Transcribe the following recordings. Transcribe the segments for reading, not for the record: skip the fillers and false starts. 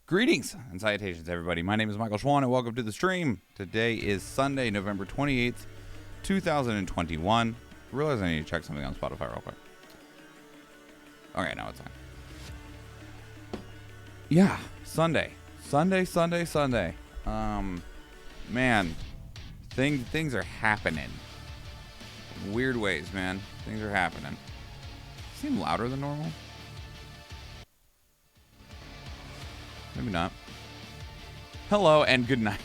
Greetings and salutations, everybody. My name is Michael Schwan, and welcome to the stream. Today is Sunday, November 28th, 2021. I realize I need to check something on Spotify real quick. Okay, no, it's fine. Yeah, Sunday. Sunday. Man, things are happening. In weird ways, man. Things are happening. Seem louder than normal? Maybe not. Hello and good night.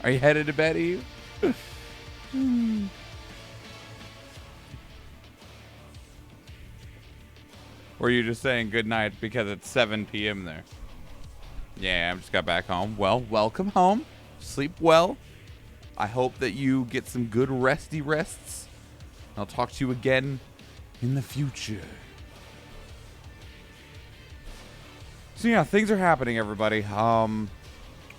Are you headed to bed, Eve? Or are you just saying good night because it's 7 p.m. there? Yeah, I just got back home. Well, welcome home. Sleep well. I hope that you get some good resty rests. I'll talk to you again in the future. So yeah, things are happening, everybody.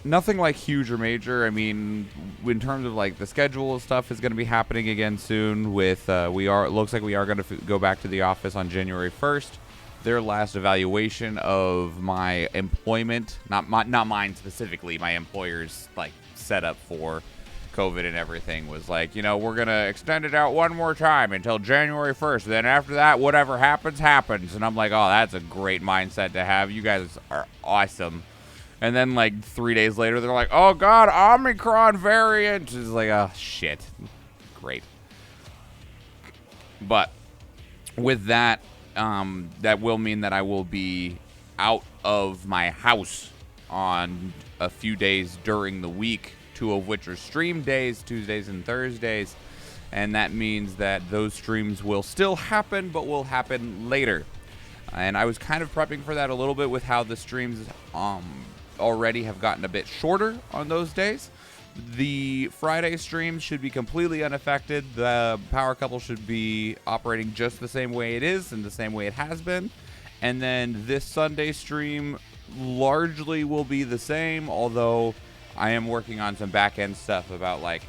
Nothing like huge or major. I mean, in terms of like the schedule stuff is going to be happening again soon. With it looks like we are going to go back to the office on January 1st. Their last evaluation of my employment, not mine specifically, my employer's like setup for COVID and everything was like, we're going to extend it out one more time until January 1st. Then after that, whatever happens, happens. And I'm like, oh, that's a great mindset to have. You guys are awesome. And then like 3 days later, they're like, oh, God, Omicron variant. It's like, oh, shit. Great. But with that, that will mean that I will be out of my house on a few days during the week. 2 of which are stream days, Tuesdays and Thursdays. And that means that those streams will still happen, but will happen later. And I was kind of prepping for that a little bit with how the streams already have gotten a bit shorter on those days. The Friday streams should be completely unaffected. The power couple should be operating just the same way it is and the same way it has been. And then this Sunday stream largely will be the same, although I am working on some back-end stuff about like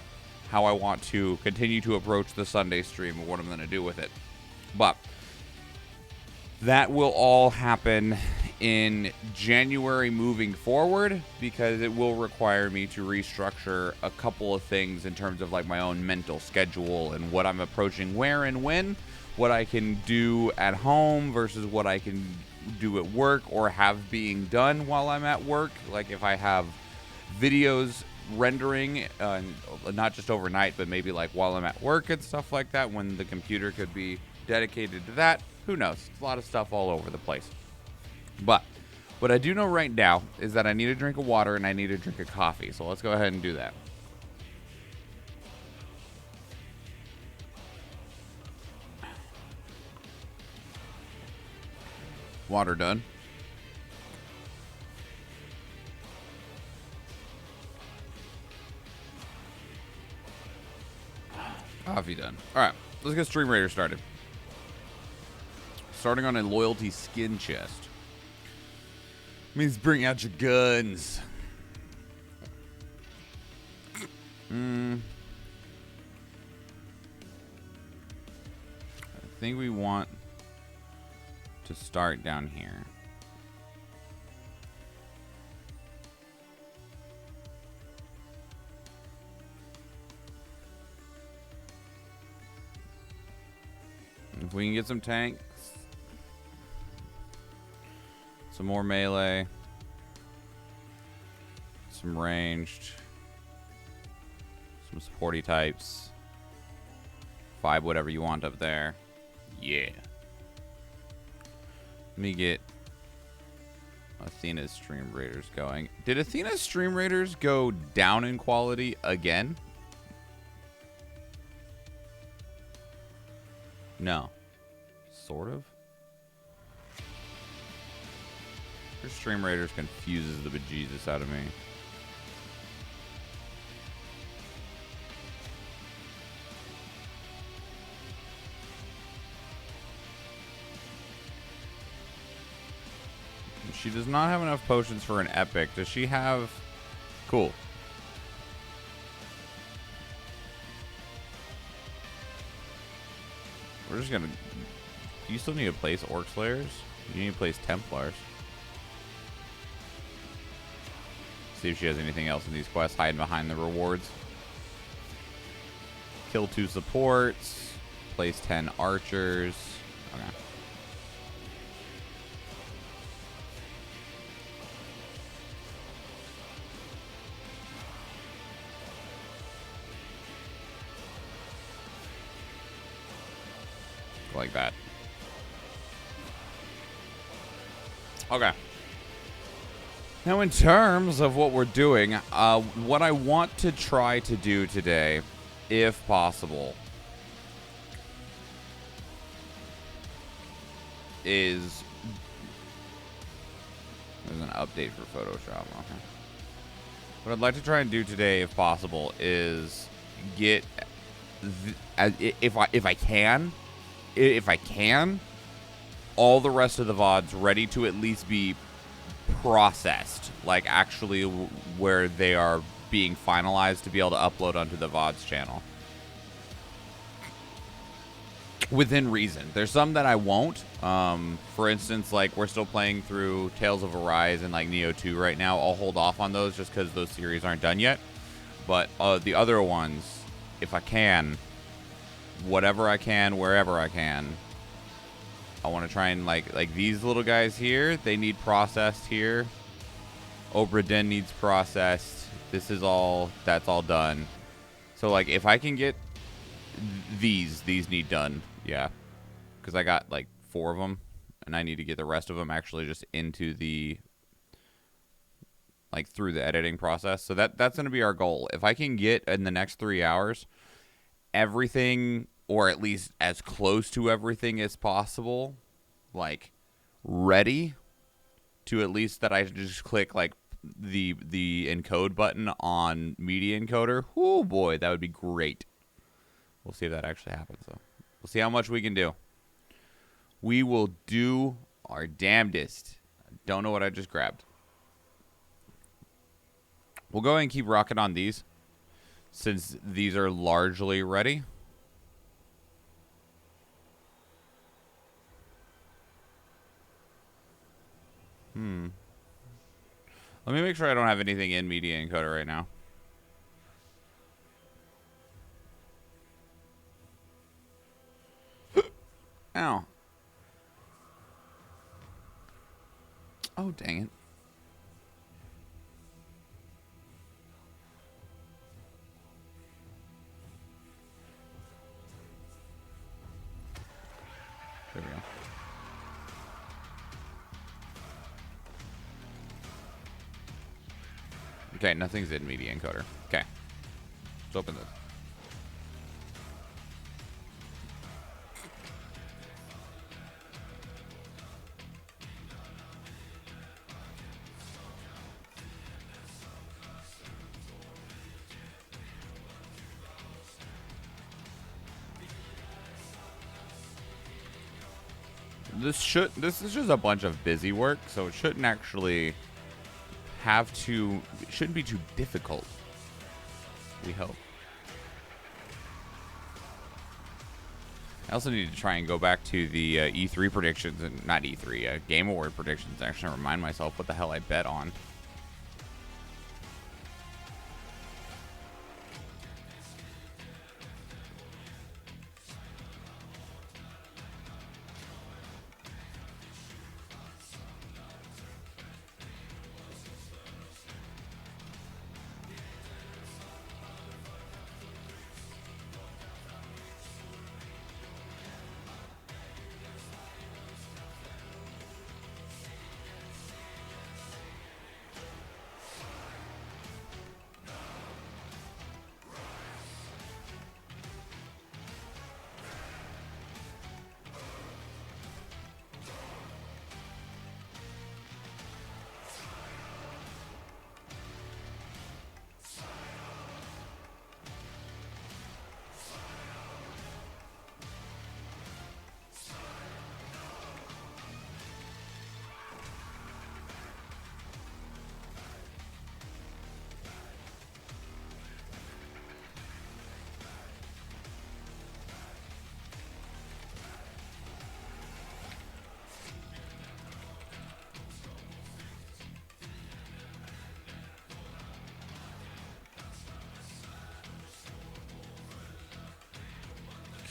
how I want to continue to approach the Sunday stream and what I'm going to do with it. But that will all happen in January moving forward, because it will require me to restructure a couple of things in terms of like my own mental schedule and what I'm approaching where and when, what I can do at home versus what I can do at work or have being done while I'm at work. Like if I have videos rendering, not just overnight, but maybe like while I'm at work and stuff like that, when the computer could be dedicated to that. Who knows? It's a lot of stuff all over the place. But what I do know right now is that I need a drink of water and I need a drink of coffee. So let's go ahead and do that. Water done. Coffee done. Alright, let's get Stream Raider started. Starting on a loyalty skin chest. Means bring out your guns. I think we want to start down here. If we can get some tanks, some more melee, some ranged, some supporty types, 5 whatever you want up there. Yeah. Let me get Athena's Stream Raiders going. Did Athena's Stream Raiders go down in quality again? No. Sort of. Her Stream Raiders confuses the bejesus out of me. She does not have enough potions for an epic. Does she have... Cool. We're just gonna... You still need to place Orc Slayers? You need to place Templars. See if she has anything else in these quests hiding behind the rewards. Kill 2 supports. Place 10 archers. Okay. Like that. Okay. Now, in terms of what we're doing, what I want to try to do today, if possible, is... There's an update for Photoshop. Okay. What I'd like to try and do today, if possible, is get... If I can, all the rest of the VODs ready to at least be processed, like actually where they are being finalized to be able to upload onto the VODs channel. Within reason. There's some that I won't. For instance, like we're still playing through Tales of Arise and like Neo 2 right now. I'll hold off on those just because those series aren't done yet. But the other ones, if I can, whatever I can, wherever I can, I want to try and like these little guys here, they need processed here. Obra Dinn needs processed. This is all, that's all done. So like if I can get these need done, yeah. Because I got like 4 of them and I need to get the rest of them actually just into the, like through the editing process. So that's going to be our goal. If I can get in the next 3 hours everything, or at least as close to everything as possible, like ready to at least that I just click like the encode button on Media Encoder. Oh boy, that would be great. We'll see if that actually happens though. We'll see how much we can do. We will do our damnedest. I don't know what I just grabbed. We'll go ahead and keep rocking on these since these are largely ready. Let me make sure I don't have anything in Media Encoder right now. Ow. Oh, dang it. There we go. Okay, nothing's in Media Encoder. Okay. Let's open this. This is just a bunch of busy work, so it shouldn't actually have to, it shouldn't be too difficult. We hope. I also need to try and go back to the E3 predictions, and not E3, Game Award predictions, actually remind myself what the hell I bet on.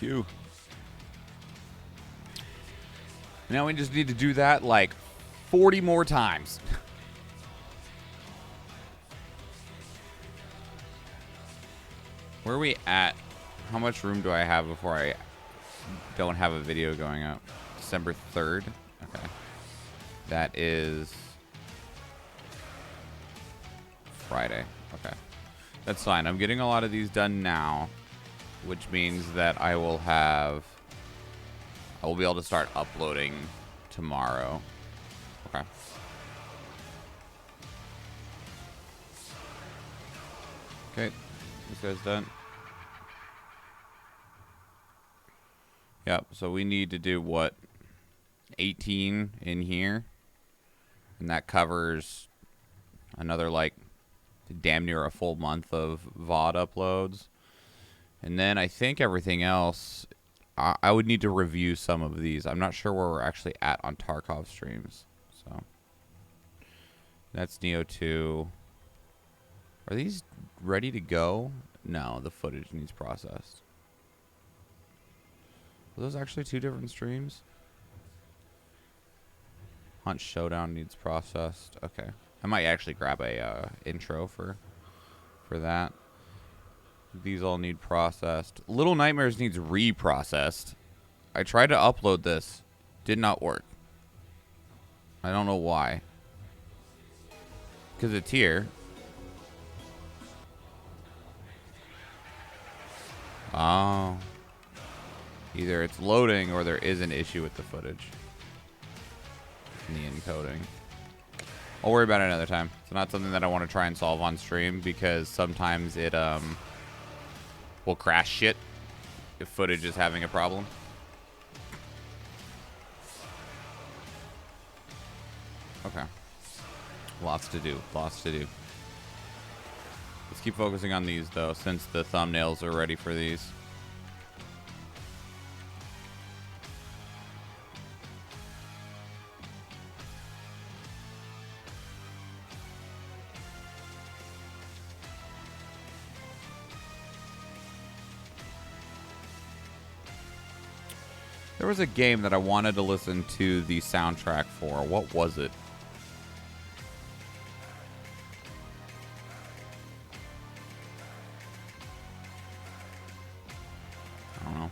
HQ. Now we just need to do that like 40 more times. Where are we at? How much room do I have before I don't have a video going up? December 3rd? Okay. That is Friday. Okay. That's fine. I'm getting a lot of these done now, which means that I will be able to start uploading tomorrow. Okay. Okay. This guy's done. Yep. So we need to do what? 18 in here. And that covers another like damn near a full month of VOD uploads. And then I think everything else, I would need to review some of these. I'm not sure where we're actually at on Tarkov streams. So that's Neo 2. Are these ready to go? No, the footage needs processed. Are those actually two different streams? Hunt Showdown needs processed. Okay. I might actually grab a intro for that. These all need processed. Little Nightmares needs reprocessed. I tried to upload this. Did not work. I don't know why. Because it's here. Oh. Either it's loading or there is an issue with the footage. In the encoding. I'll worry about it another time. It's not something that I want to try and solve on stream because sometimes it will crash shit if footage is having a problem. Okay. Lots to do. Lots to do. Let's keep focusing on these though, since the thumbnails are ready for these. There was a game that I wanted to listen to the soundtrack for. What was it? I don't know.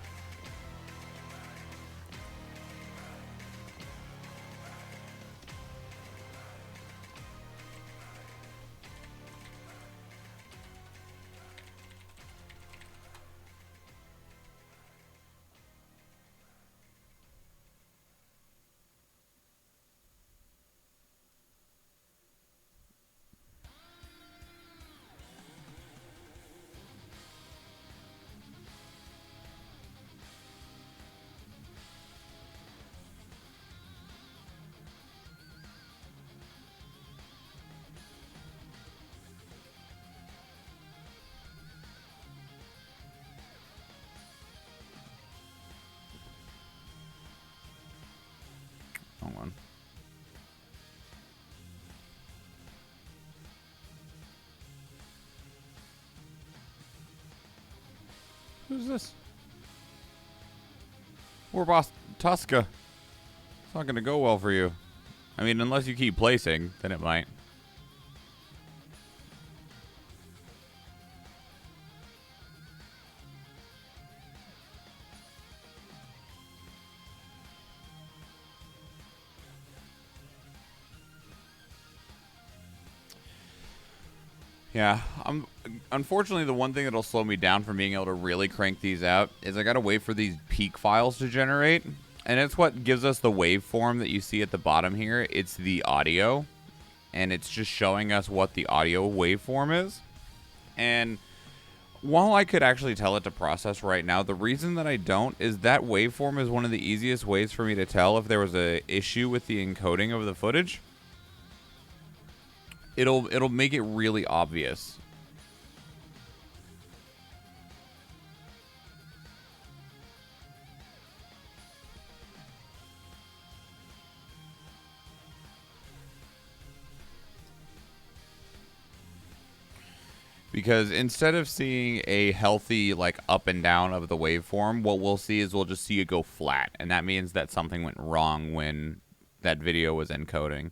Hold on. Who's this? We're boss Tuska. It's not going to go well for you. I mean, unless you keep placing, then it might. Yeah, unfortunately the one thing that'll slow me down from being able to really crank these out is I gotta wait for these peak files to generate, and it's what gives us the waveform that you see at the bottom here. It's the audio, and it's just showing us what the audio waveform is. And while I could actually tell it to process right now, the reason that I don't is that waveform is one of the easiest ways for me to tell if there was a issue with the encoding of the footage. It'll make it really obvious. Because instead of seeing a healthy, like, up and down of the waveform, what we'll see is we'll just see it go flat. And that means that something went wrong when that video was encoding.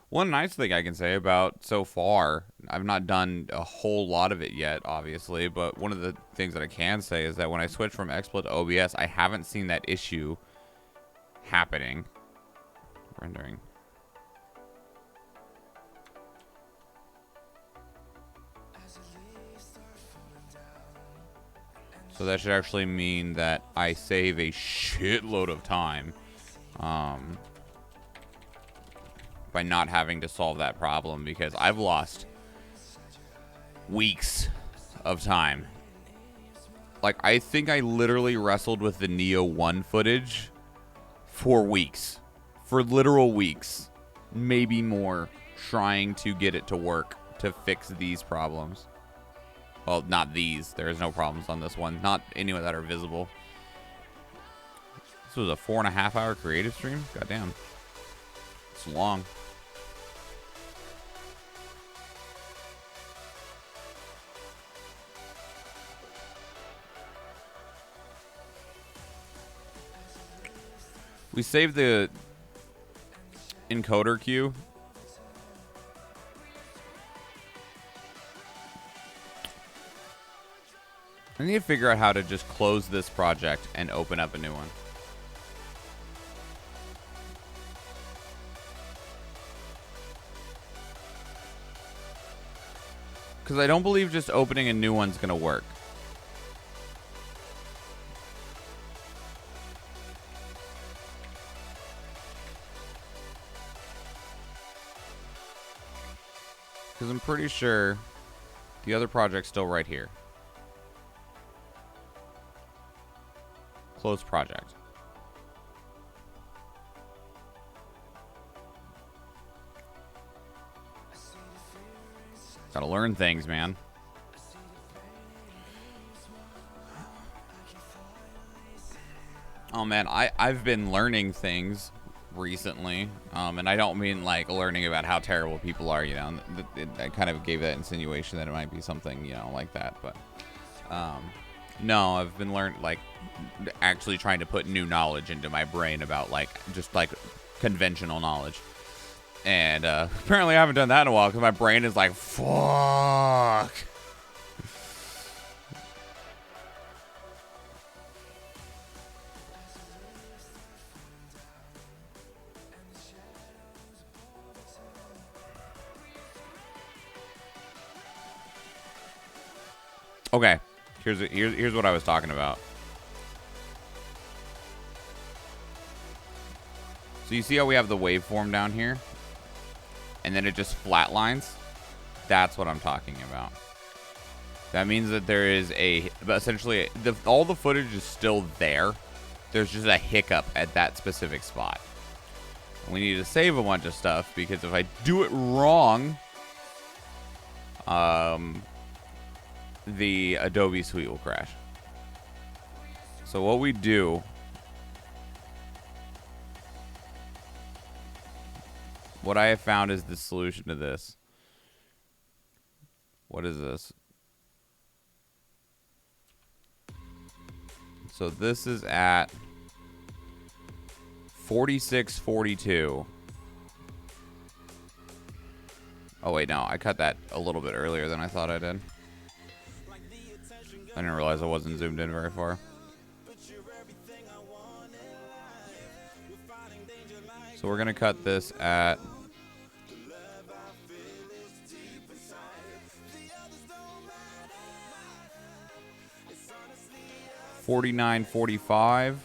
One nice thing I can say about so far, I've not done a whole lot of it yet, obviously, but one of the things that I can say is that when I switch from XSplit to OBS, I haven't seen that issue happening. Rendering. So that should actually mean that I save a shitload of time by not having to solve that problem, because I've lost weeks of time. Like, I think I literally wrestled with the Neo 1 footage for weeks. For literal weeks. Maybe more. Trying to get it to work to fix these problems. Well, not these. There is no problems on this one. Not any that are visible. This was a 4.5 hour creative stream? Goddamn. It's long. We saved the encoder queue. I need to figure out how to just close this project and open up a new one. Because I don't believe just opening a new one's going to work. Because I'm pretty sure the other project's still right here. Close project. Gotta learn things, man. Oh man, I've been learning things recently, and I don't mean like learning about how terrible people are, you know. I kind of gave that insinuation that it might be something, you know, like that, but no, I've been like actually trying to put new knowledge into my brain about like just like conventional knowledge, and apparently I haven't done that in a while because my brain is like, fuck. Okay, here's what I was talking about. So you see how we have the waveform down here? And then it just flatlines? That's what I'm talking about. That means that there is essentially, all the footage is still there. There's just a hiccup at that specific spot. We need to save a bunch of stuff, because if I do it wrong, the Adobe Suite will crash. So what we do, what I have found is the solution to this. What is this? So this is at 4642. Oh wait, no, I cut that a little bit earlier than I thought I did. I didn't realize I wasn't zoomed in very far. So we're going to cut this at 49:45,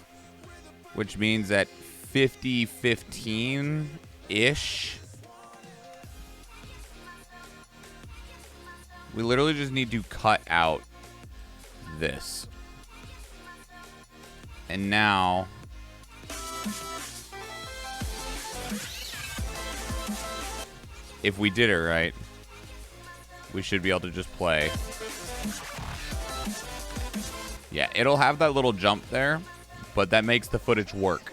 which means at 50:15-ish. We literally just need to cut out this. And now if we did it right, we should be able to just play. Yeah, it'll have that little jump there, but that makes the footage work.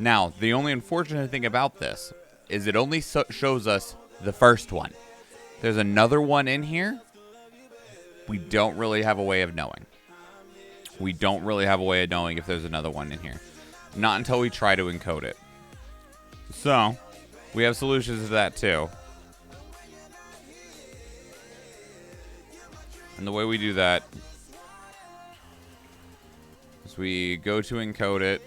Now, the only unfortunate thing about this is it only shows us the first one. There's another one in here We don't really have a way of knowing. We don't really have a way of knowing if there's another one in here. Not until we try to encode it. So, we have solutions to that too. And the way we do that is we go to encode it.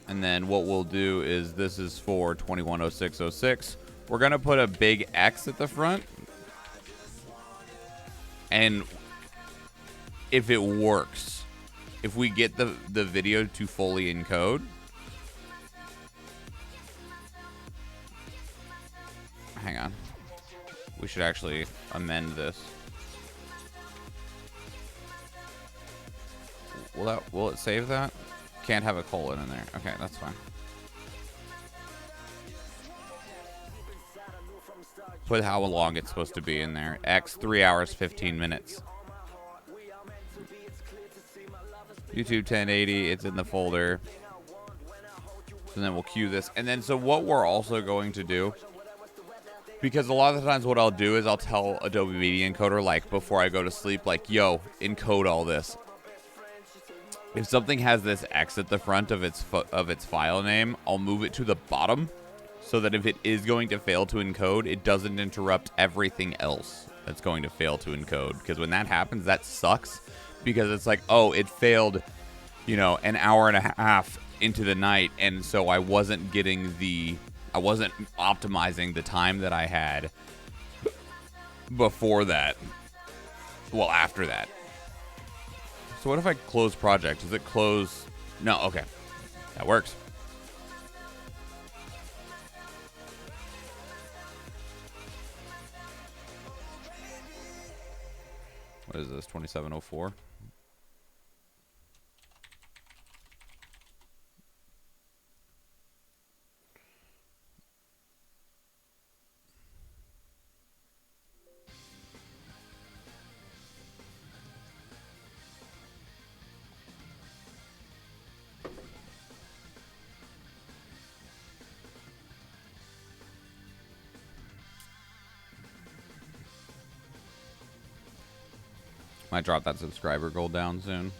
And then what we'll do is, this is for 210606. We're going to put a big X at the front. And if it works, if we get the video to fully encode, hang on, we should actually amend this. Will it save that? Can't have a colon in there. Okay, that's fine. Put how long it's supposed to be in there. X 3 hours 15 minutes. YouTube 1080, it's in the folder. And then we'll queue this. And then, so what we're also going to do, because a lot of the times what I'll do is I'll tell Adobe Media Encoder, like, before I go to sleep, like, yo, encode all this. If something has this X at the front of its file name, I'll move it to the bottom so that if it is going to fail to encode, it doesn't interrupt everything else that's going to fail to encode. Because when that happens, that sucks. Because it's like, oh, it failed, an hour and a half into the night, and so I wasn't optimizing the time that I had before that. Well, after that. So what if I close project? Does it close? No, okay. That works. What is this, 2704? Might drop that subscriber goal down soon.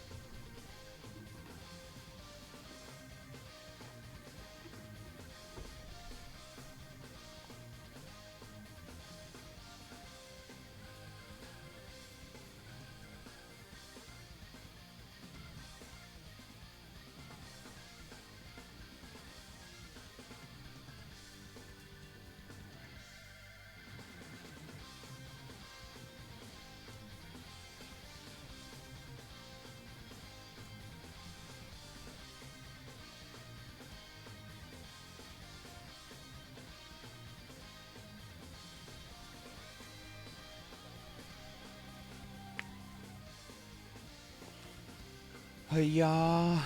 Yeah.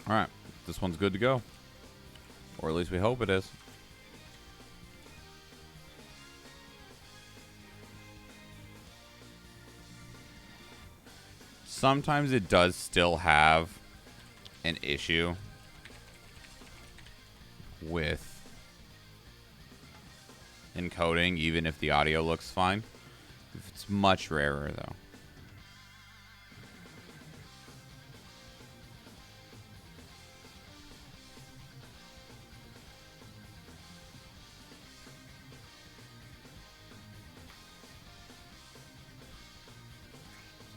All right. This one's good to go. Or at least we hope it is. Sometimes it does still have an issue with encoding, even if the audio looks fine. It's much rarer, though.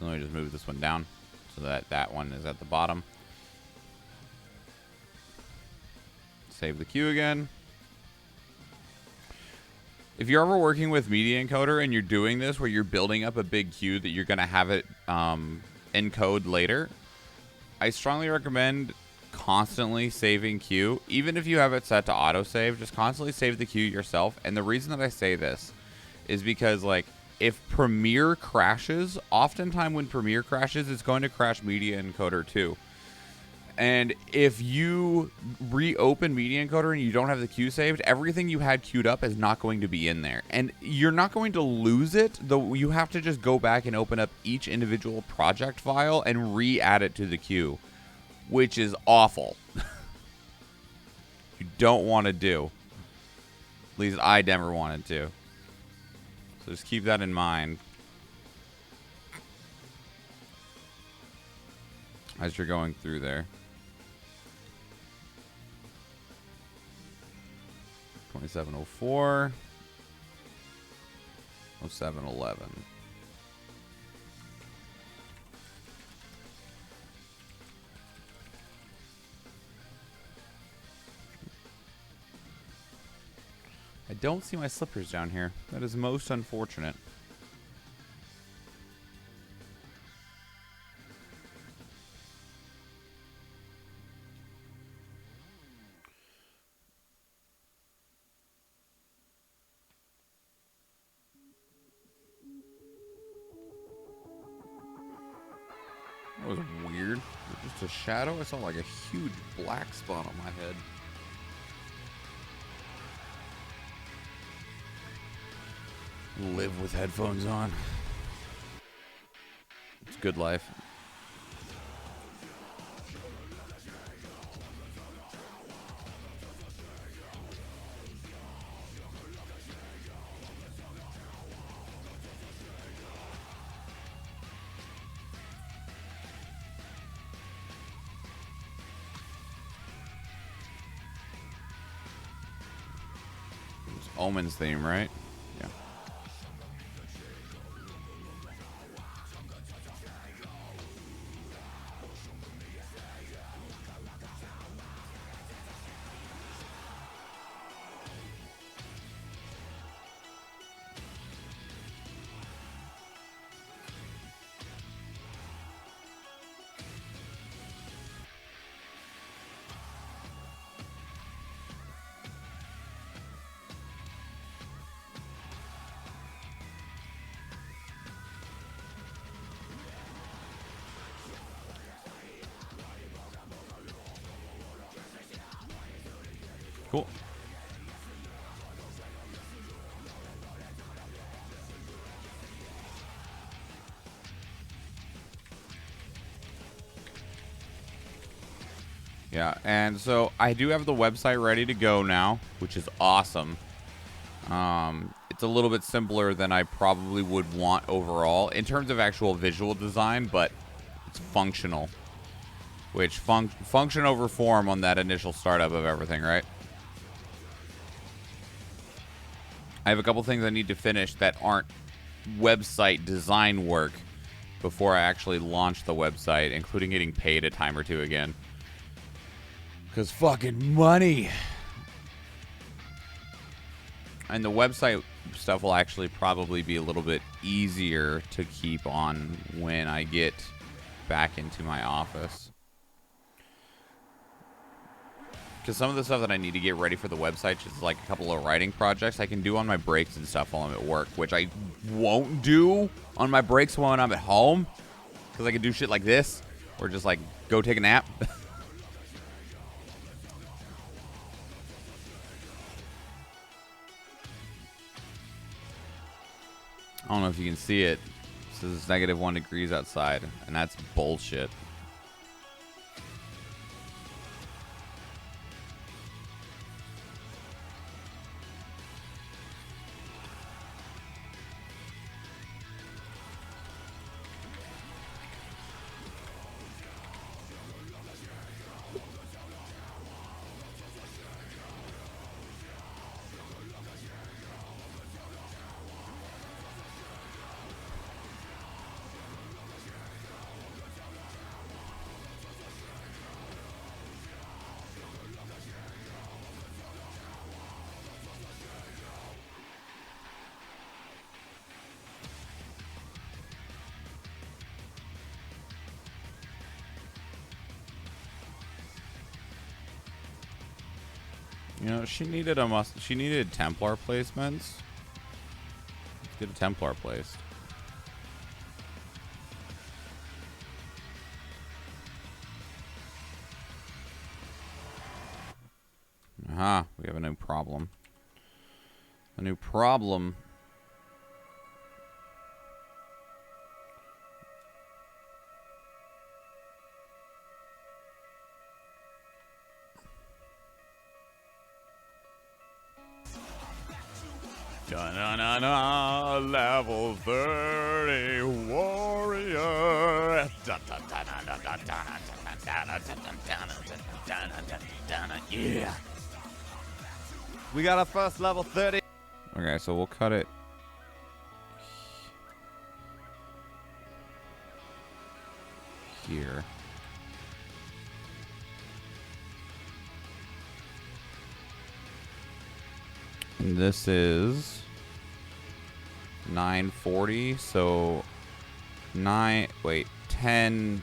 So let me just move this one down so that that one is at the bottom. Save the queue again. If you're ever working with Media Encoder and you're doing this where you're building up a big queue that you're going to have it encode later, I strongly recommend constantly saving queue. Even if you have it set to autosave, just constantly save the queue yourself. And the reason that I say this is because, like, if Premiere crashes, oftentimes when Premiere crashes, it's going to crash Media Encoder too. And if you reopen Media Encoder and you don't have the queue saved, everything you had queued up is not going to be in there. And you're not going to lose it, though you have to just go back and open up each individual project file and re-add it to the queue, which is awful. You don't want to do. At least I never wanted to. So just keep that in mind as you're going through there. 2704, 0711. I don't see my slippers down here. That is most unfortunate. That was weird. Just a shadow? I saw like a huge black spot on my head. Live with headphones on. It's good life. It's Omen's theme, right? Yeah. Cool. Yeah, and so I do have the website ready to go now, which is awesome. It's a little bit simpler than I probably would want overall in terms of actual visual design, but it's functional. Which function over form on that initial startup of everything, right? I have a couple things I need to finish that aren't website design work before I actually launch the website, including getting paid a time or two again. Because fucking money. And the website stuff will actually probably be a little bit easier to keep on when I get back into my office. Because some of the stuff that I need to get ready for the website, just like a couple of writing projects, I can do on my breaks and stuff while I'm at work, which I won't do on my breaks when I'm at home. Because I can do shit like this, or just like go take a nap. I don't know if you can see it. It says it's -1 degrees outside, and that's bullshit. You know, she needed Templar placements. Let's get a Templar placed. Aha, we have a new problem. A new problem. Da-na-na-na, level 30 warrior. Yeah. We got our first level 30. Okay, so we'll cut it here. And this is 940, so 10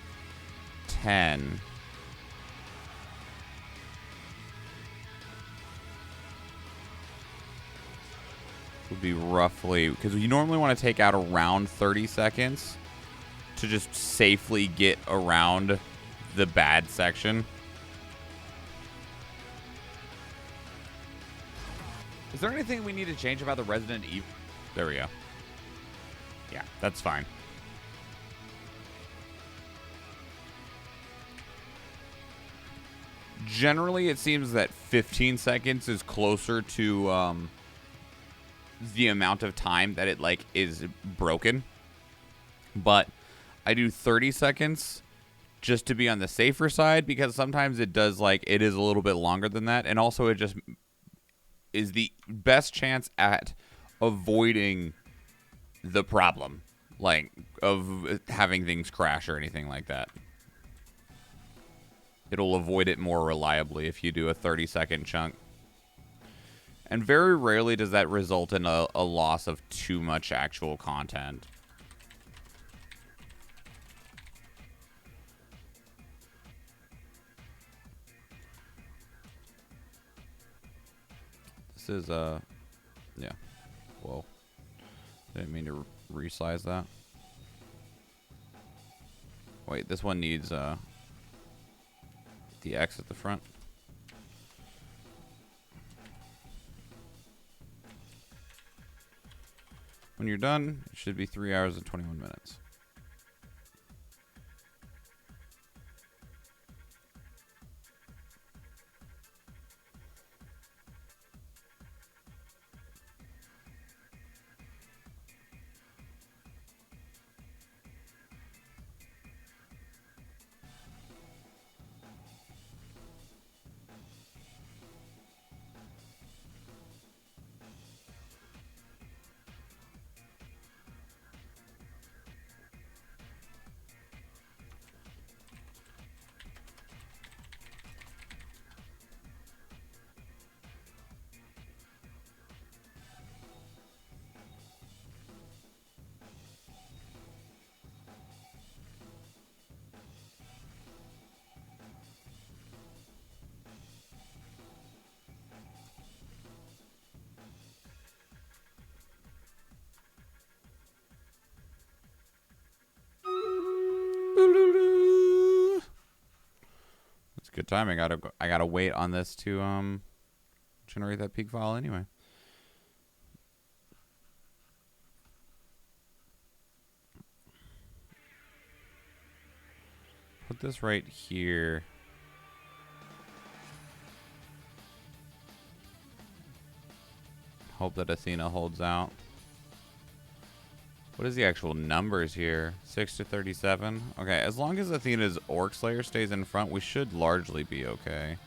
would be roughly, because you normally want to take out around 30 seconds to just safely get around the bad section. Is there anything we need to change about the Resident Evil? There we go. Yeah, that's fine. Generally, it seems that 15 seconds is closer to the amount of time that it like is broken. But I do 30 seconds just to be on the safer side, because sometimes it does like it is a little bit longer than that, and also it just is the best chance at avoiding the problem, like of having things crash or anything like that. It'll avoid it more reliably if you do a 30-second chunk. And very rarely does that result in a loss of too much actual content. This is, yeah. Whoa. Didn't mean to resize that. Wait, this one needs, the X at the front. When you're done, it should be 3 hours and 21 minutes. That's good timing. I gotta wait on this to generate that peak file anyway. Put this right here. Hope that Athena holds out. What is the actual numbers here? 6 to 37. Okay, as long as Athena's Orc Slayer stays in front, we should largely be okay.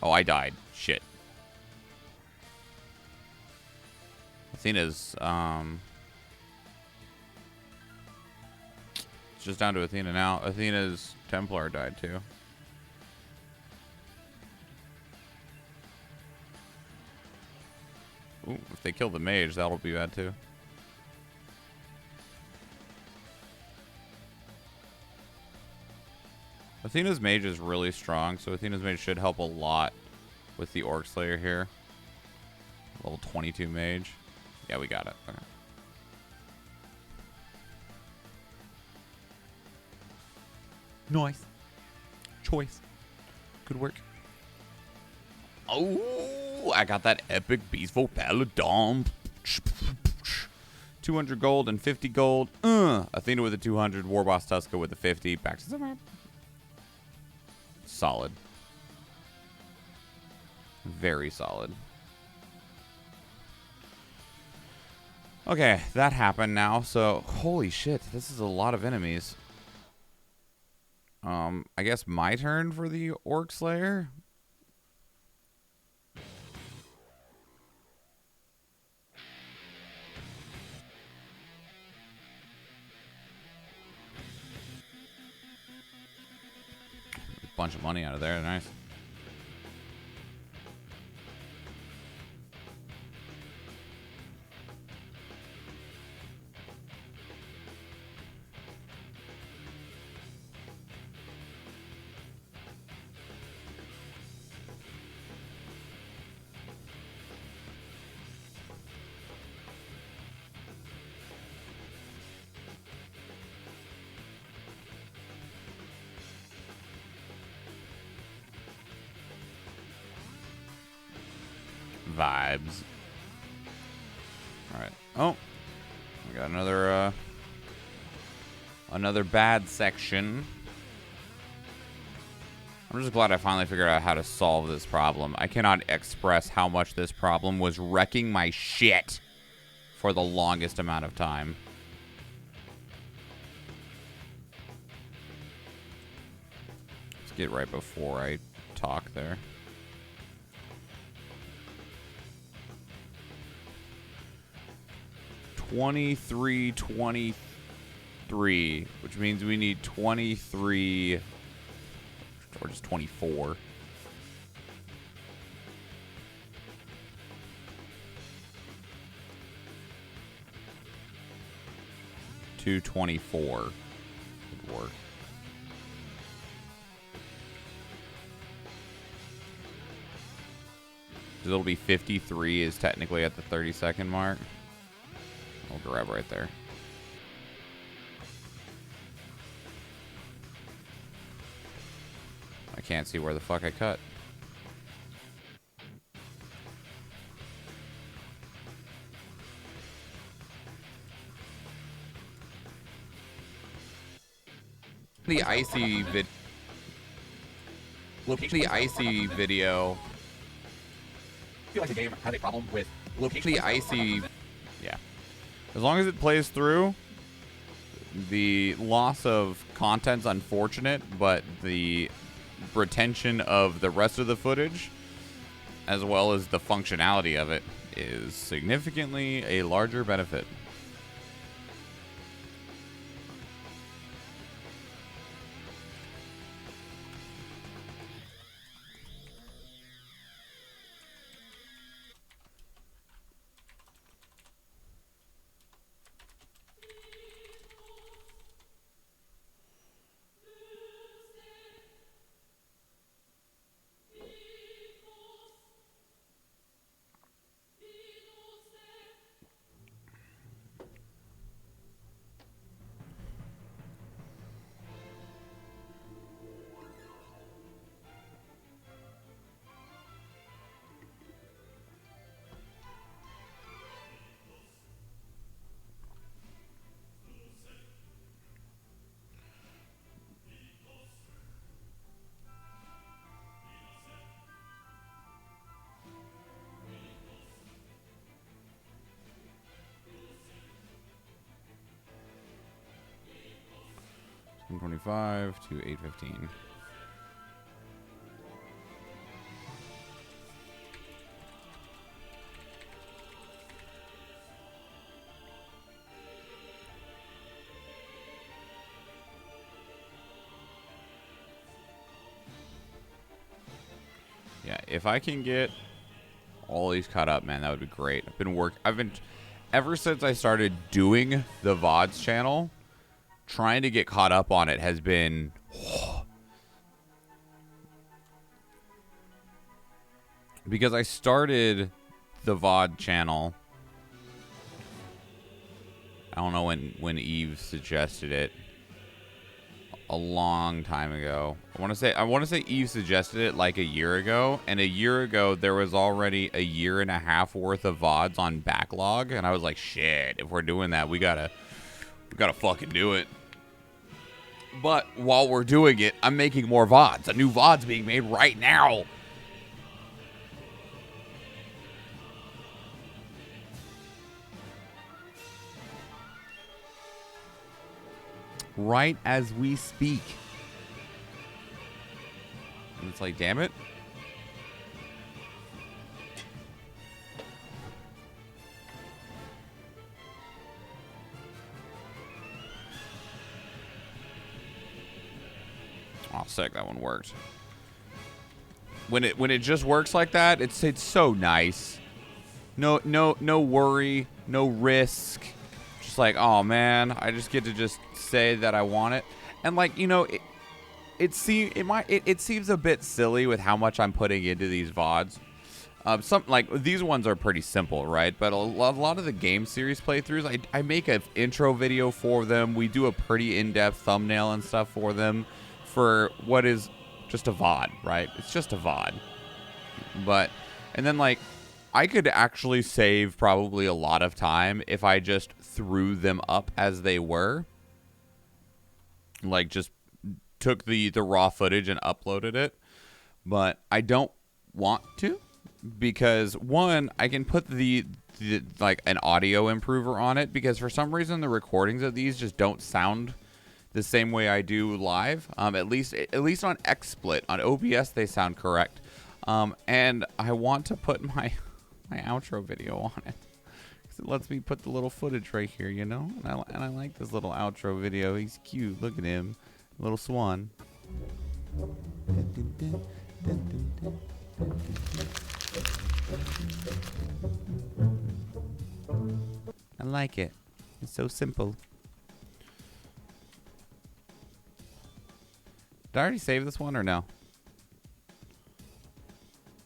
Oh, I died. Shit. Athena's, it's just down to Athena now. Athena's Templar died too. Ooh, if they kill the mage, that'll be bad too. Athena's mage is really strong, so Athena's mage should help a lot with the Orc Slayer here. Level 22 mage. Yeah, we got it. Okay. Nice. Choice. Good work. Oh, I got that epic Beastful Paladin. 200 gold and 50 gold. Athena with a 200. Warboss Tuska with a 50. Back to the map. Solid. Very solid. Okay, that happened now. So, holy shit. This is a lot of enemies. I guess my turn for the Orc Slayer. Bunch of money out of there. Nice. Vibes. Alright. Oh. We got another bad section. I'm just glad I finally figured out how to solve this problem. I cannot express how much this problem was wrecking my shit for the longest amount of time. Let's get right before I talk there. 23, which means we need 23, or just 24. To 24 would work. It'll be 53 is technically at the 30-second mark. I'll grab right there. I can't see where the fuck I cut. The icy video. I feel like the game has a problem with location. Yeah. As long as it plays through, the loss of content's unfortunate, but the retention of the rest of the footage, as well as the functionality of it, is significantly a larger benefit. From 25 to 8:15. Yeah, if I can get all these caught up, man, that would be great. I've been ever since I started doing the Vods channel, trying to get caught up on it has been because I started the VOD channel. I don't know when Eve suggested it. a long time ago. I want to say Eve suggested it like a year ago, and a year ago there was already a year and a half worth of VODs on backlog, and I was like, shit, if we're doing that, we gotta fucking do it. But while we're doing it, I'm making more VODs. A new VOD's being made right now. Right as we speak. And it's like, damn it. Oh, sick. That one worked. When it just works like that, it's so nice. No worry, no risk. Just like, oh man, I just get to just say that I want it. And like, you know, it seems a bit silly with how much I'm putting into these VODs. Some like these ones are pretty simple, right? But a lot of the game series playthroughs, I make an intro video for them. We do a pretty in-depth thumbnail and stuff for them for what is just a VOD, right? It's just a VOD. But, and then like, I could actually save probably a lot of time if I just threw them up as they were. Like, just took the raw footage and uploaded it. But I don't want to, because one, I can put the like an audio improver on it, because for some reason the recordings of these just don't sound the same way I do live. At least on XSplit. On OBS they sound correct. And I want to put my outro video on it, because it lets me put the little footage right here, you know. And I like this little outro video. He's cute. Look at him, little swan. I like it. It's so simple. Did I already save this one or no?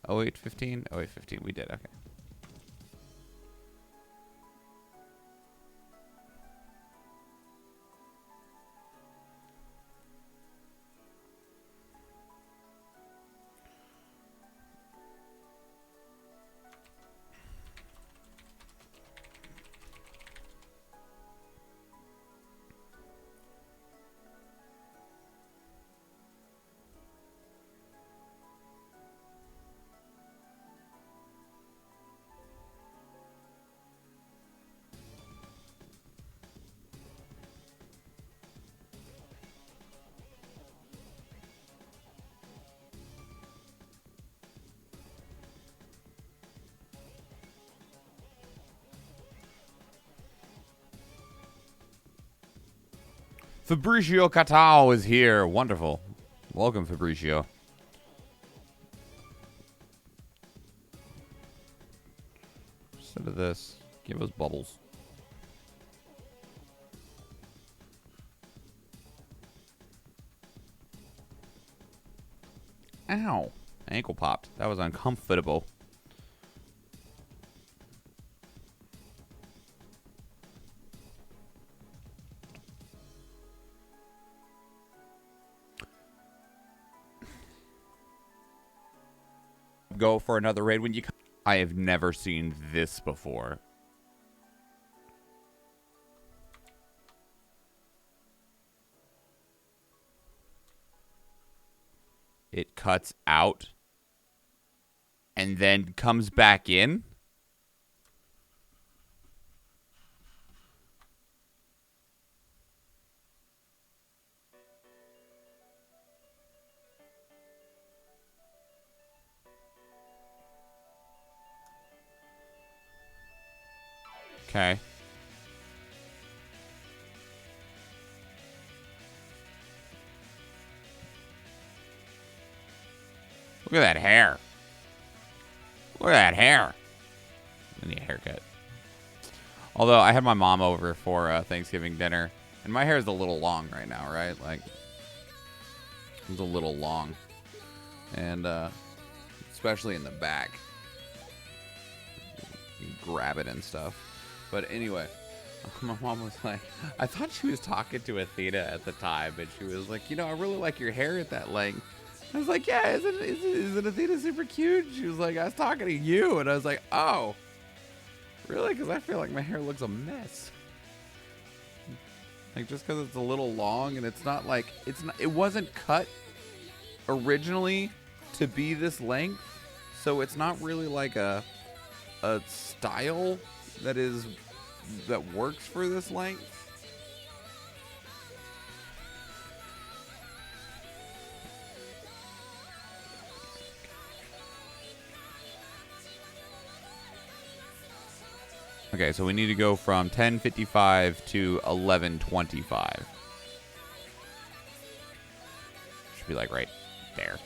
0815? 0815, we did, okay. Fabricio Catao is here. Wonderful. Welcome, Fabricio. Instead of this, give us bubbles. Ow. Ankle popped. That was uncomfortable. Go for another raid when you come. I have never seen this before. It cuts out and then comes back in. Okay. Look at that hair. Look at that hair. I need a haircut. Although I had my mom over for Thanksgiving dinner, and my hair is a little long right now, right? Like, it's a little long. And especially in the back. You can grab it and stuff. But anyway, My mom was like, I thought she was talking to Athena at the time, and she was like, I really like your hair at that length. I was like, yeah, isn't Athena super cute? She was like, I was talking to you, and I was like, oh, really? Because I feel like my hair looks a mess. Like, just because it's a little long, and it's not like, it wasn't cut originally to be this length, so it's not really like a style that works for this length. Okay, so we need to go from 10:55 to 11:25. Should be like right there.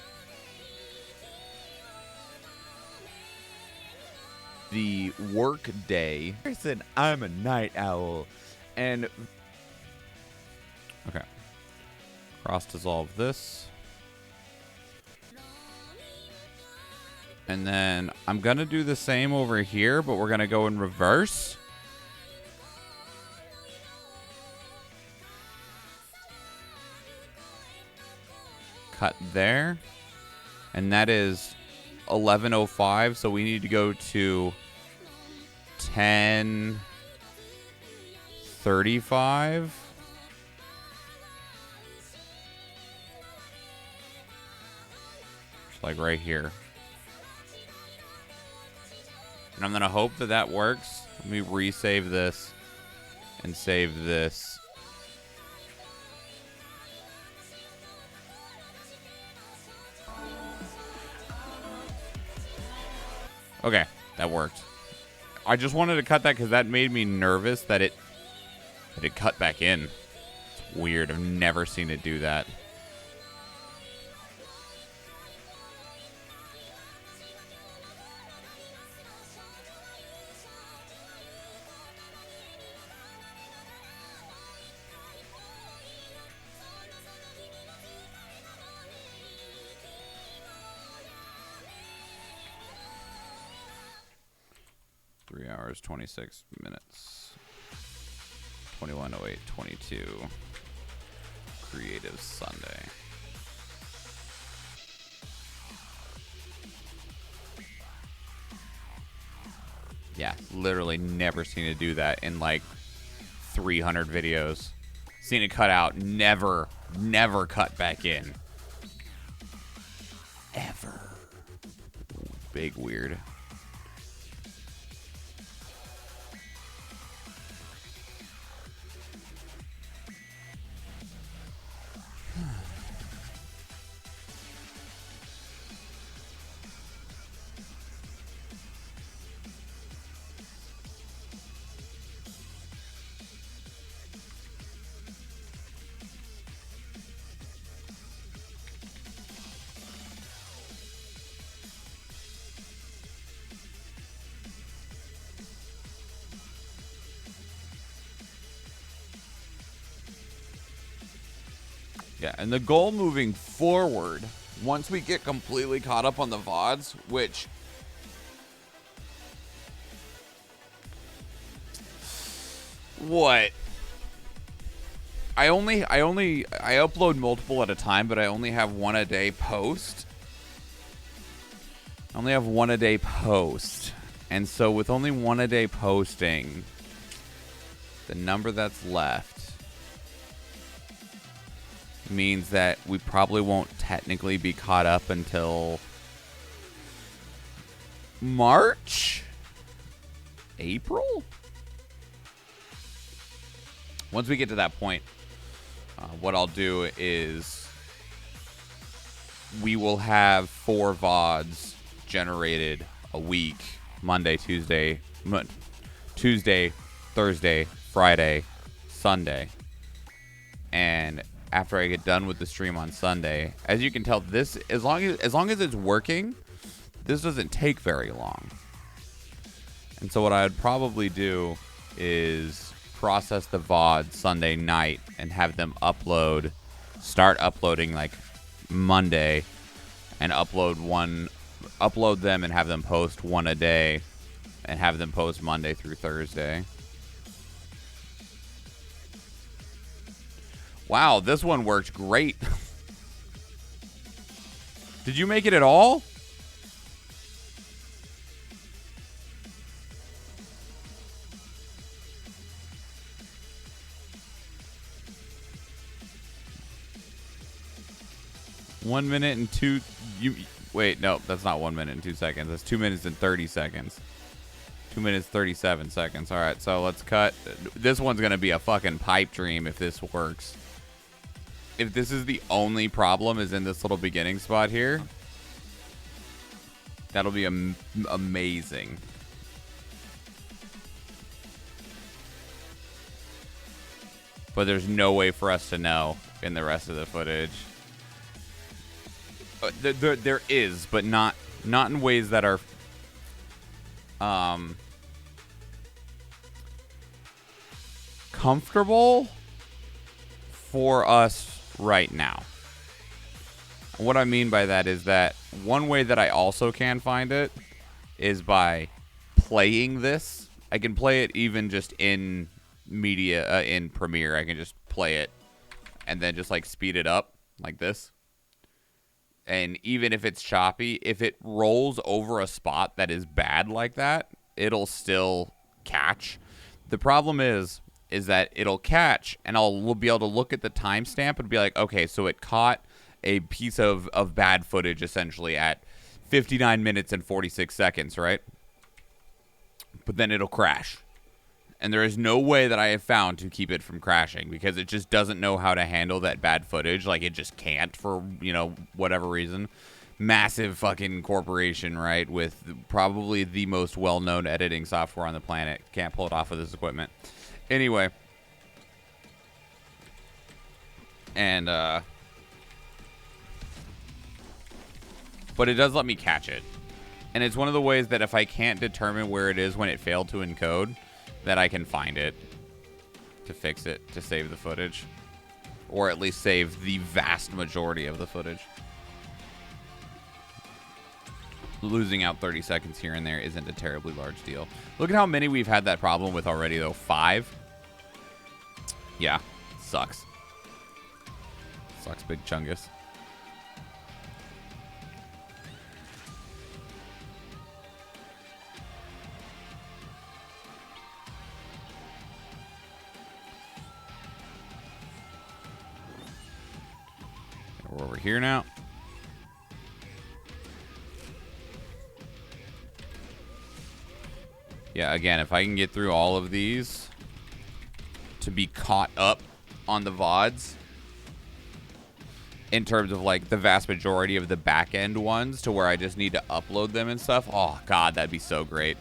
The work day. I said I'm a night owl, and okay, cross dissolve this, and then I'm gonna do the same over here, but we're gonna go in reverse. Cut there, and that is 11:05, so we need to go to 10:35. Just like right here. And I'm going to hope that that works. Let me resave this and save this. Okay, that worked. I just wanted to cut that because that made me nervous that it cut back in. It's weird. I've never seen it do that. Hours, 26 minutes. 21:08:22. Creative Sunday. Yeah, literally never seen it do that in like 300 videos. Seen it cut out, never cut back in. Ever. Big weird. Yeah, and the goal moving forward, once we get completely caught up on the VODs, which I upload multiple at a time, but I only have one a day post. I only have one a day post. And so with only one a day posting, the number that's left means that we probably won't technically be caught up until March? April? Once we get to that point, what I'll do is we will have 4 VODs generated a week. Monday, Tuesday, Thursday, Friday, Sunday. And after I get done with the stream on Sunday, as you can tell, this as long as it's working, this doesn't take very long. And so what I would probably do is process the VOD Sunday night and have them start uploading like Monday, and upload them and have them post one a day, and have them post Monday through Thursday. Wow, this one worked great. Did you make it at all? One minute and two. Wait, no, that's not 1 minute and 2 seconds. That's 2 minutes and 30 seconds. 2 minutes 37 seconds. All right, so let's cut. This one's gonna be a fucking pipe dream if this works. If this is the only problem is in this little beginning spot here, that'll be amazing. But there's no way for us to know in the rest of the footage. There is, but not in ways that are comfortable for us right now. What I mean by that is that one way that I also can find it is by playing this. I can play it even just in media, in Premiere. I can just play it and then just like speed it up like this. And even if it's choppy, if it rolls over a spot that is bad like that, it'll still catch. The problem is that it'll catch, and we'll be able to look at the timestamp and be like, okay, so it caught a piece of bad footage essentially at 59 minutes and 46 seconds, right? But then it'll crash. And there is no way that I have found to keep it from crashing because it just doesn't know how to handle that bad footage. Like, it just can't for, whatever reason. Massive fucking corporation, right? With probably the most well-known editing software on the planet. Can't pull it off with this equipment. Anyway. And, but it does let me catch it. And it's one of the ways that if I can't determine where it is when it failed to encode, that I can find it to fix it, to save the footage. Or at least save the vast majority of the footage. Losing out 30 seconds here and there isn't a terribly large deal. Look at how many we've had that problem with already, though. 5. Yeah, sucks. Sucks big chungus. We're over here now. Yeah, again, if I can get through all of these to be caught up on the VODs in terms of like the vast majority of the back end ones to where I just need to upload them and stuff. Oh God, that'd be so great.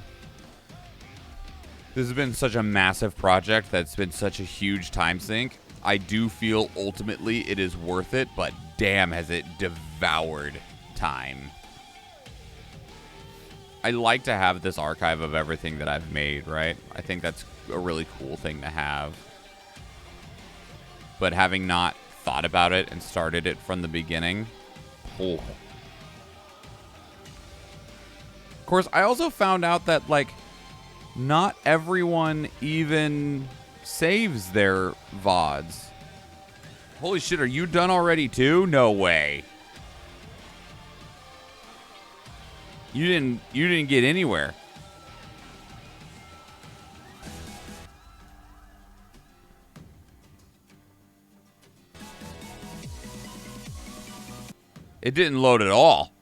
This has been such a massive project that's been such a huge time sink. I do feel ultimately it is worth it, but damn has it devoured time. I like to have this archive of everything that I've made, right? I think that's a really cool thing to have. But having not thought about it and started it from the beginning. Oh. Of course, I also found out that, like, not everyone even saves their VODs. Holy shit, are you done already too? No way. You didn't get anywhere. It didn't load at all.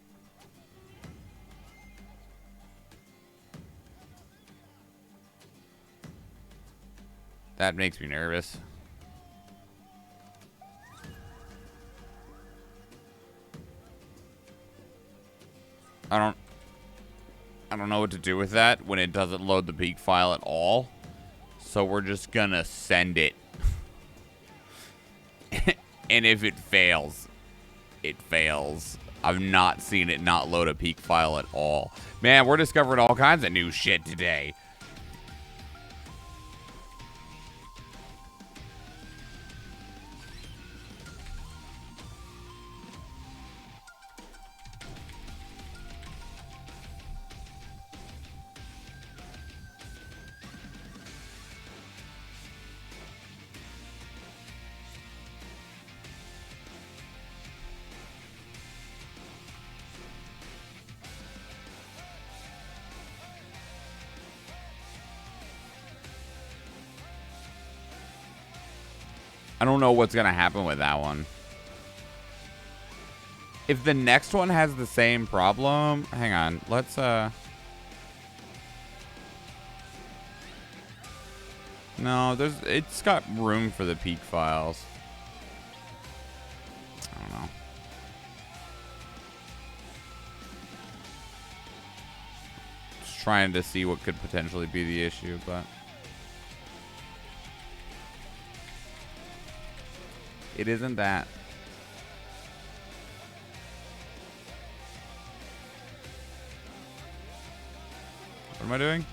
That makes me nervous. I don't know what to do with that when it doesn't load the peak file at all. So we're just gonna send it. And if it fails, it fails. I've not seen it not load a peak file at all. Man, we're discovering all kinds of new shit today. I don't know what's gonna happen with that one. If the next one has the same problem, hang on. Let's no, it's got room for the peak files. I don't know. Just trying to see what could potentially be the issue, but it isn't that. What am I doing?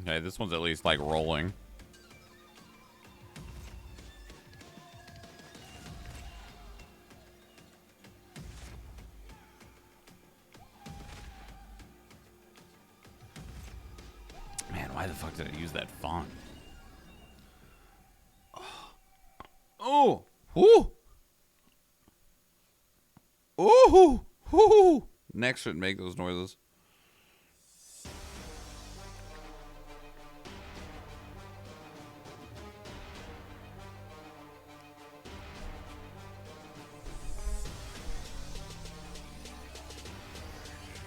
Okay, this one's at least like rolling. Man, why the fuck did I use that font? Oh! Whoo! Ooh! Whoo! Next shouldn't make those noises.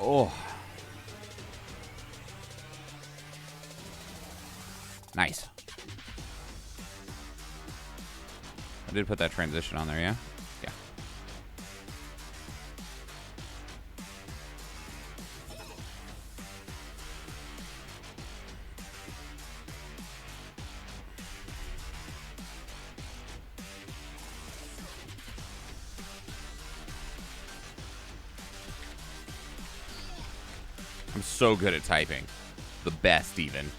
Oh. Nice. I did put that transition on there, yeah? Yeah. I'm so good at typing. The best, even.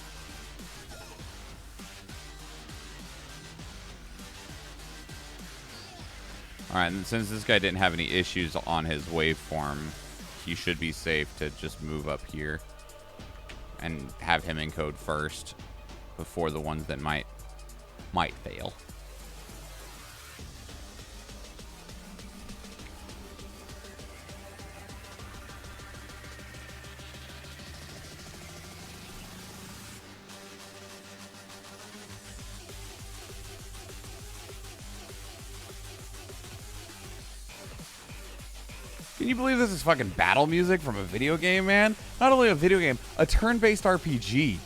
Alright, and since this guy didn't have any issues on his waveform, he should be safe to just move up here and have him encode first before the ones that might fail. Can you believe this is fucking battle music from a video game, man? Not only a video game, a turn-based RPG.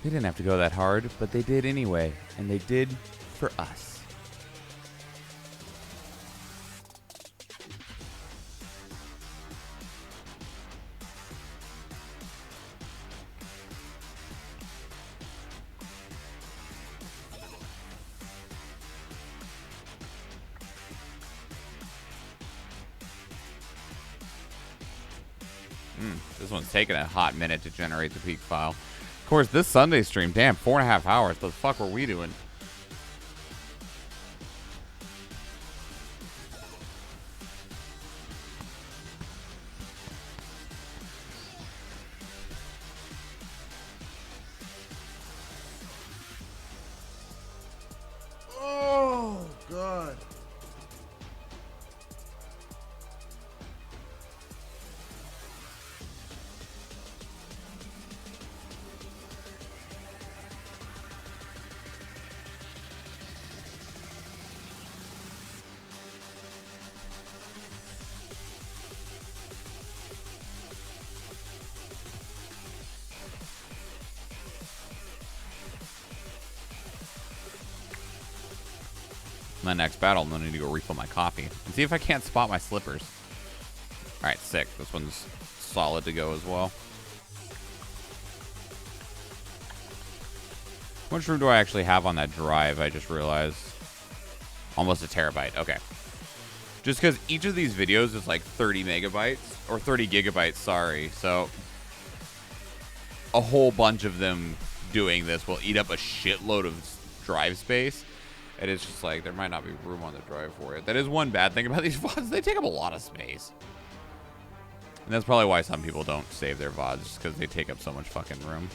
They didn't have to go that hard, but they did anyway, and they did for us. This one's taking a hot minute to generate the peak file. Of course, this Sunday stream, damn, 4.5 hours. What the fuck were we doing? Oh, God. my next battle, I'm going to need to go refill my coffee. And see if I can't spot my slippers. Alright, sick. This one's solid to go as well. How much room do I actually have on that drive? I just realized. Almost a terabyte. Okay. Just because each of these videos is like 30 megabytes. Or 30 gigabytes, sorry. So, a whole bunch of them doing this will eat up a shitload of drive space. And it's just like, there might not be room on the drive for it. That is one bad thing about these VODs. They take up a lot of space. And that's probably why some people don't save their VODs. Just because they take up so much fucking room.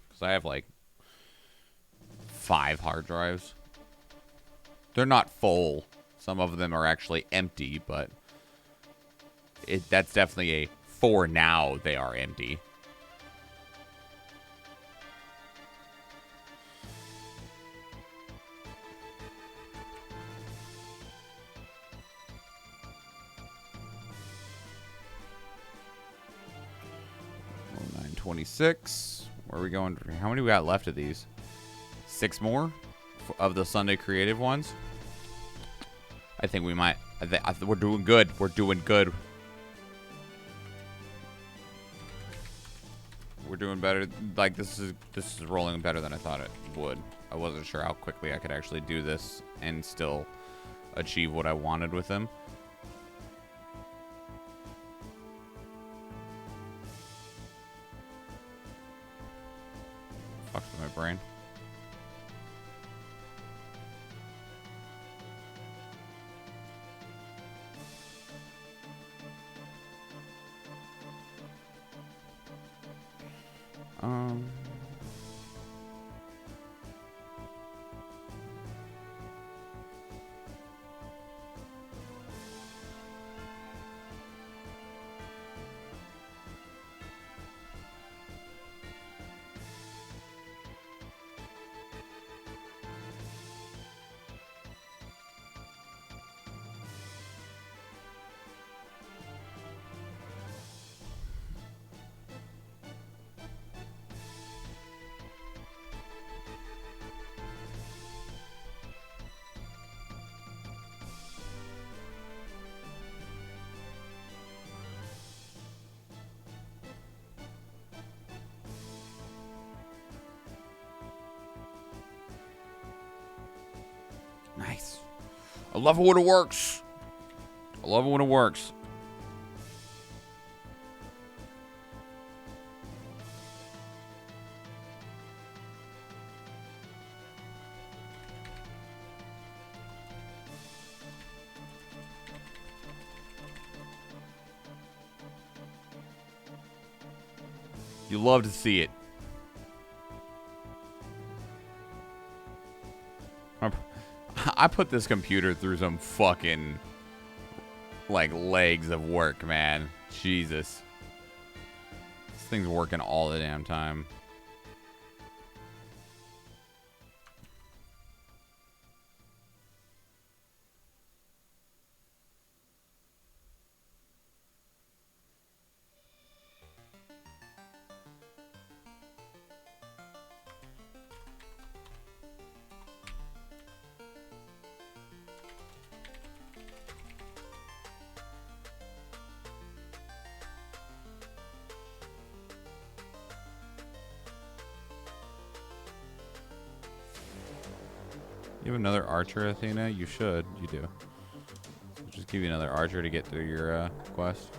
Because I have like 5 hard drives. They're not full. Some of them are actually empty, but that's definitely a for now they are empty. Oh, 926. Where are we going? How many we got left of these? 6 more of the Sunday creative ones. I think we might. We're doing good. We're doing good. We're doing better. Like this is rolling better than I thought it would. I wasn't sure how quickly I could actually do this and still achieve what I wanted with them. Fucks with my brain. Nice. I love it when it works. I love it when it works. You love to see it. I put this computer through some fucking, like, legs of work, man. Jesus. This thing's working all the damn time. You have another archer, Athena? You should. You do. I'll just give you another archer to get through your quest.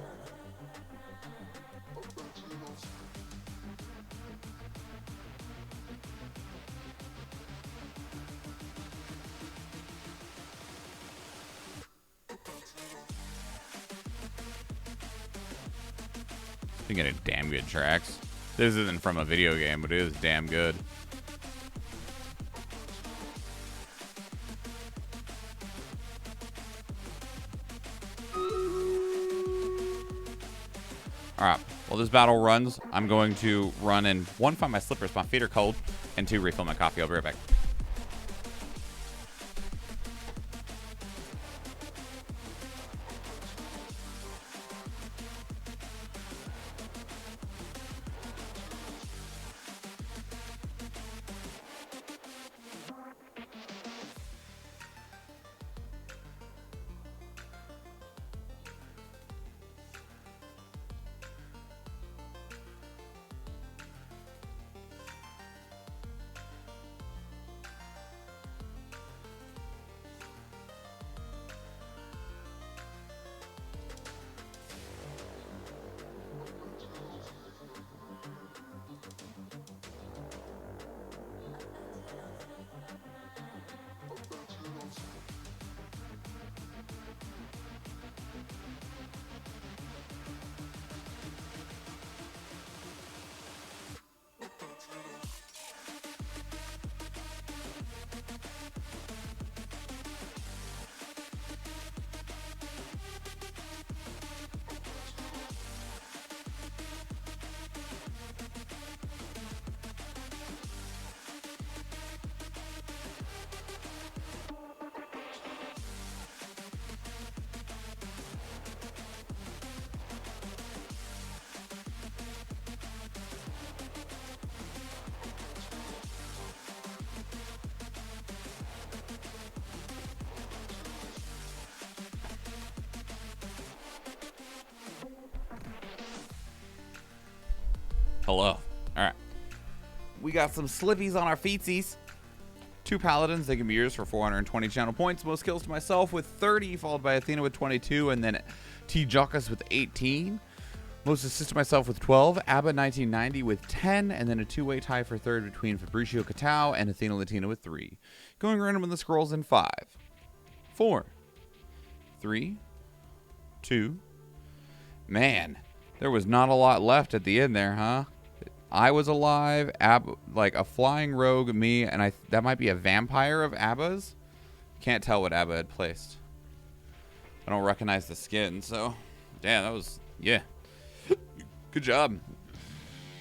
You get a damn good tracks. This isn't from a video game, but it is damn good. Alright, while this battle runs, I'm going to run and 1, find my slippers, my feet are cold, and 2, refill my coffee. I'll be right back. Hello. All right. We got some slippies on our feetsies. 2 paladins. They can be yours for 420 channel points. Most kills to myself with 30, followed by Athena with 22, and then T. Jokas with 18. Most assists to myself with 12. Abba 1990 with 10, and then a 2-way tie for third between Fabricio Catao and Athena Latina with 3. Going random with the scrolls in 5, 4, 3, 2. Man, there was not a lot left at the end there, huh? I was alive, like a flying rogue, me, and that might be a vampire of Abba's. Can't tell what Abba had placed. I don't recognize the skin, so damn, that was, yeah. Good job.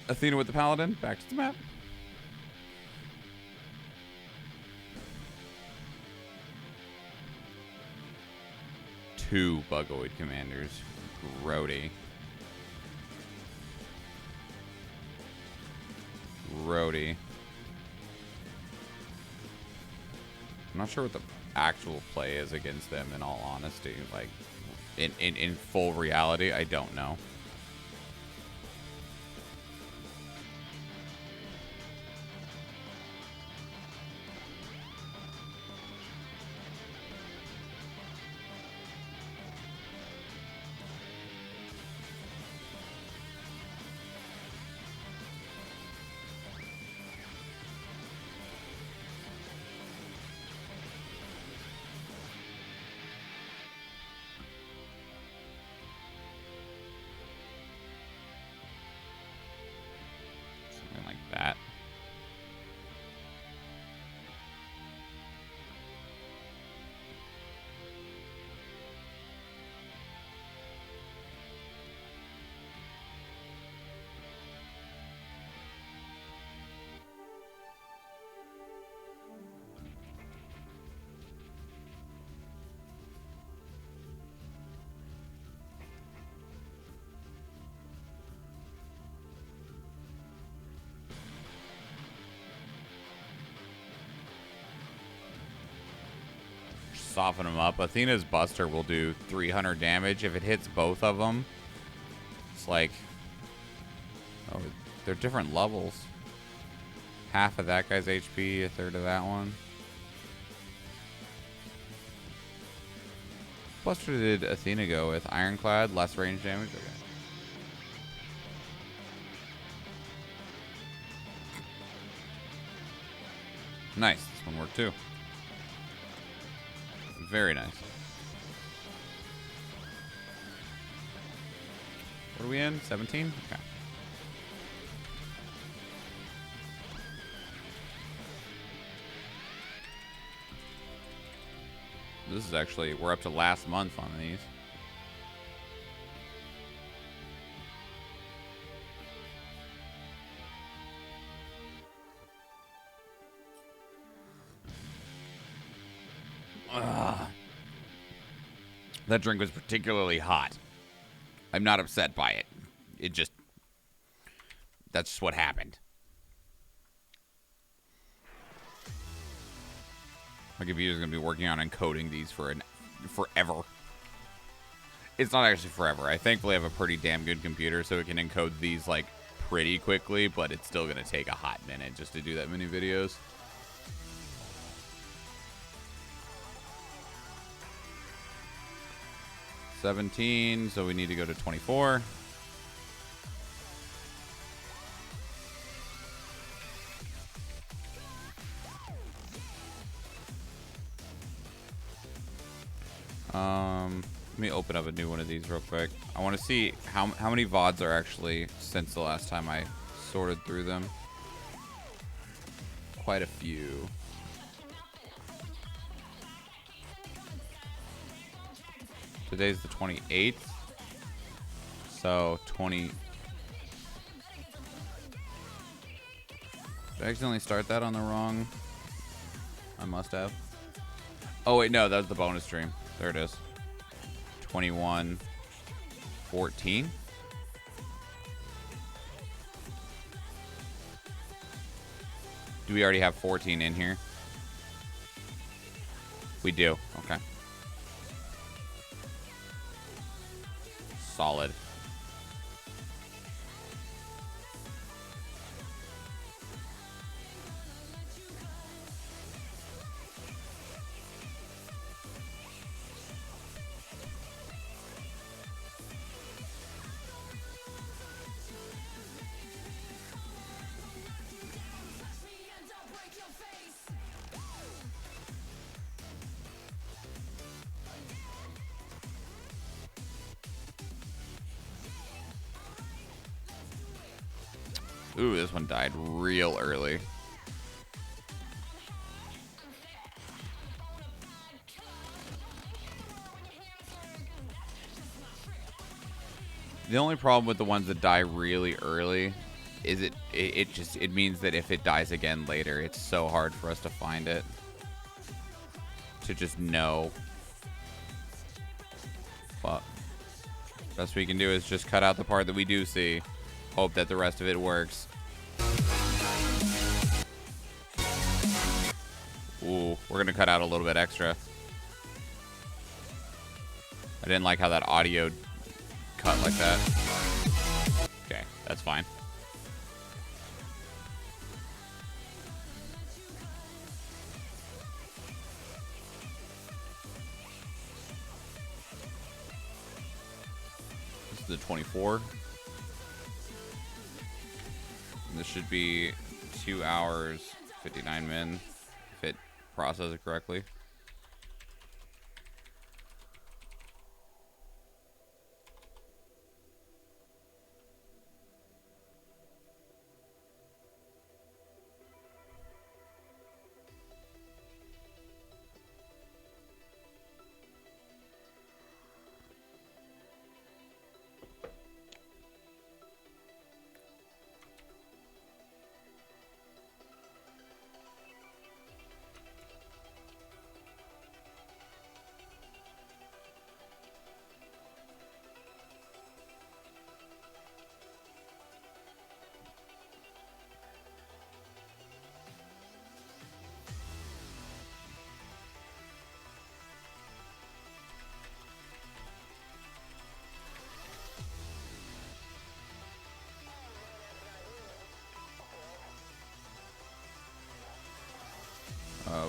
Athena with the paladin, back to the map. Two Bugoid commanders. Grody. I'm not sure what the actual play is against them, in all honesty. Like, in full reality, I don't know. That. Soften them up. Athena's Buster will do 300 damage if it hits both of them. It's like, oh, they're different levels. Half of that guy's HP, a third of that one. Buster did Athena go with? Ironclad, less range damage? Okay. Nice. This one worked too. Very nice. What are we in? 17? Okay. This is actually, we're up to last month on these. That drink was particularly hot. I'm not upset by it. That's just what happened. My computer's going to be working on encoding these for forever. It's not actually forever. I thankfully have a pretty damn good computer, so it can encode these like pretty quickly, but it's still going to take a hot minute just to do that many videos. $17, so we need to go to 24. Let me open up a new one of these real quick. I want to see how many Vods are actually since the last time I sorted through them. Quite a few. Today's the 28th. So 20. Did I accidentally start that on the wrong? I must have. Oh wait, no, that was the bonus stream. There it is. 21:14. Do we already have 14 in here? We do. Okay. Solid. Ooh, this one died real early. The only problem with the ones that die really early is it means that if it dies again later, it's so hard for us to find it. To just know. But best we can do is just cut out the part that we do see. Hope that the rest of it works. Ooh, we're gonna cut out a little bit extra. I didn't like how that audio cut like that. Okay, that's fine. This is the 24. And this should be 2 hours, 59 min, if it processes it correctly.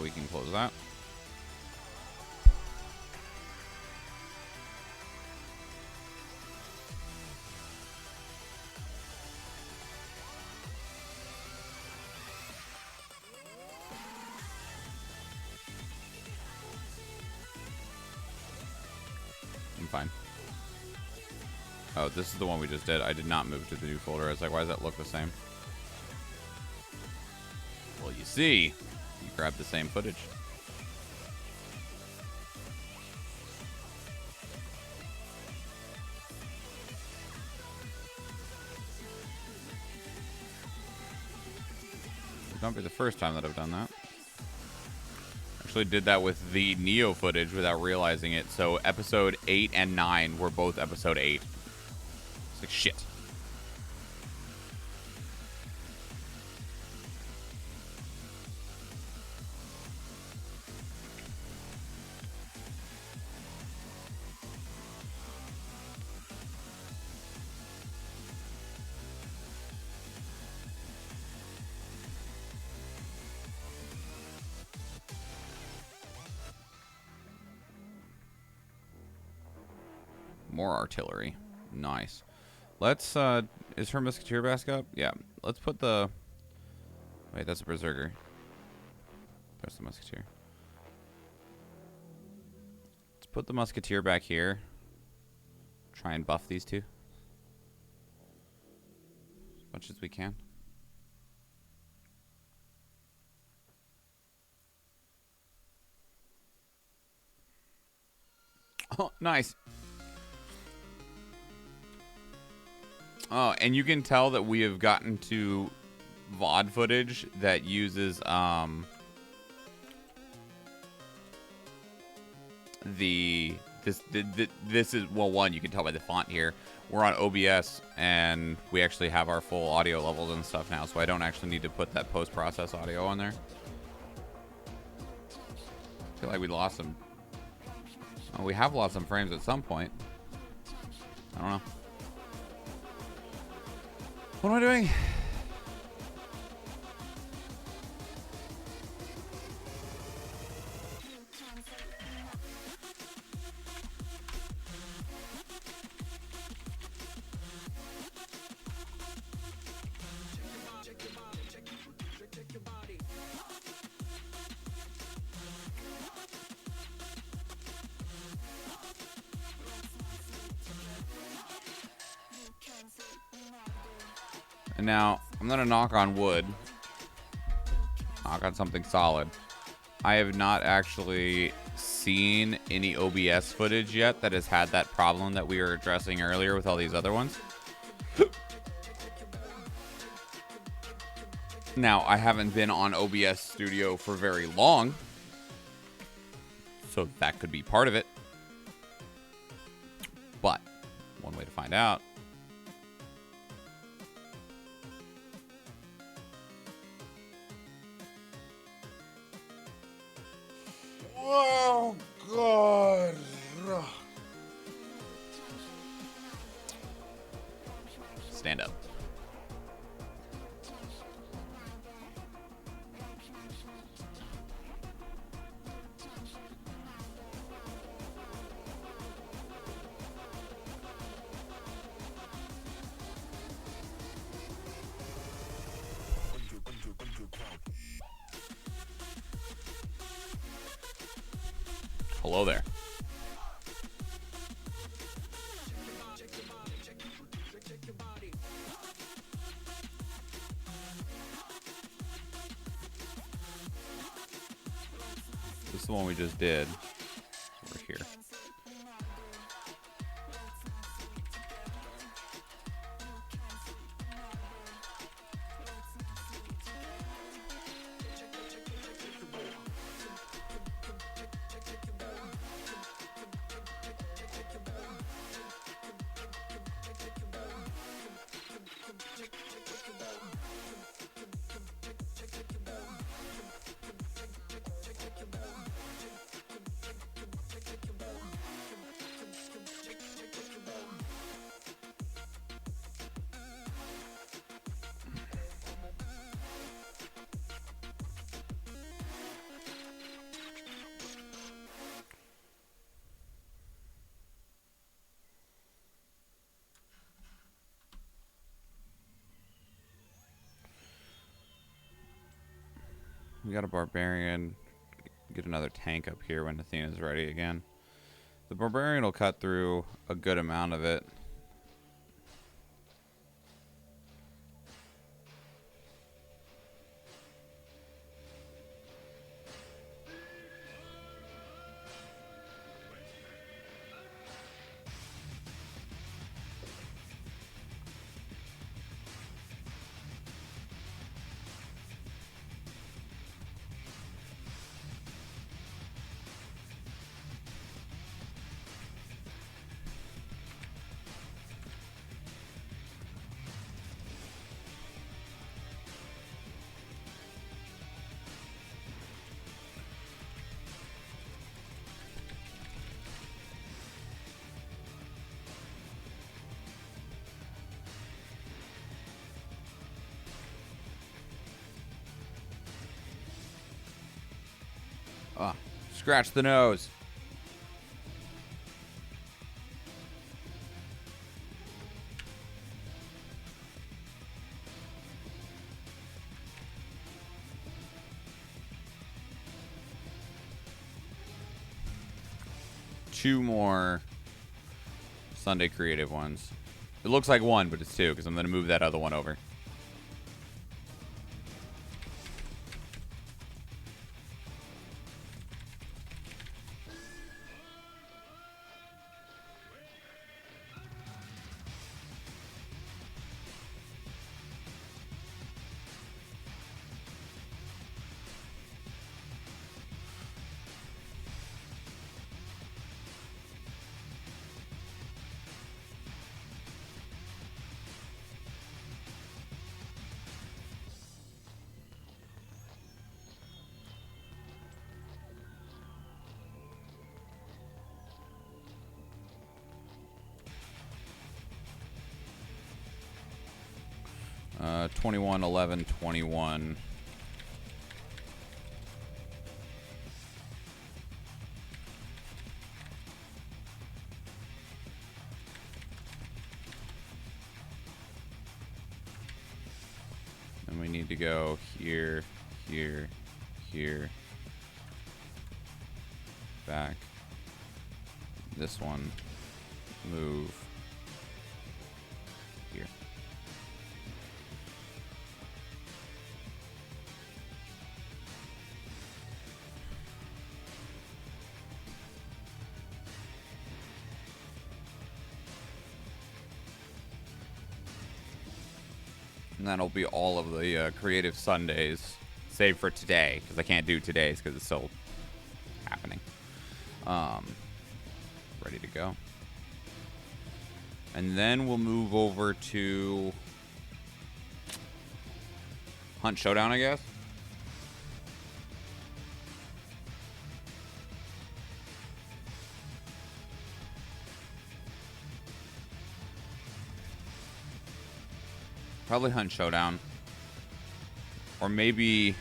We can close that. I'm fine. Oh, this is the one we just did. I did not move to the new folder. I was like, why does that look the same? Well, you see, you grabbed the same footage. It won't be the first time that I've done that. Actually did that with the Neo footage without realizing it. So episode 8 and 9 were both episode 8. It's like shit. More artillery. Nice. Let's, is her musketeer back up? Yeah. Let's put the... Wait, that's a berserker. There's the musketeer. Let's put the musketeer back here. Try and buff these two. As much as we can. Oh, nice. Oh, and you can tell that we have gotten to VOD footage that uses this is, well, one, you can tell by the font here. We're on OBS and we actually have our full audio levels and stuff now, so I don't actually need to put that post-process audio on there. I feel like we lost some. Oh, we have lost some frames at some point. I don't know. What am I doing? And now, I'm going to knock on wood. Knock on something solid. I have not actually seen any OBS footage yet that has had that problem that we were addressing earlier with all these other ones. Now, I haven't been on OBS Studio for very long, so that could be part of it. But one way to find out. Oh, God. Stand up. Hello there. This is the one we just did. Over here. We got a barbarian. Get another tank up here when Athena's ready again. The barbarian will cut through a good amount of it. Ah, scratch the nose. Two more Sunday creative ones. It looks like one, but it's two because I'm going to move that other one over. Uh, 21, 11, 21. And we need to go here, here, here. Back. This one. Move. Here. And that'll be all of the creative Sundays, save for today, because I can't do today's because it's still happening. Ready to go. And then we'll move over to Hunt Showdown, I guess. Probably Hunt Showdown. Or maybe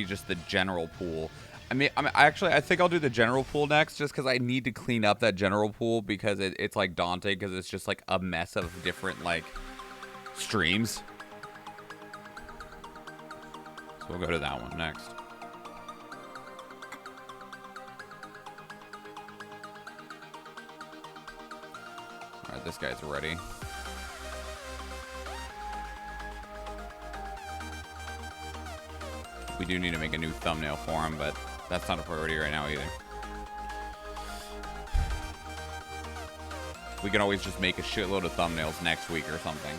just the general pool. I think I'll do the general pool next, just because I need to clean up that general pool, because it's like daunting, because it's just like a mess of different like streams. So we'll go to that one next. All right, this guy's ready. We do need to make a new thumbnail for him, but that's not a priority right now either. We can always just make a shitload of thumbnails next week or something.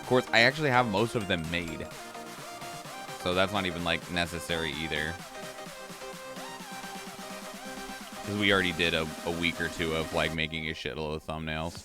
Of course, I actually have most of them made, so that's not even like necessary either, because we already did a week or two of like making a shitload of thumbnails.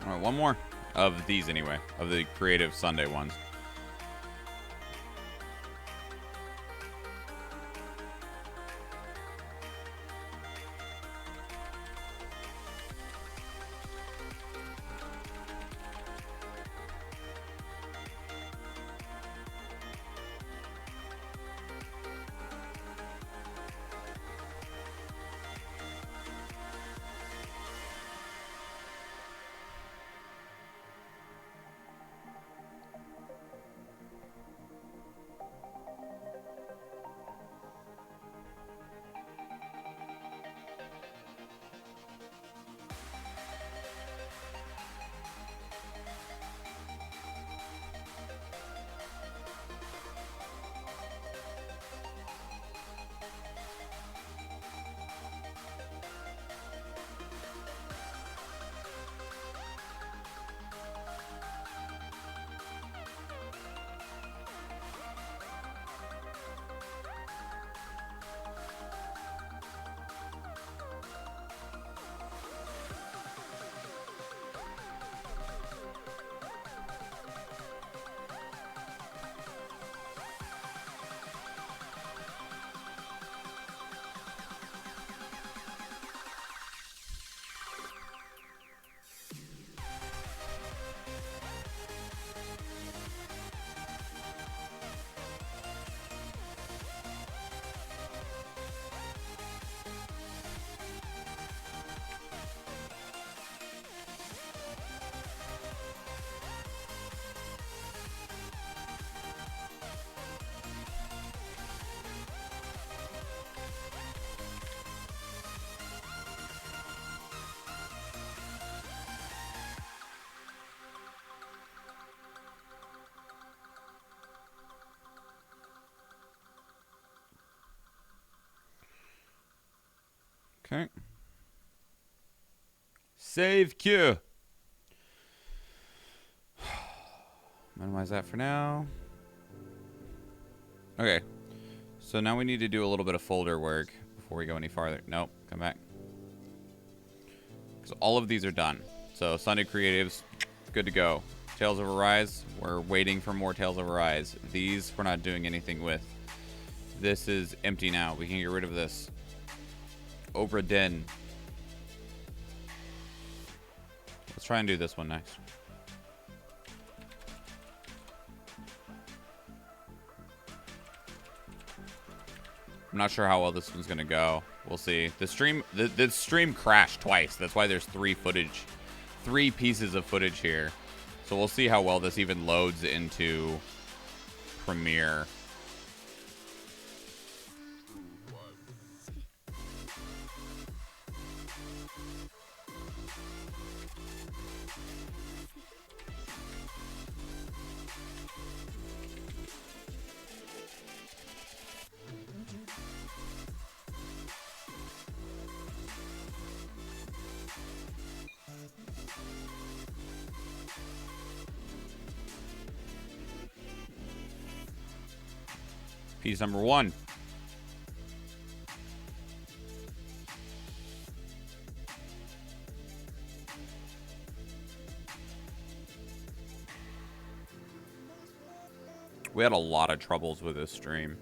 All right, one more of these anyway, of the creative Sunday ones. Okay. Save queue. Minimize that for now. Okay. So now we need to do a little bit of folder work before we go any farther. Nope. Come back. Because all of these are done. So Sunday Creatives, good to go. Tales of Arise. We're waiting for more Tales of Arise. These we're not doing anything with. This is empty now. We can get rid of this. Obra Dinn. Let's try and do this one next. I'm not sure how well this one's gonna go. We'll see. The stream crashed twice. That's why there's three pieces of footage here. So we'll see how well this even loads into Premiere. Piece number 1. We had a lot of troubles with this stream.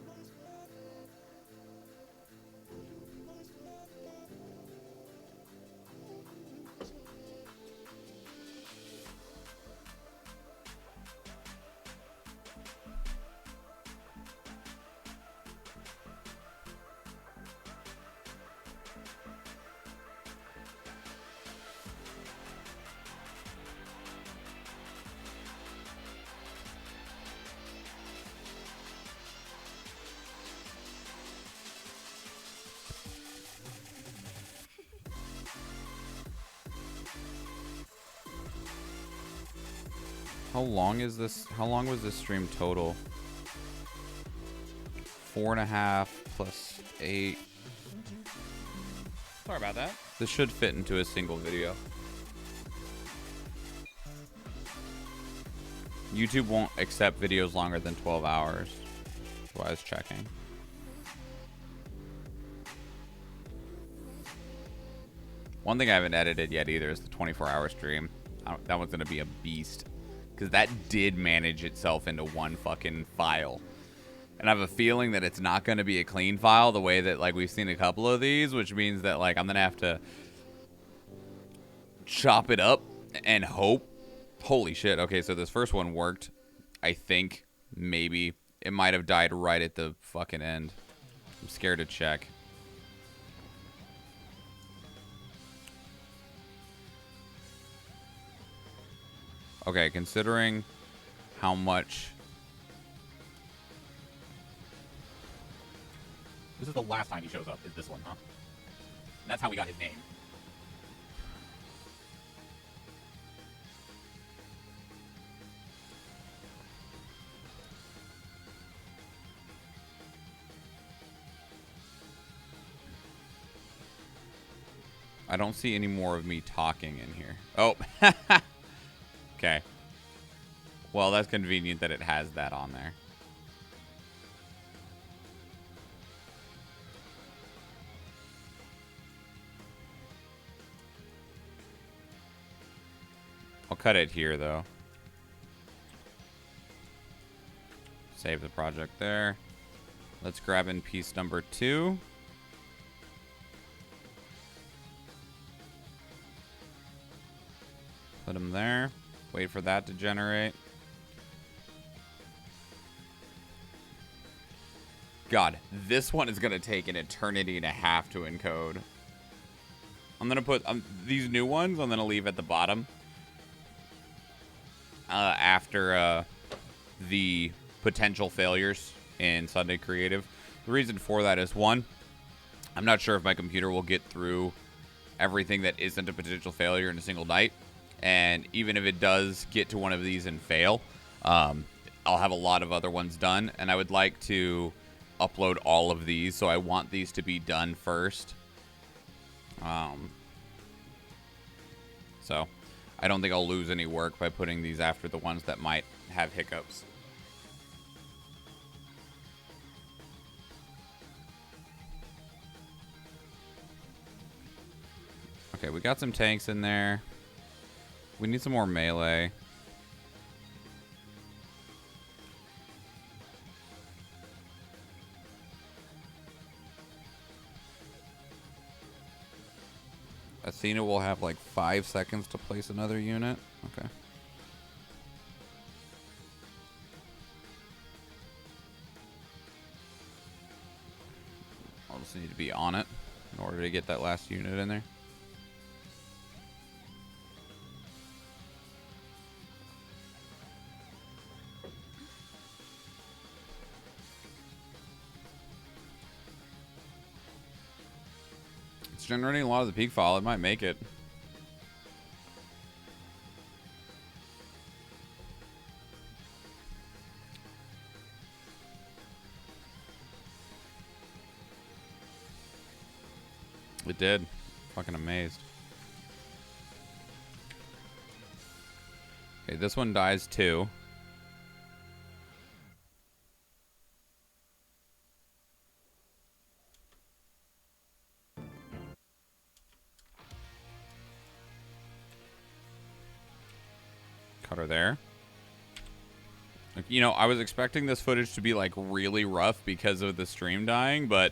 How long is this? How long was this stream total? 4.5 plus 8. Sorry about that. This should fit into a single video. YouTube won't accept videos longer than 12 hours. That's why I was checking. One thing I haven't edited yet either is the 24-hour stream. That one's going to be a beast. Because that did manage itself into one fucking file. And I have a feeling that it's not going to be a clean file the way that, like, we've seen a couple of these, which means that, like, I'm going to have to chop it up and hope. Holy shit. Okay, so this first one worked. I think maybe it might have died right at the fucking end. I'm scared to check. Okay, considering how much... This is the last time he shows up, is this one, huh? And that's how we got his name. I don't see any more of me talking in here. Oh, okay. Well, that's convenient that it has that on there. I'll cut it here, though. Save the project there. Let's grab in piece number 2. Put them there. Wait for that to generate. God, this one is going to take an eternity and a half to encode. I'm going to put these new ones, I'm going to leave at the bottom. After the potential failures in Sunday Creative. The reason for that is, one, I'm not sure if my computer will get through everything that isn't a potential failure in a single night. And even if it does get to one of these and fail, I'll have a lot of other ones done. And I would like to upload all of these, so I want these to be done first. So I don't think I'll lose any work by putting these after the ones that might have hiccups. Okay, we got some tanks in there. We need some more melee. Athena will have like 5 seconds to place another unit. Okay. I'll just need to be on it in order to get that last unit in there. It's generating a lot of the peak file. It might make it. It did. Fucking amazed. Okay, this one dies too. Cut her there. Like, you know, I was expecting this footage to be like really rough because of the stream dying, but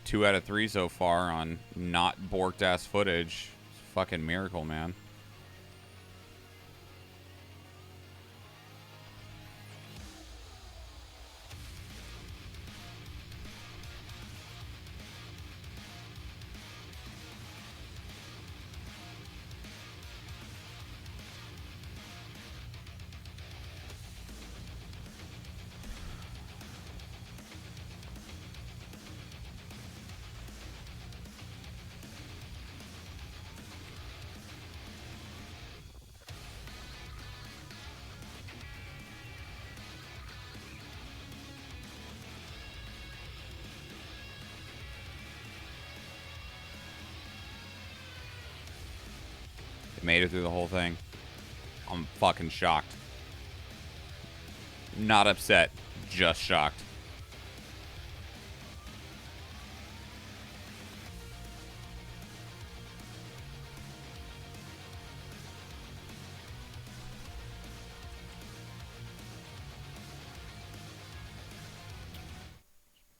2 out of 3 so far on not borked ass footage. It's a fucking miracle, man. Made it through the whole thing. I'm fucking shocked. Not upset, just shocked.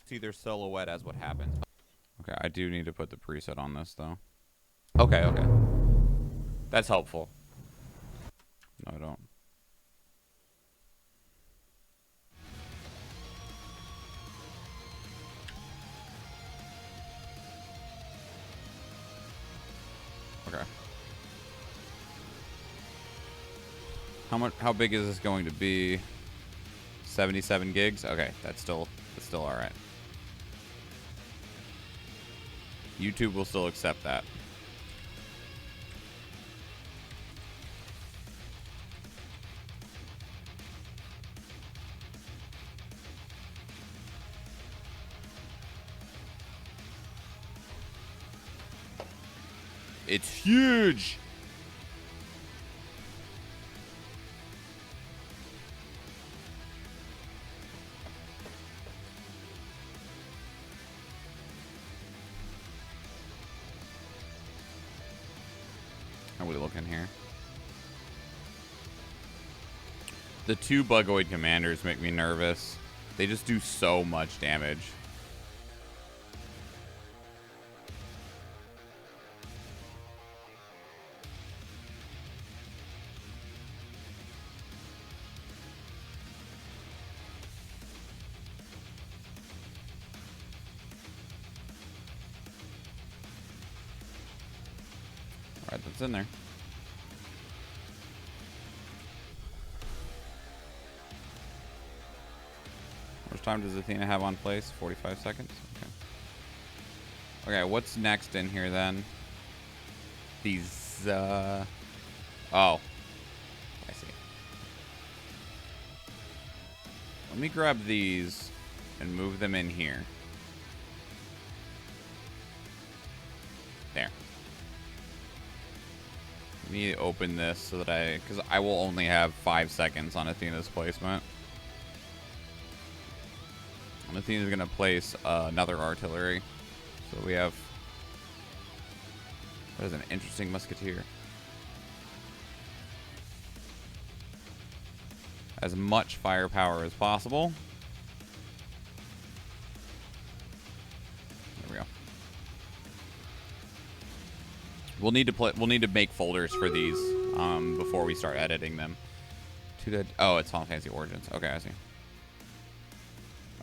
It's either silhouette as what happens. Okay, I do need to put the preset on this though. Okay, okay. That's helpful. No, I don't. Okay. How big is this going to be? 77 gigs? Okay, that's still all right. YouTube will still accept that. It's huge. How are we looking here? The 2 Bugoid commanders make me nervous. They just do so much damage. Alright, that's in there. How much time does Athena have on place? 45 seconds? Okay. Okay, what's next in here then? These, oh. I see. Let me grab these and move them in here. There. Let me open this so that because I will only have 5 seconds on Athena's placement. And Athena's going to place another artillery. So we have, that is an interesting musketeer. As much firepower as possible. There we go. We'll need to make folders for these before we start editing them. Oh, it's Final Fantasy Origins. Okay, I see.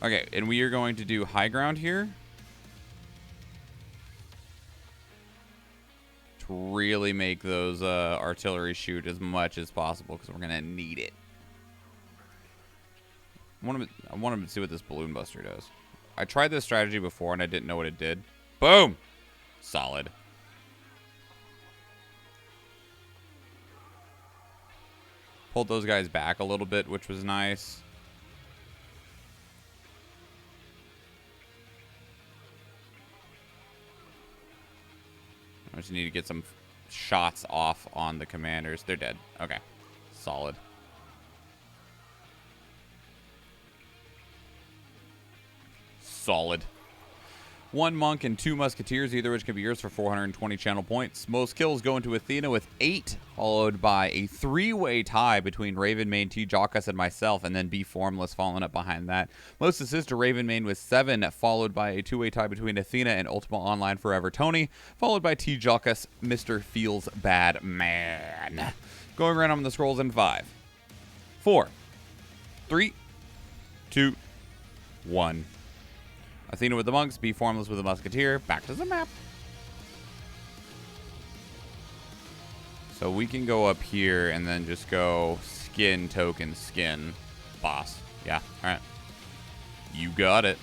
Okay, and we are going to do high ground here to really make those artillery shoot as much as possible because we're gonna need it. I want to see what this balloon buster does. I tried this strategy before and I didn't know what it did. Boom! Solid. Pulled those guys back a little bit, which was nice. I just need to get some shots off on the commanders. They're dead. Okay. Solid. Solid. 1 monk and 2 musketeers, either which can be yours for 420 channel points. Most kills go into Athena with 8, followed by a 3-way tie between Ravenmane, T. Jockus, and myself, and then B. Formless following up behind that. Most assists to Ravenmane with 7, followed by a 2-way tie between Athena and Ultima Online Forever Tony, followed by T. Jockus, Mr. Feels Bad Man. Going around on the scrolls in 5, 4, 3, 2, 1. Athena with the monks, be Formless with the musketeer. Back to the map. So we can go up here and then just go skin, token, skin, boss. Yeah, all right. You got it.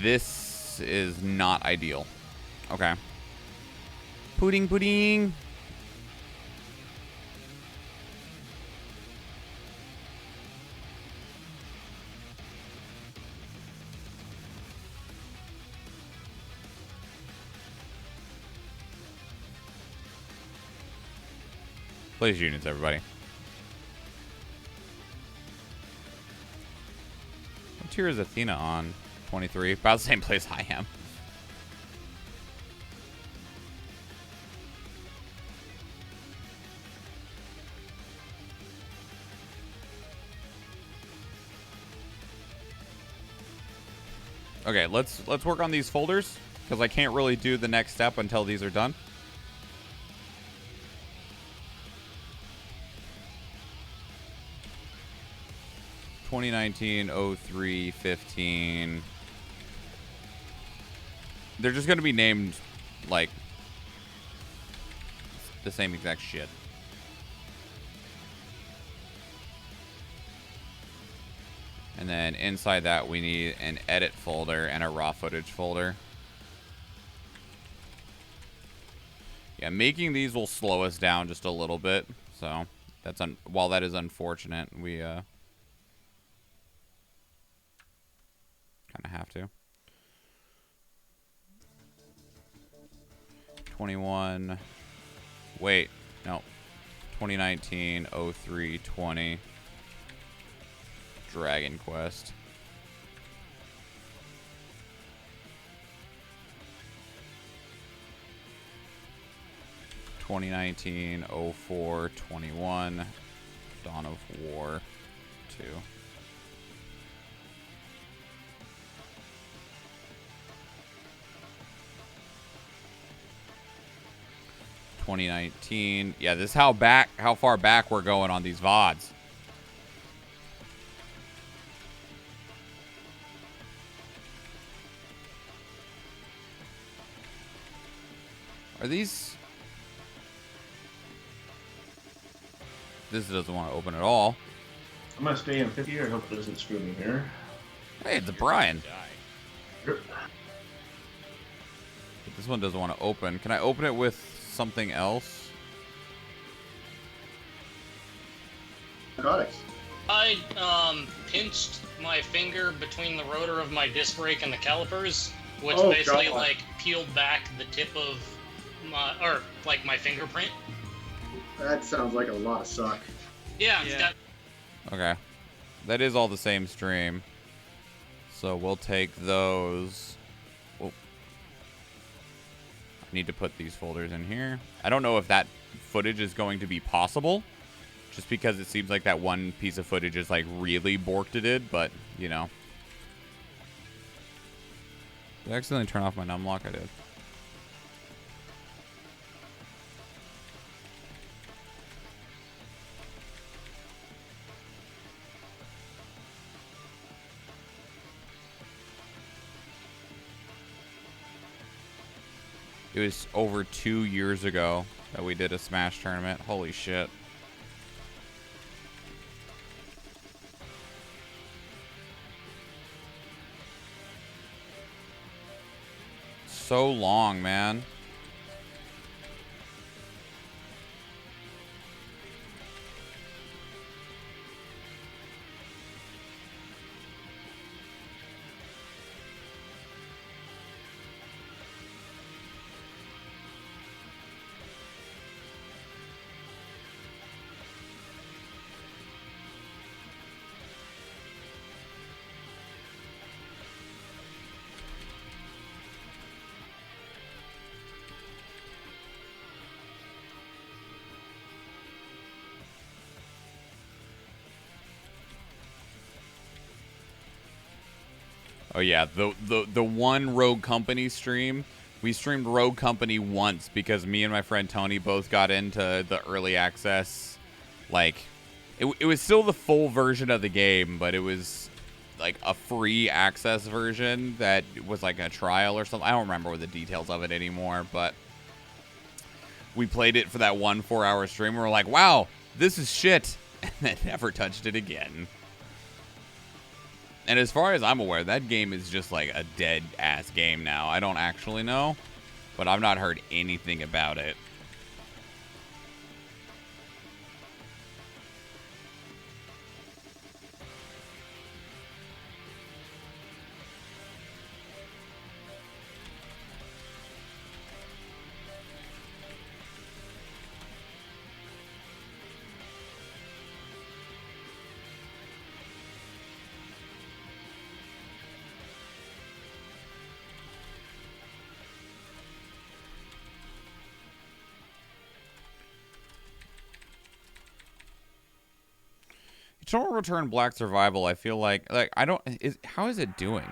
This is not ideal. Okay. Pudding, pudding. Place units, everybody. What tier is Athena on? 23. About the same place I am. Okay, let's work on these folders because I can't really do the next step until these are done. (2019-03-15). They're just going to be named like the same exact shit. And then inside that, we need an edit folder and a raw footage folder. Yeah, making these will slow us down just a little bit. So that's while that is unfortunate, we kind of have to. 21. Wait, no. 2019-03-20. Dragon Quest. (2019-04-21). Dawn of War 2. (2019). Yeah, this is how far back we're going on these VODs. Are these... This doesn't want to open at all. I'm gonna stay in 50 here. I hope it doesn't screw me here. Hey, it's Brian. Yep. But this one doesn't want to open. Can I open it with something else? Narcotics. I pinched my finger between the rotor of my disc brake and the calipers, which basically God. like peeled back the tip of my, or like my fingerprint. That sounds like a lot of suck. Yeah, it's got. Okay. That is all the same stream. So we'll take those. Oh. need to put these folders in here. I don't know if that footage is going to be possible, just because it seems like that one piece of footage is like really borked, but you know. Did I accidentally turn off my numlock? I did. It was over 2 years ago that we did a Smash tournament. Holy shit. So long, man. Oh yeah, the one Rogue Company stream. We streamed Rogue Company once because me and my friend Tony both got into the early access. Like, it was still the full version of the game, but it was like a free access version that was like a trial or something. I don't remember what the details of it anymore, but we played it for that 1 4-hour stream. And we're like, wow, this is shit, and then never touched it again. And as far as I'm aware, that game is just like a dead-ass game now. I don't actually know, but I've not heard anything about it. Eternal Return Black Survival, I feel like I don't how is it doing?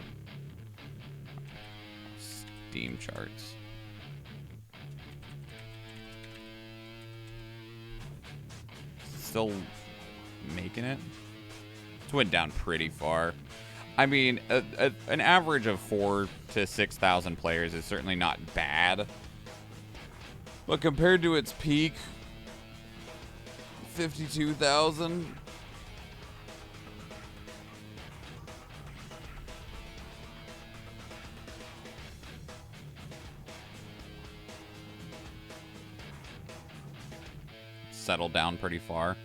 Steam charts. Still making it? It went down pretty far. I mean, an average of 4,000 to 6,000 players is certainly not bad. But compared to its peak, 52,000. Settled down pretty far.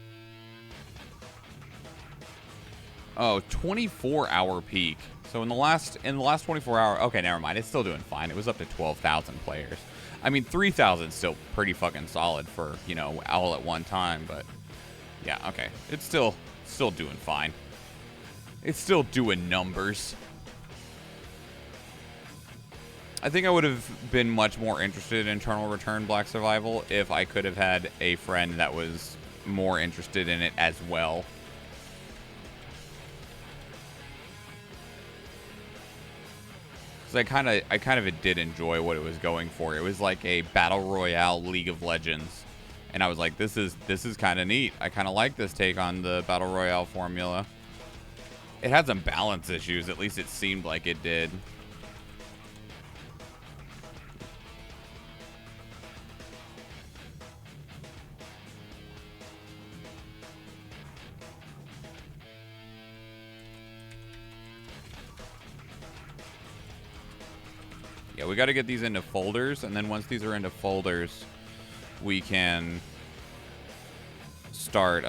Oh, 24-hour peak. So in the last 24 hour, okay, never mind. It's still doing fine. It was up to 12,000 players. I mean, 3,000 is still pretty fucking solid for, you know, all at one time, but yeah, okay. It's still doing fine. It's still doing numbers. I think I would have been much more interested in Eternal Return Black Survival if I could have had a friend that was more interested in it as well. Because I kind of did enjoy what it was going for. It was like a battle royale League of Legends, and I was like, this is kind of neat. I kind of like this take on the battle royale formula. It had some balance issues, at least it seemed like it did. Yeah, we got to get these into folders, and then once these are into folders, we can start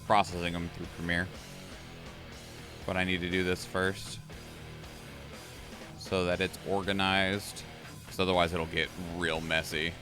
processing them through Premiere. But I need to do this first so that it's organized, because otherwise it'll get real messy.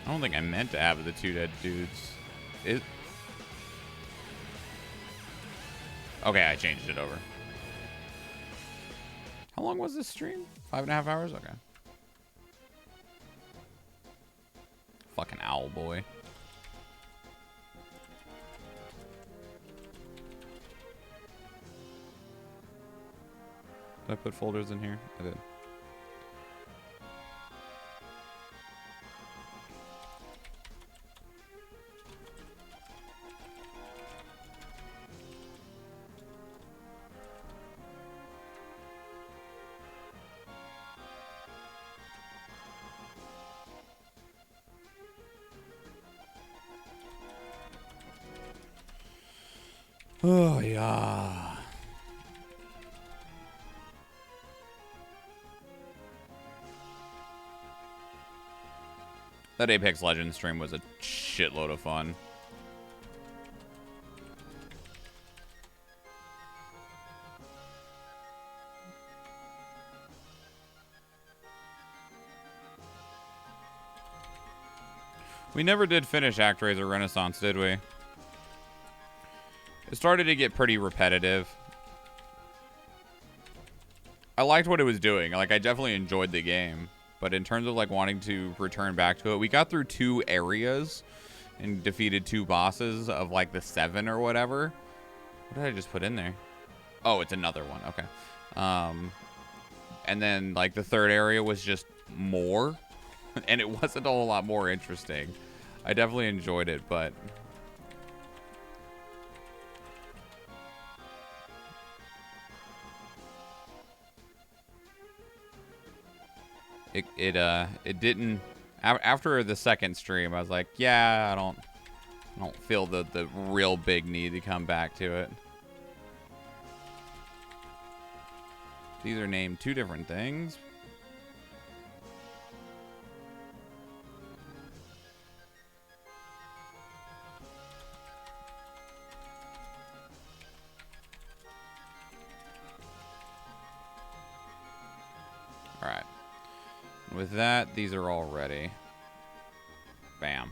I don't think I meant to have the 2 dead dudes. Okay, I changed it over. How long was this stream? 5.5 hours? Okay. Fucking owl boy. Did I put folders in here? I did. Oh, yeah. That Apex Legends stream was a shitload of fun. We never did finish ActRaiser Renaissance, did we? It started to get pretty repetitive. I liked what it was doing. Like, I definitely enjoyed the game. But in terms of, like, wanting to return back to it, we got through 2 areas and defeated 2 bosses of, like, the 7 or whatever. What did I just put in there? Oh, it's another one. Okay. And then, like, the 3rd area was just more. And it wasn't a whole lot more interesting. I definitely enjoyed it, but... It didn't... After the 2nd stream, I was like, yeah, I don't feel the real big need to come back to it. These are named 2 different things. All right. With that, these are all ready. Bam.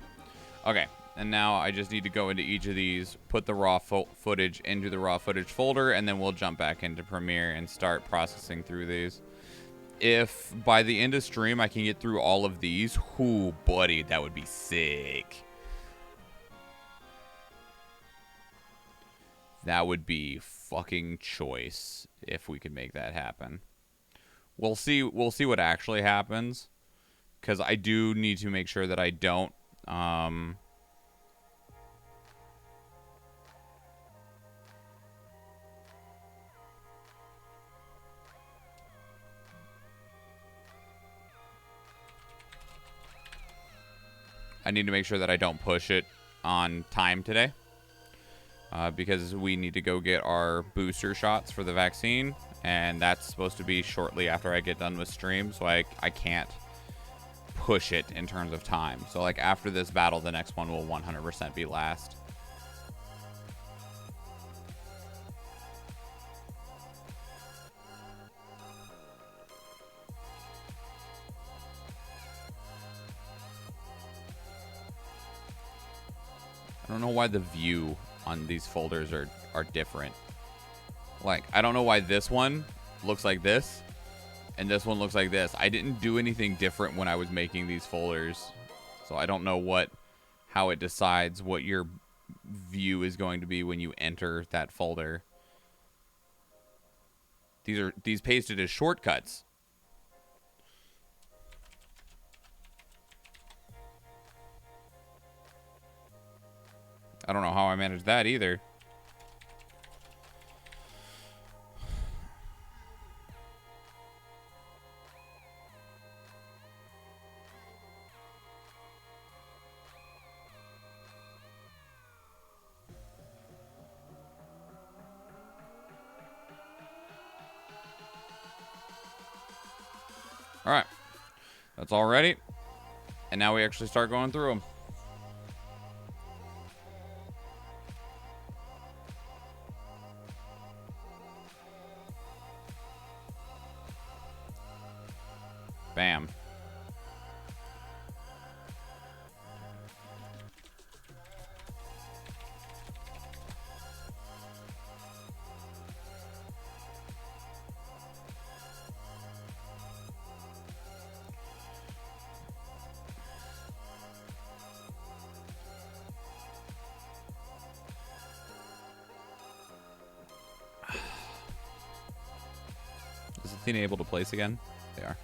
Okay, and now I just need to go into each of these, put the raw footage into the raw footage folder, and then we'll jump back into Premiere and start processing through these. If by the end of stream I can get through all of these, whoo, buddy, that would be sick. That would be fucking choice if we could make that happen. We'll see what actually happens, because I do need to make sure that I don't I need to make sure that I don't push it on time today, because we need to go get our booster shots for the vaccine, and that's supposed to be shortly after I get done with stream, so I can't push it in terms of time. So, like, after this battle, the next one will 100% be last. I don't know why the view on these folders are different. Like, I don't know why this one looks like this and this one looks like this. I didn't do anything different when I was making these folders, so I don't know how it decides what your view is going to be when you enter that folder. These pasted as shortcuts. I don't know how I managed that either. All right, that's all ready. And now we actually start going through them. Bam. Athena able to place again? They are.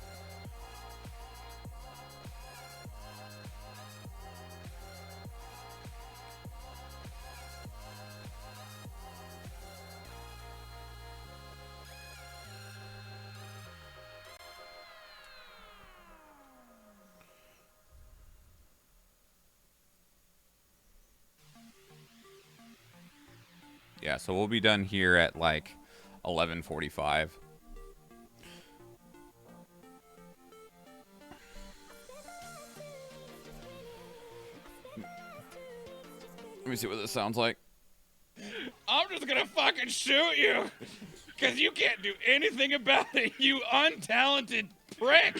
Yeah, so we'll be done here at like 11:45. Let me see what this sounds like. I'm just gonna fucking shoot you, because you can't do anything about it, you untalented prick.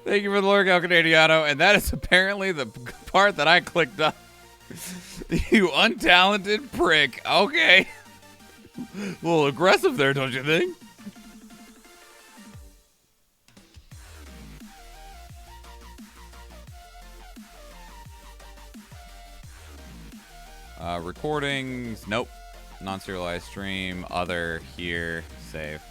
Thank you for the lurk, El Canadiano, and that is apparently the part that I clicked on. You untalented prick. Okay. A little aggressive there, don't you think? Recordings. Nope. Non-serialized stream. Other. Here. Save.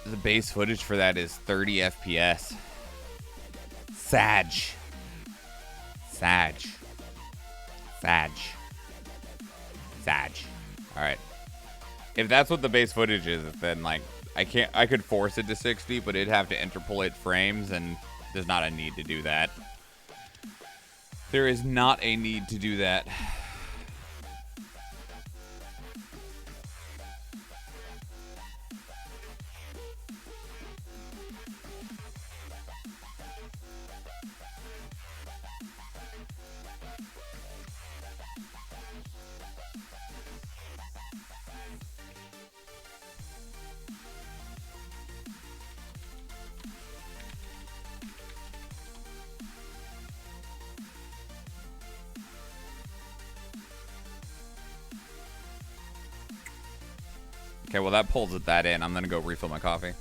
The base footage for that is 30 FPS. Sag. All right. If that's what the base footage is, then like I could force it to 60, but it'd have to interpolate frames, and there's not a need to do that. There is not a need to do that. Okay, well that pulls that in. I'm gonna go refill my coffee.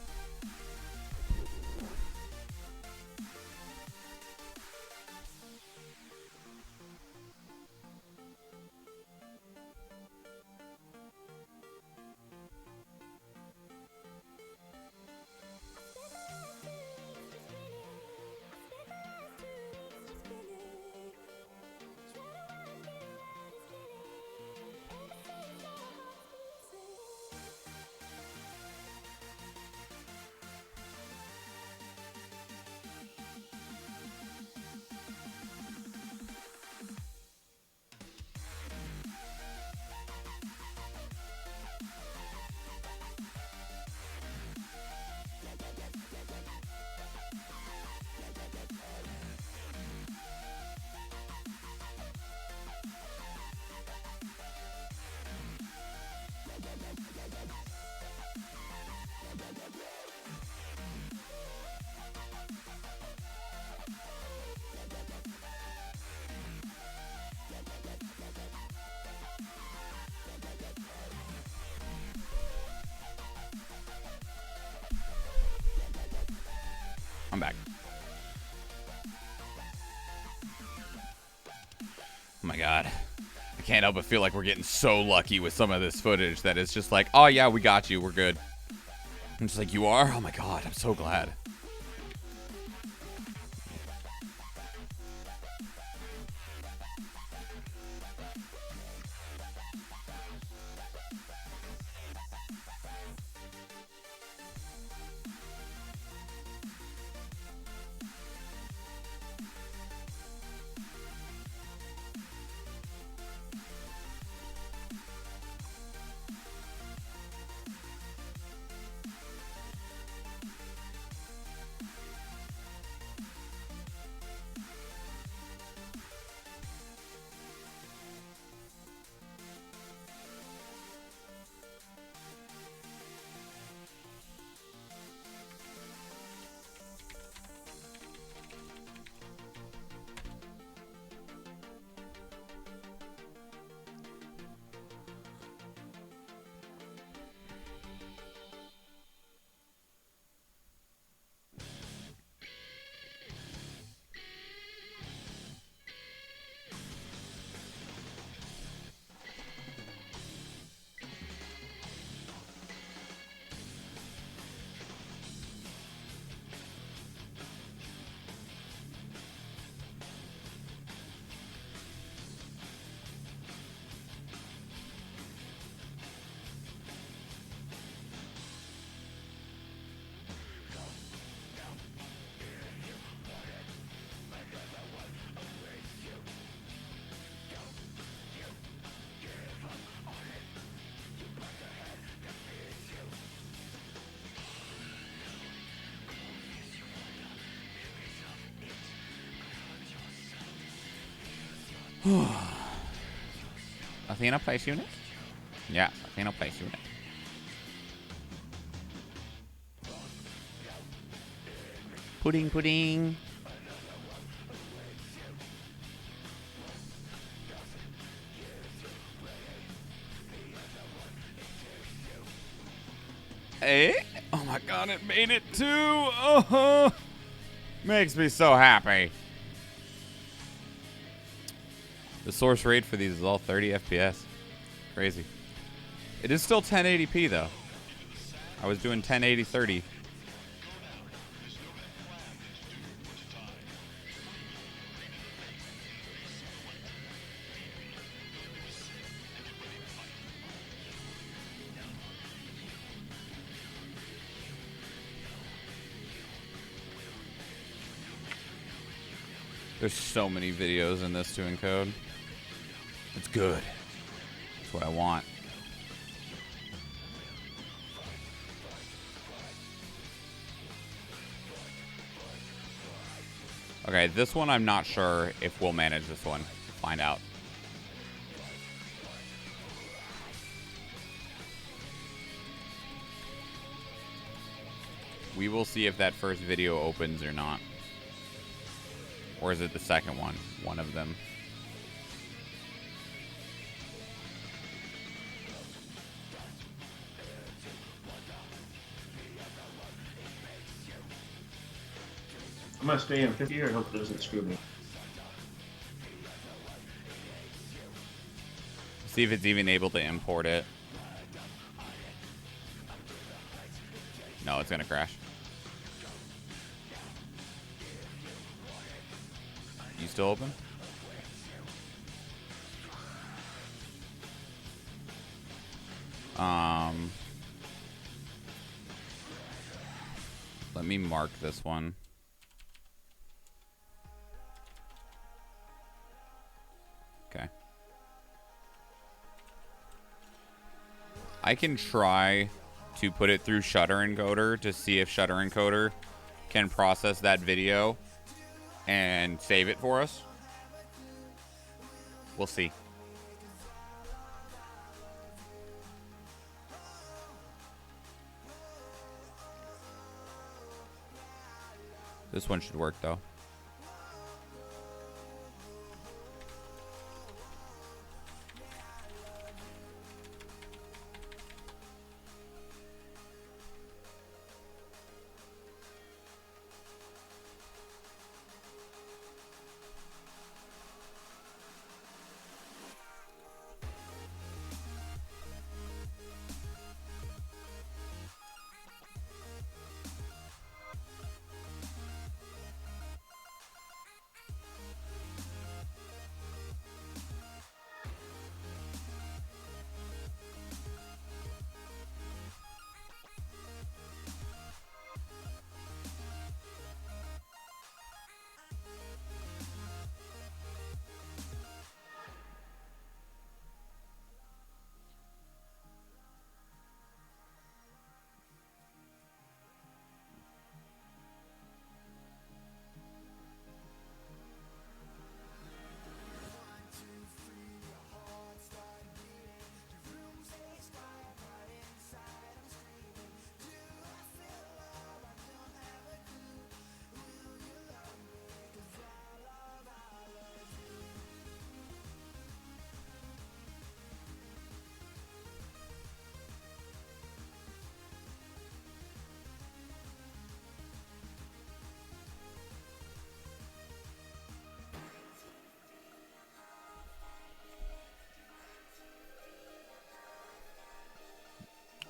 I'm back. Oh my god. I can't help but feel like we're getting so lucky with some of this footage that it's just like, oh yeah, we got you, we're good. I'm just like, you are? Oh my god, I'm so glad. Athena place unit? Yeah, Athena place unit. Pudding, pudding. Hey, oh my god, it made it too. Oh, makes me so happy. The source rate for these is all 30 FPS. Crazy. It is still 1080p though. I was doing 1080 30. There's so many videos in this to encode. It's good. That's what I want. Okay, this one I'm not sure if we'll manage this one. Find out. We will see if that first video opens or not. Or is it the second one? One of them. I'm gonna stay in 50 here and hope it doesn't screw me. See if it's even able to import it. No, it's gonna crash. You still open? Let me mark this one. Okay. I can try to put it through Shutter Encoder to see if Shutter Encoder can process that video and save it for us. We'll see. This one should work though.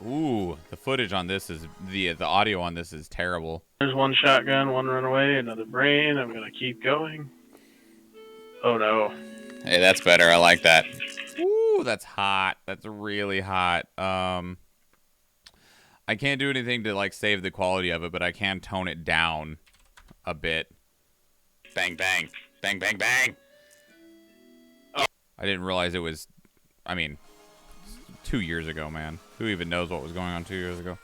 Ooh, the footage on this is the audio on this is terrible. There's one shotgun, one runaway, another brain. I'm gonna keep going. Oh no. Hey, that's better. I like that. Ooh, that's hot. That's really hot. I can't do anything to like save the quality of it, but I can tone it down a bit. Bang bang. Bang bang bang. Oh. I didn't realize it was, I mean, 2 years ago, man. Who even knows what was going on 2 years ago?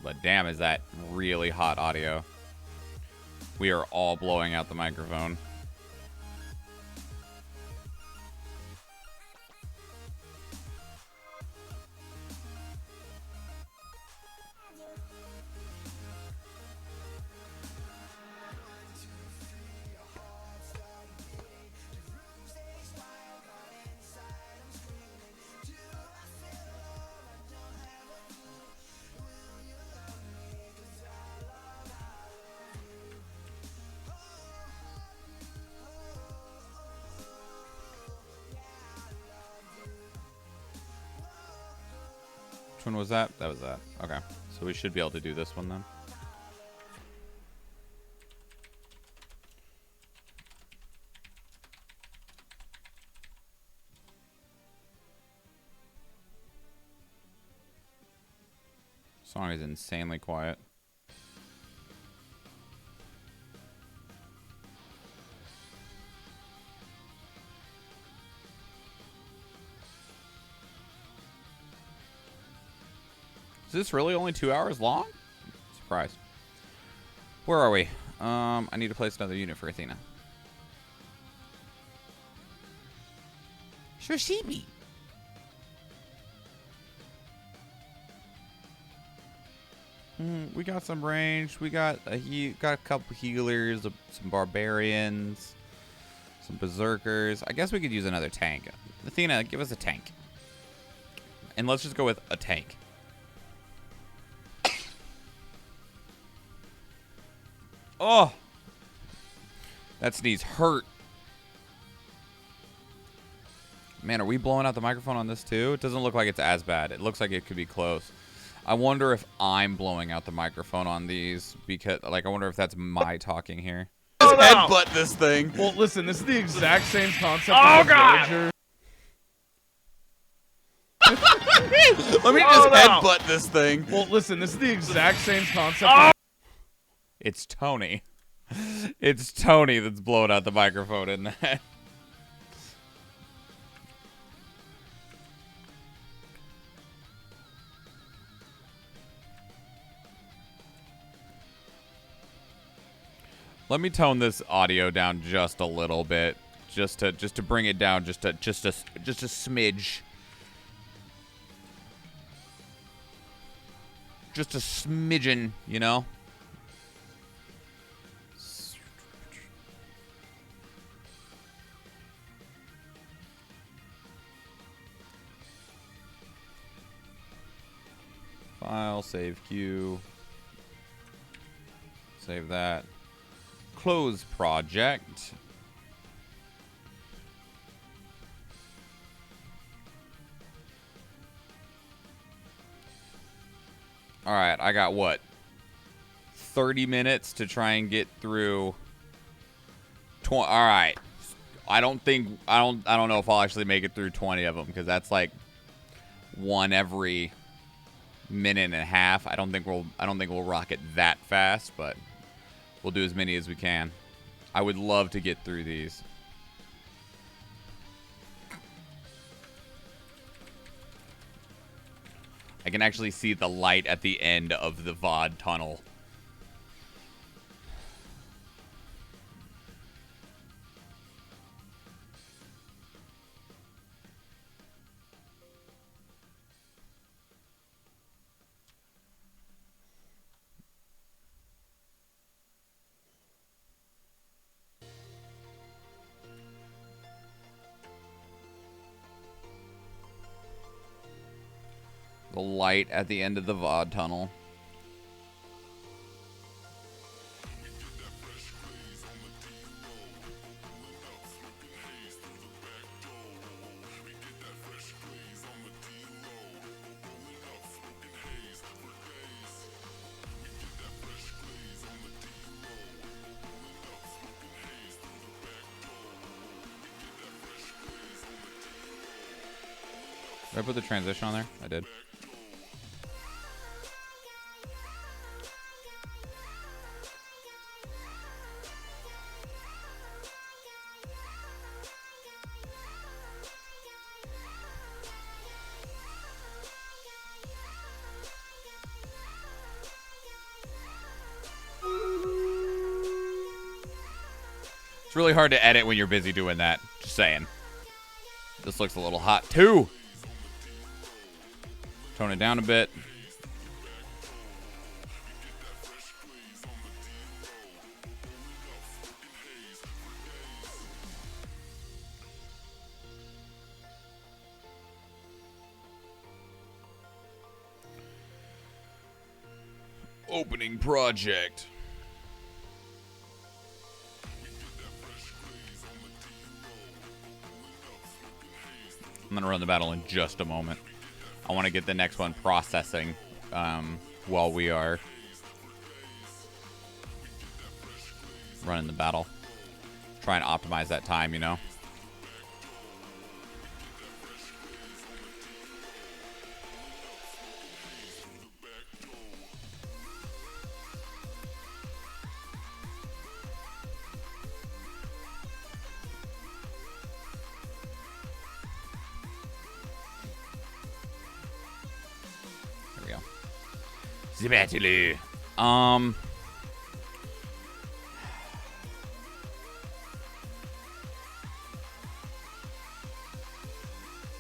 But damn, is that really hot audio. We are all blowing out the microphone. Which one was that? That was that. Okay. So we should be able to do this one then. Song is insanely quiet. Is this really only 2 hours long? Surprised. Where are we? I need to place another unit for Athena. Sure, she be. We got some range. We got a couple healers, some barbarians, some berserkers. I guess we could use another tank. Athena, give us a tank. And let's just go with a tank. Oh! That sneeze hurt. Man, are we blowing out the microphone on this too? It doesn't look like it's as bad. It looks like it could be close. I wonder if I'm blowing out the microphone on these because, like, I wonder if that's my talking here. Oh, no. Headbutt this thing. Well, listen, this is the exact same concept Oh, as a God. villager. Let me just headbutt this thing. Well, listen, this is the exact same concept. It's Tony. It's Tony that's blowing out the microphone in that. Let me tone this audio down just a little bit, just to bring it down just a smidge. Just a smidgen, you know? File, save queue. Save that. Close project. All right, I got what? 30 minutes to try and get through 20. All right. I don't know if I'll actually make it through 20 of them because that's like one every minute and a half. I don't think we'll rock it that fast, but we'll do as many as we can. I would love to get through these. I can actually see the light at the end of the Vod tunnel. The light at the end of the Vod tunnel. Did I put the transition on there? I did. really hard to edit when you're busy doing that. Just saying. This looks a little hot, too. Tone it down a bit. Opening project. I'm going to run the battle in just a moment. I want to get the next one processing while we are running the battle. Try and optimize that time, you know? The battle.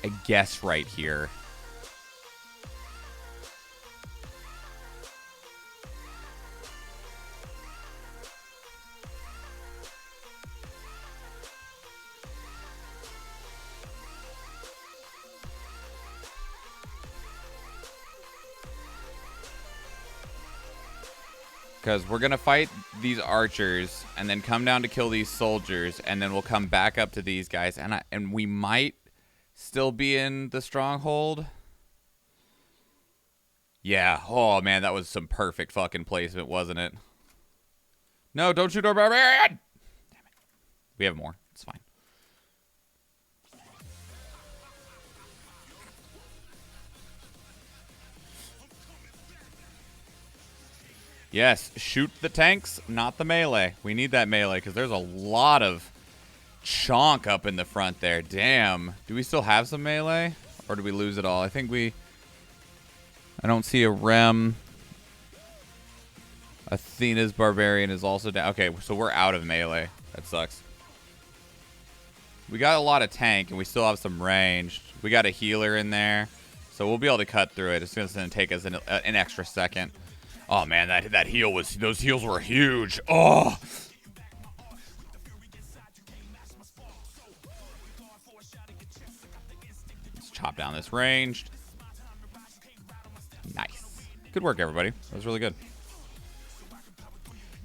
I guess right here. Because we're going to fight these archers and then come down to kill these soldiers. And then we'll come back up to these guys. And we might still be in the stronghold. Yeah. Oh, man, that was some perfect fucking placement, wasn't it? No, don't shoot our barbarian! Damn it. We have more. It's fine. Yes, shoot the tanks, not the melee. We need that melee because there's a lot of chonk up in the front there. Damn. Do we still have some melee? Or do we lose it all? I think we... I don't see a Rem. Athena's Barbarian is also down. Okay, so we're out of melee. That sucks. We got a lot of tank, and we still have some ranged. We got a healer in there. So we'll be able to cut through it. It's going to take us an extra second. Oh, man, that heal was... Those heals were huge. Oh! Let's chop down this ranged. Nice. Good work, everybody. That was really good.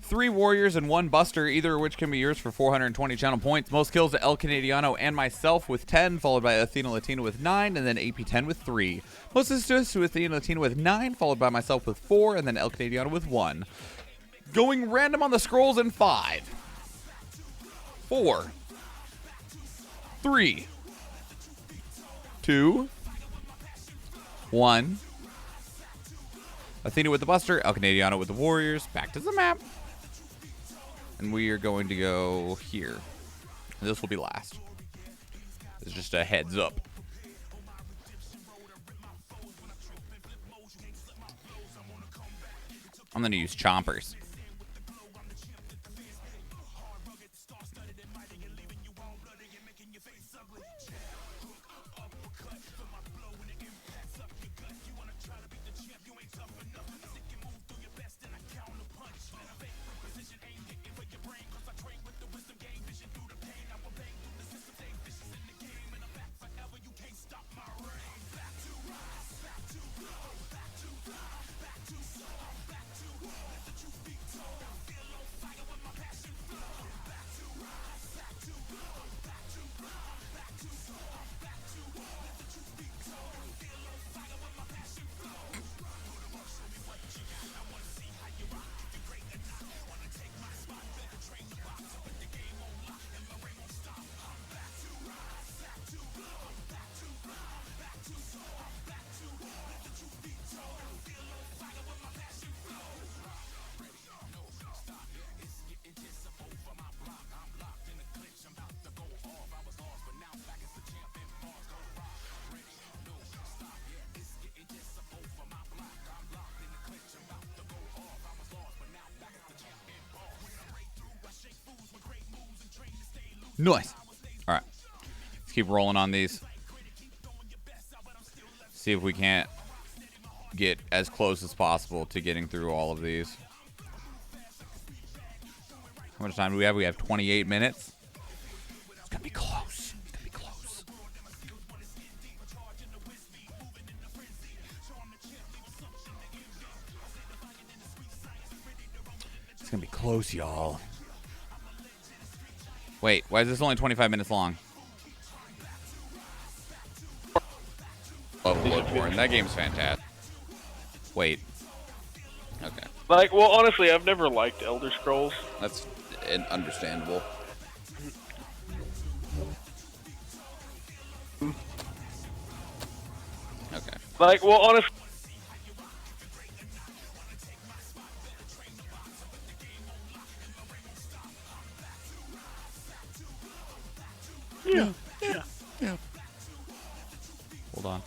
3 warriors and 1 buster, either of which can be yours for 420 channel points. Most kills to El Canadiano and myself with 10, followed by Athena Latina with 9, and then AP10 with 3. Most assists to Athena Latina with 9, followed by myself with 4, and then El Canadiano with 1. Going random on the scrolls in 5, 4, 3, 2, 1. Athena with the buster, El Canadiano with the warriors. Back to the map. And we are going to go here. This will be last. It's just a heads up. I'm going to use chompers. Nice. All right. Let's keep rolling on these. See if we can't get as close as possible to getting through all of these. How much time do we have? We have 28 minutes. It's going to be close. It's going to be close. It's going to be close, y'all. Wait, why is this only 25 minutes long? Oh, Bloodborne. That game's fantastic. Wait. Okay. Like, well, honestly, I've never liked Elder Scrolls. That's understandable. Okay. Like, well, honestly. Yeah. Hold on.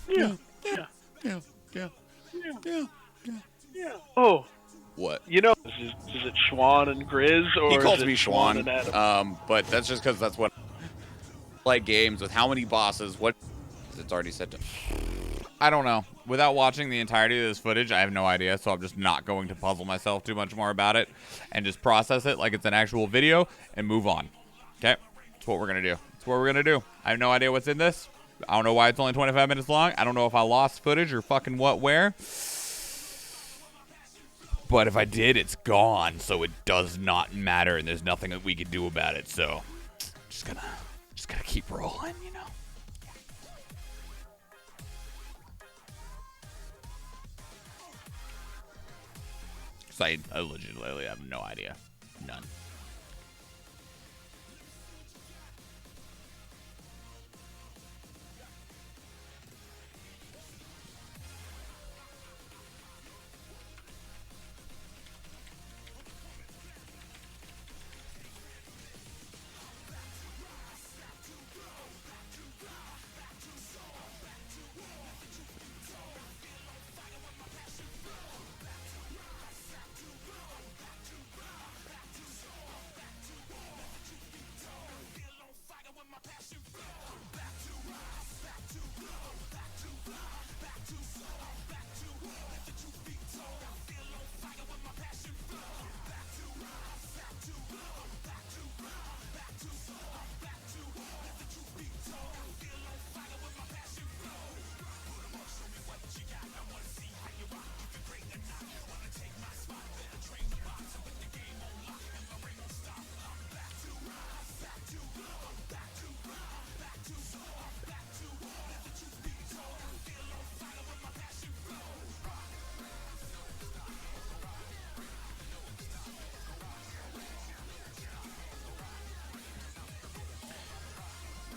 Yeah. Oh, What? you know, is it Schwan and Grizz, or He calls is it me Schwan Schwan. and Adam? But that's just because that's what like games with how many bosses. What? It's already set to. I don't know. Without watching the entirety of this footage, I have no idea. So I'm just not going to puzzle myself too much more about it, and just process it like it's an actual video and move on. Okay, that's what we're gonna do. That's what we're gonna do. I have no idea what's in this. I don't know why it's only 25 minutes long. I don't know if I lost footage or fucking what, where. But if I did, it's gone, so it does not matter, and there's nothing that we can do about it. So, just gonna keep rolling, you know. So I legitimately have no idea, none.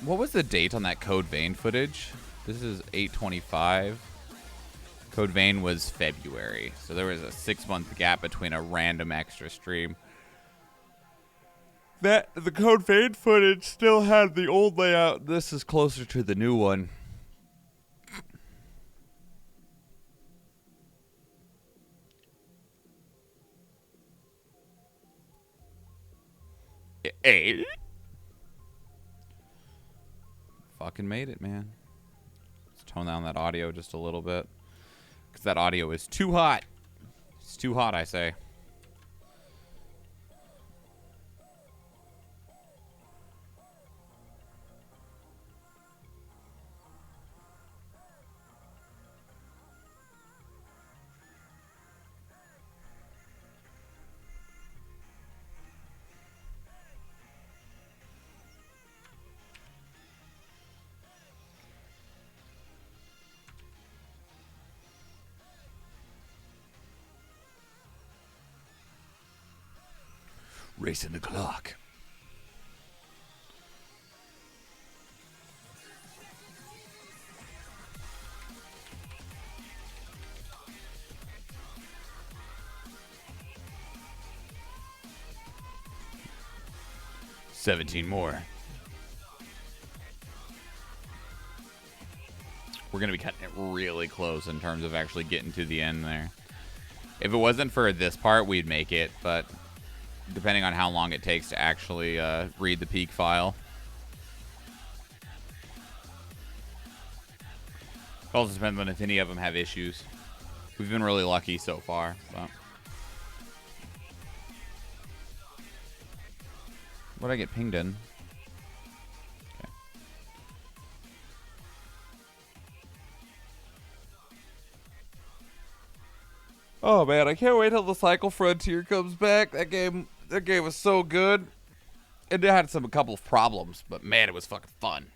What was the date on that Code Vein footage? This is 8/25. Code Vein was February, so there was a 6-month gap between a random extra stream. The Code Vein footage still had the old layout. This is closer to the new one. Hey. Fucking made it, man. Let's tone down that audio just a little bit, because that audio is too hot. It's too hot, I say. Racing the clock. $17 more. We're going to be cutting it really close in terms of actually getting to the end there. If it wasn't for this part, we'd make it, but depending on how long it takes to actually read the peak file. It also depends on if any of them have issues. We've been really lucky so far. But. What did I get pinged in? Okay. Oh man, I can't wait till the Cycle Frontier comes back. That game was so good. It had a couple of problems, but man, it was fucking fun.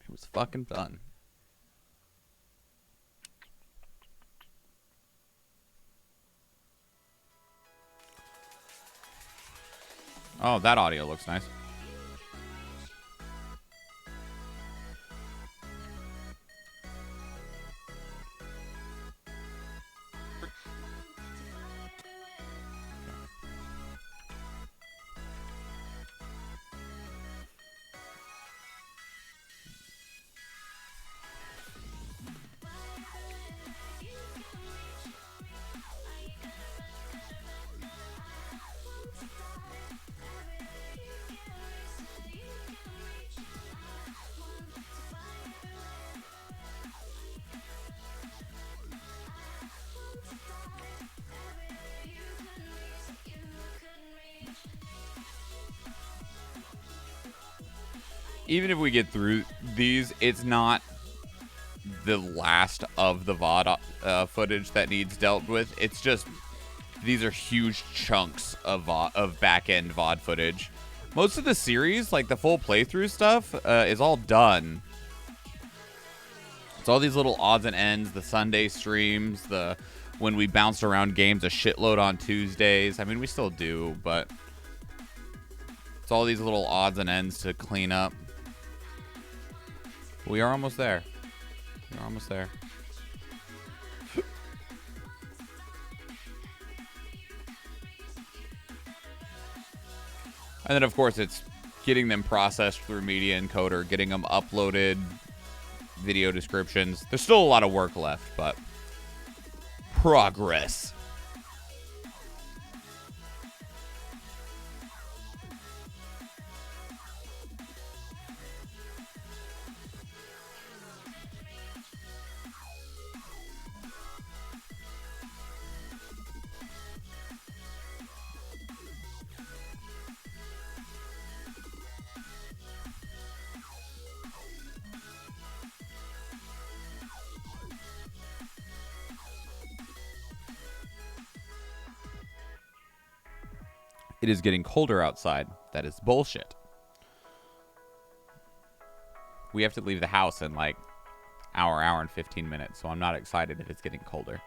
It was fucking fun. Oh, that audio looks nice. Even if we get through these, it's not the last of the VOD footage that needs dealt with. It's just these are huge chunks of back-end VOD footage. Most of the series, like the full playthrough stuff, is all done. It's all these little odds and ends, the Sunday streams, when we bounced around games a shitload on Tuesdays. I mean, we still do, but it's all these little odds and ends to clean up. We are almost there. We're almost there. And then, of course, it's getting them processed through Media Encoder, getting them uploaded, video descriptions. There's still a lot of work left, but progress. It is getting colder outside. That is bullshit. We have to leave the house in like hour and 15 minutes, so I'm not excited if it's getting colder.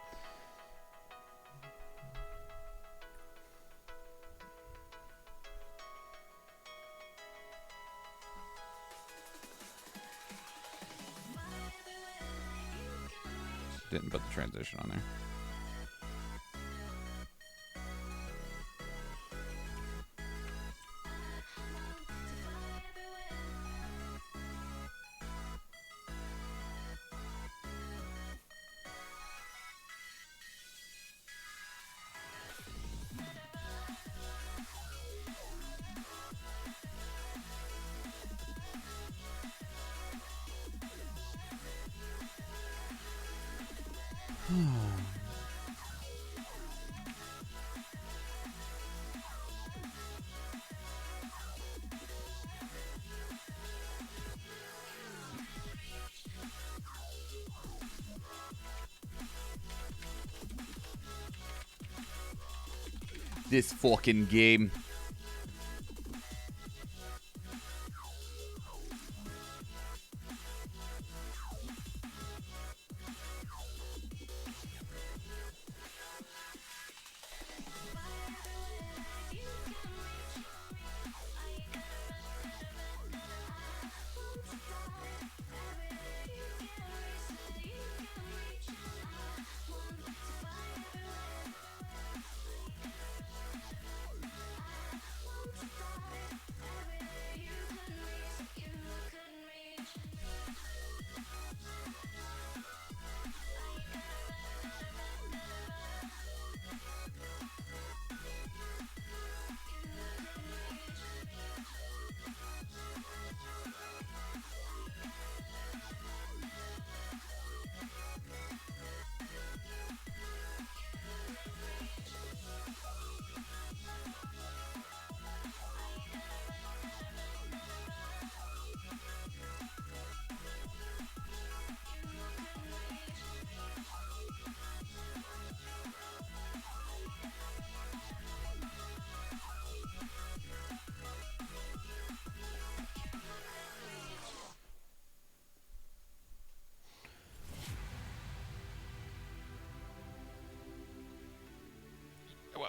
Didn't put the transition on there. This fucking game.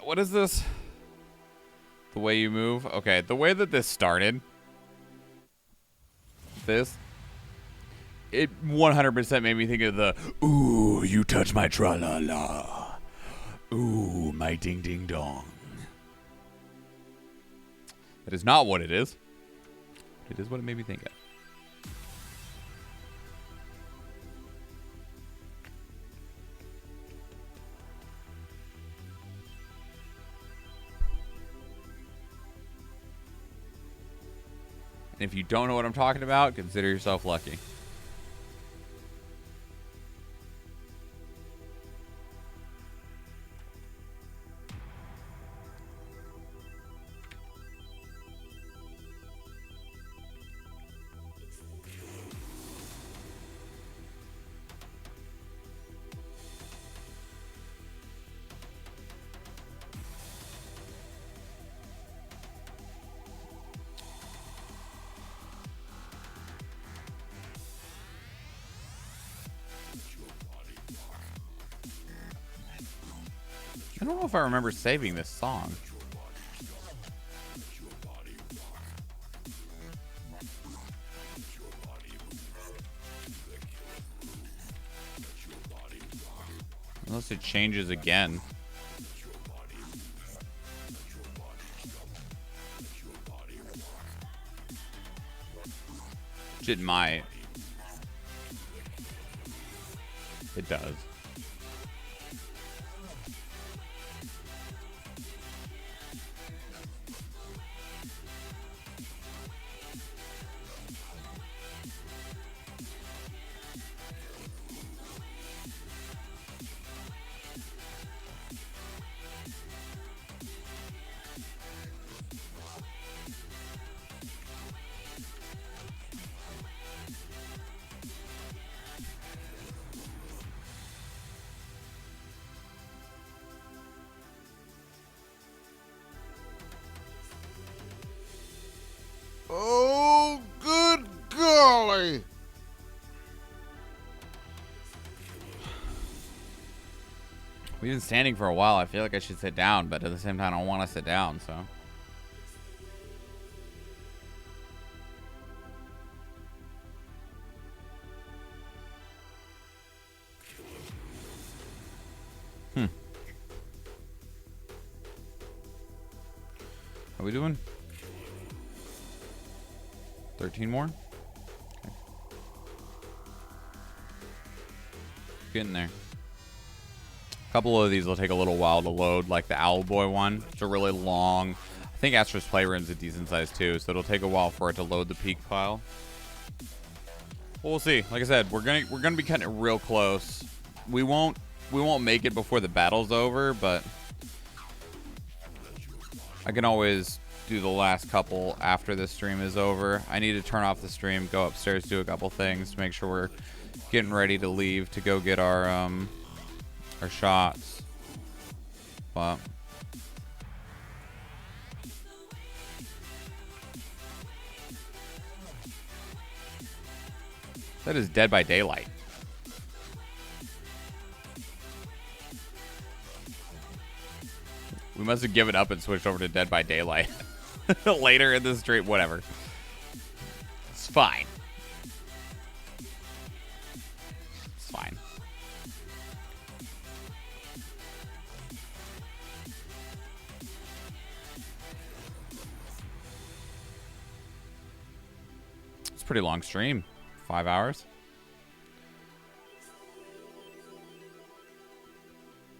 What is this? The way you move? Okay, the way that this started. This. It 100% made me think of the, ooh, you touch my tra-la-la. Ooh, my ding-ding-dong. That is not what it is. It is what it made me think of. And if you don't know what I'm talking about, consider yourself lucky. I don't know if I remember saving this song. Unless it changes again. Which it might. It does. Oh, good golly! We've been standing for a while. I feel like I should sit down, but at the same time, I don't want to sit down, so. How we doing? 13 more? Okay. Getting there. A couple of these will take a little while to load, like the Owlboy one. It's a really long. I think Astro's Playroom's a decent size too, so it'll take a while for it to load the peak file. Well, we'll see. Like I said, we're gonna be cutting it real close. We won't make it before the battle's over, but I can always do the last couple after the stream is over. I need to turn off the stream, go upstairs, do a couple things to make sure we're getting ready to leave to go get our shots. But that is Dead by Daylight. We must have given up and switched over to Dead by Daylight later in the stream. Whatever. It's fine. It's fine. It's a pretty long stream. 5 hours.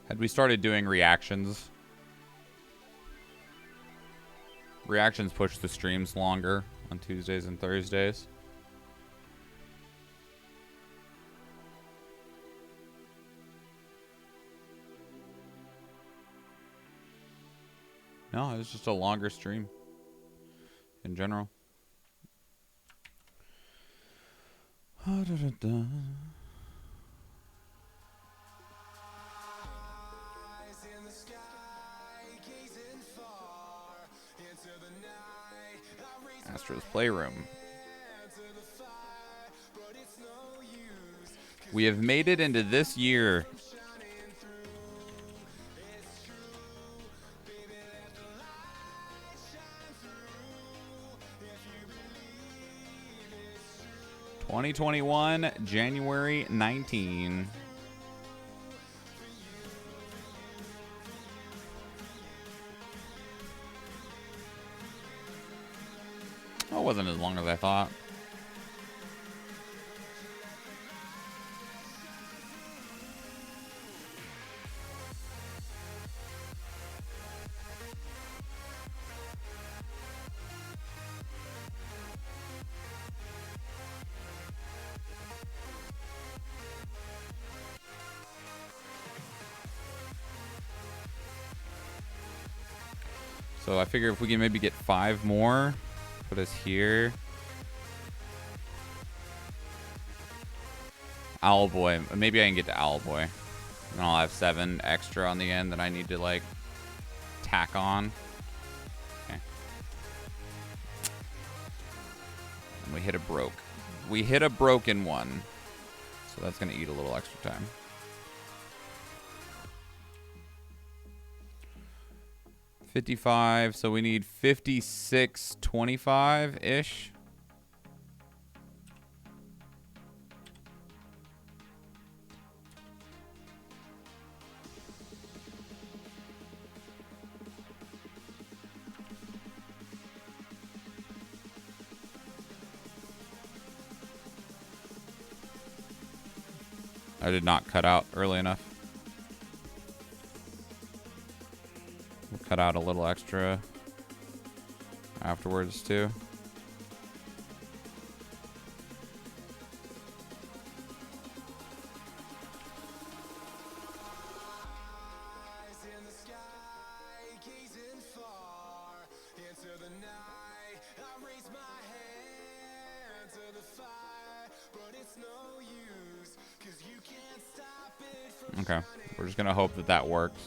Had we started doing reactions... Reactions push the streams longer on Tuesdays and Thursdays. No, it was just a longer stream in general. Astro's Playroom. We have made it into this year. 2021, January 19. Oh, it wasn't as long as I thought. So I figure if we can maybe get 5 more, put us here. Owlboy. Maybe I can get to Owlboy. And I'll have 7 extra on the end that I need to, like, tack on. Okay. And we hit a broke. We hit a broken one. So that's going to eat a little extra time. $55, so we need $56.25-ish. I did not cut out early enough. We'll cut out a little extra afterwards too. Okay, we're just gonna hope that that works.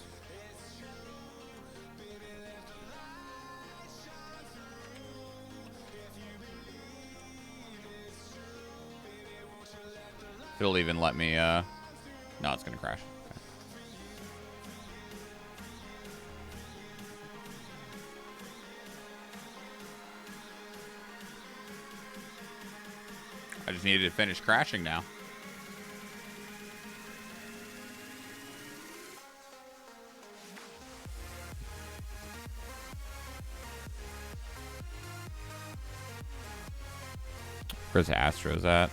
If it'll even let me, no, it's gonna crash. Okay. I just needed to finish crashing now. Where's Astro's at?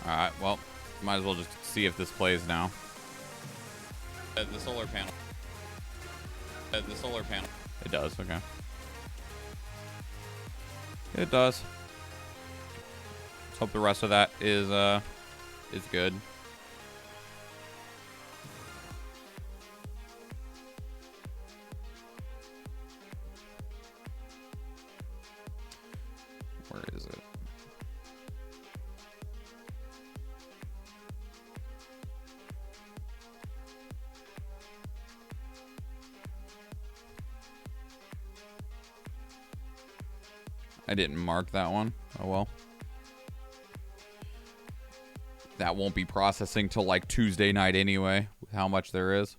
Alright, well, might as well just see if this plays now. The solar panel. The solar panel. It does, okay. It does. Let's hope the rest of that is good. Where is it? I didn't mark that one. Oh well. That won't be processing till like Tuesday night anyway, with how much there is.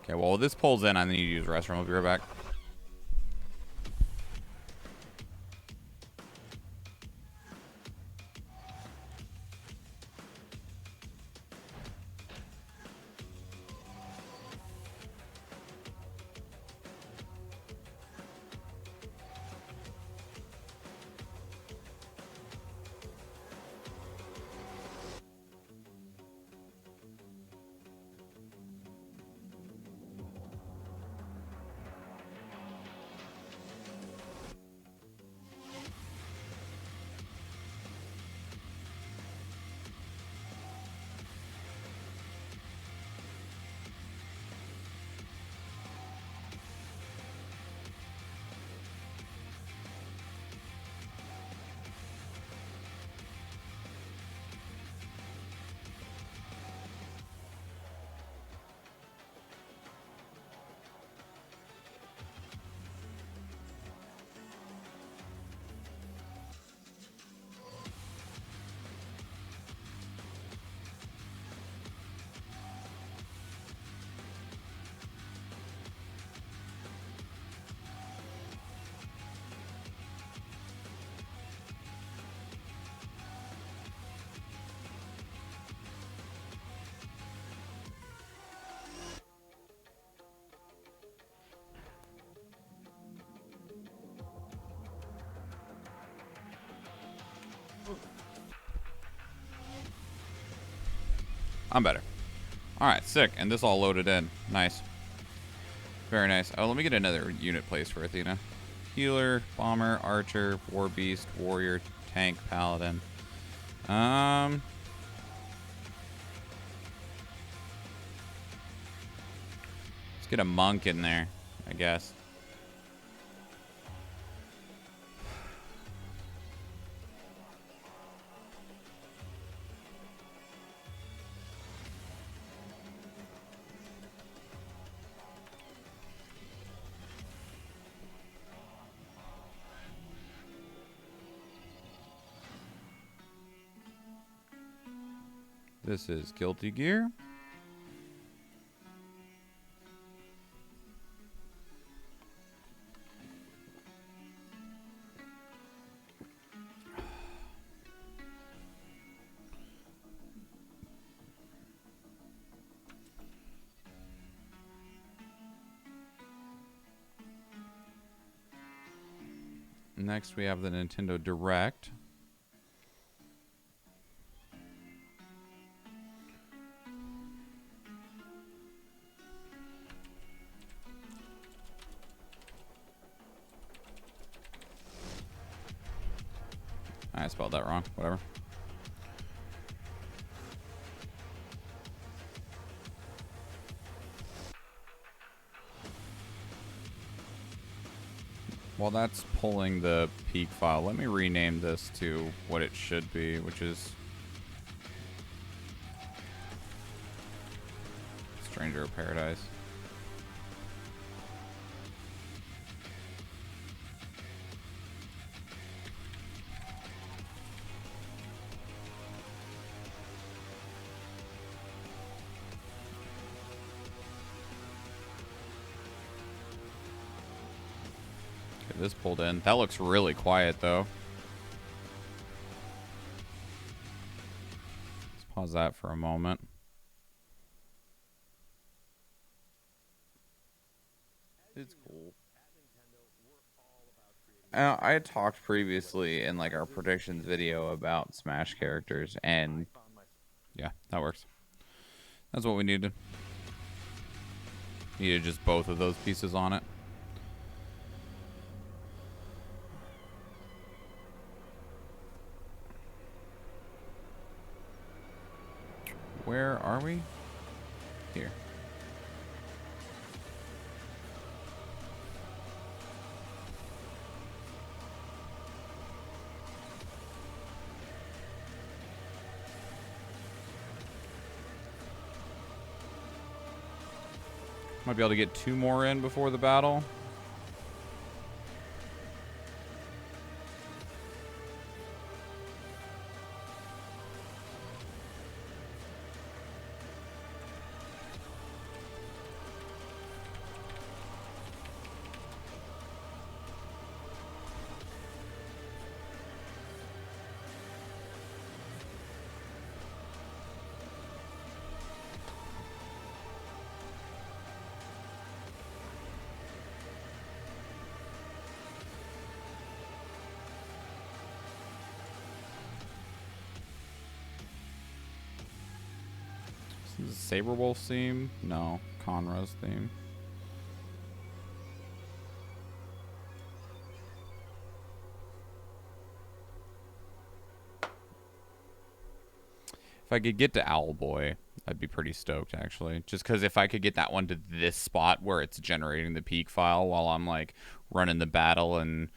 Okay, well, this pulls in. I need to use the restroom. I'll be right back. I'm better. All right, sick. And this all loaded in. Nice. Very nice. Oh, let me get another unit placed for Athena. Healer, bomber, archer, war beast, warrior, tank, paladin. Let's get a monk in there, I guess. This is Guilty Gear. Next, we have the Nintendo Direct. I spelled that wrong. Whatever. While that's pulling the peak file, let me rename this to what it should be, which is Stranger of Paradise. Get this pulled in. That looks really quiet, though. Let's pause that for a moment. It's cool. I had talked previously in like our predictions video about Smash characters, and yeah, that works. That's what we needed. Needed just both of those pieces on it. Where are we? Here. Might be able to get 2 more in before the battle. Is this Saberwolf theme? No. Conra's theme. If I could get to Owlboy, I'd be pretty stoked, actually. Just because if I could get that one to this spot where it's generating the peak file while I'm, like, running the battle and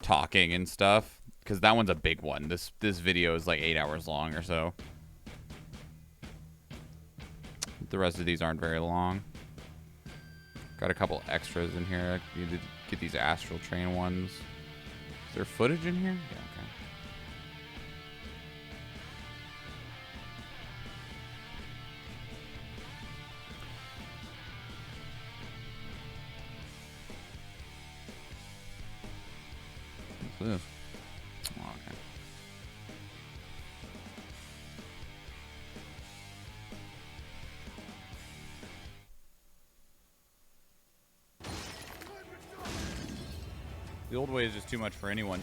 talking and stuff. Because that one's a big one. This video is, like, 8 hours long or so. The rest of these aren't very long. Got a couple extras in here. I need to get these Astral Train ones. Is there footage in here? Yeah, okay. What's this? Oh, okay. The old way is just too much for anyone.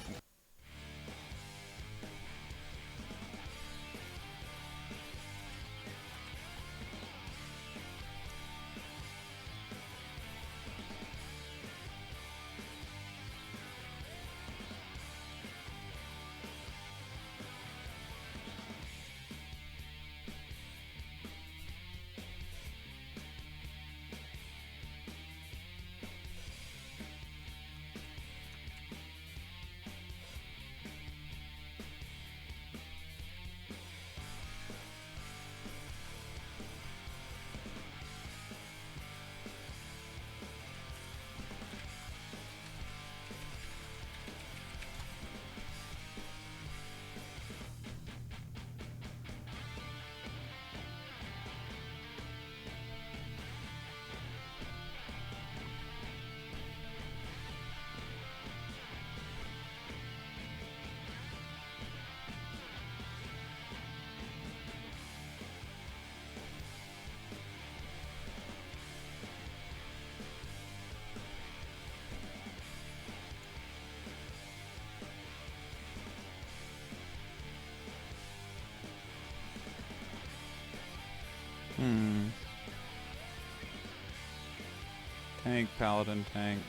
Tank, paladin, tank.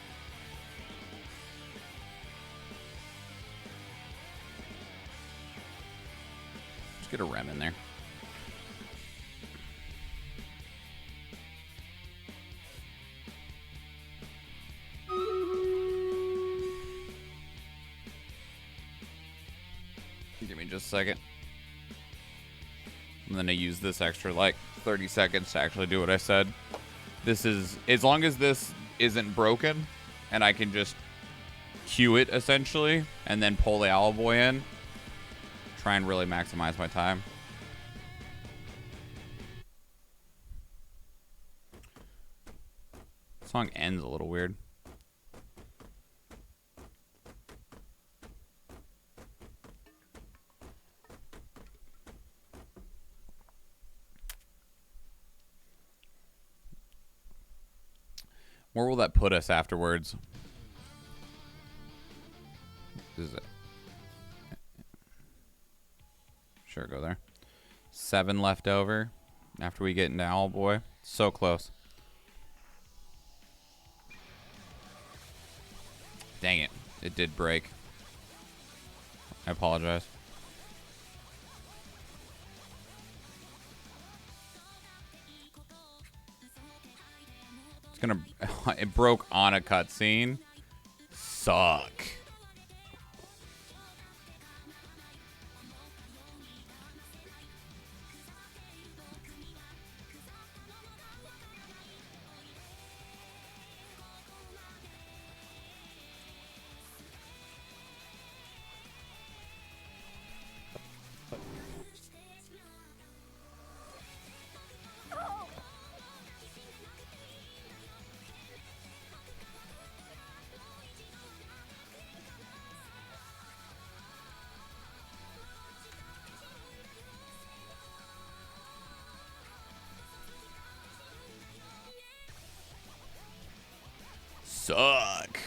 Let's get a rem in there. Give me just a second. I'm gonna use this extra like 30 seconds to actually do what I said. This is, as long as this isn't broken and I can just queue it essentially and then pull the Owl Boy in, try and really maximize my time. The song ends a little weird. Where will that put us afterwards? Is it? Sure, go there. 7 left over after we get into Owl Boy. So close. Dang it. It did break. I apologize. It's gonna... It broke on a cutscene. Suck. Suck.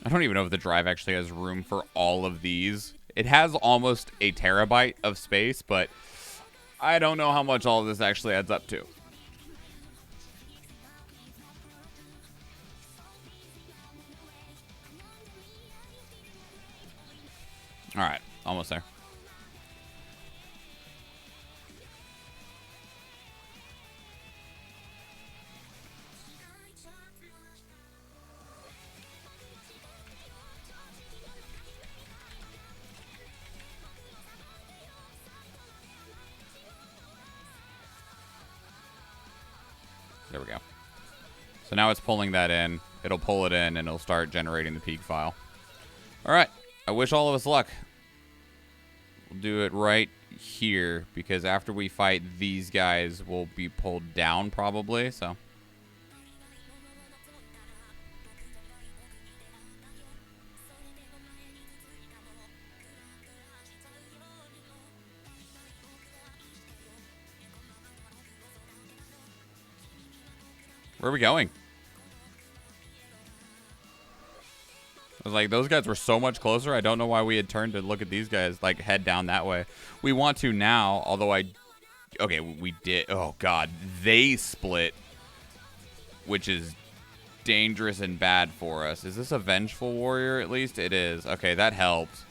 I don't even know if the drive actually has room for all of these. It has almost a terabyte of space, but I don't know how much all of this actually adds up to. All right, almost there. There we go. So now it's pulling that in. It'll pull it in, and it'll start generating the peak file. All right. I wish all of us luck. We'll do it right here, because after we fight these guys, we'll be pulled down probably, so... Where are we going? I was like, those guys were so much closer. I don't know why we had turned to look at these guys, like, head down that way. We want to now, although okay, we did. Oh, God. They split, which is dangerous and bad for us. Is this a Vengeful Warrior, at least? It is. Okay, that helps.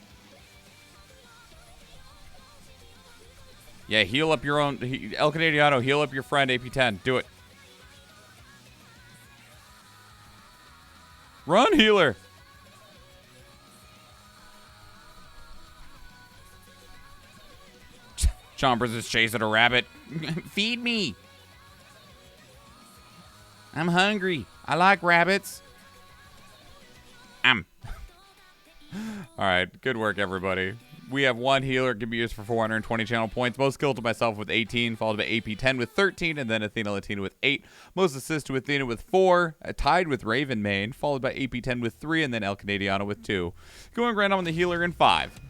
Yeah, heal up your own. El Canadiano, heal up your friend, AP10. Do it. Run, healer! Chompers is chasing a rabbit. Feed me! I'm hungry. I like rabbits. Alright, good work, everybody. We have one healer, can be used for 420 channel points. Most kills to myself with 18, followed by AP10 with 13, and then Athena Latina with 8. Most assists to Athena with 4, tied with Raven Main, followed by AP10 with 3, and then El Canadiano with 2. Going random on the healer in 5,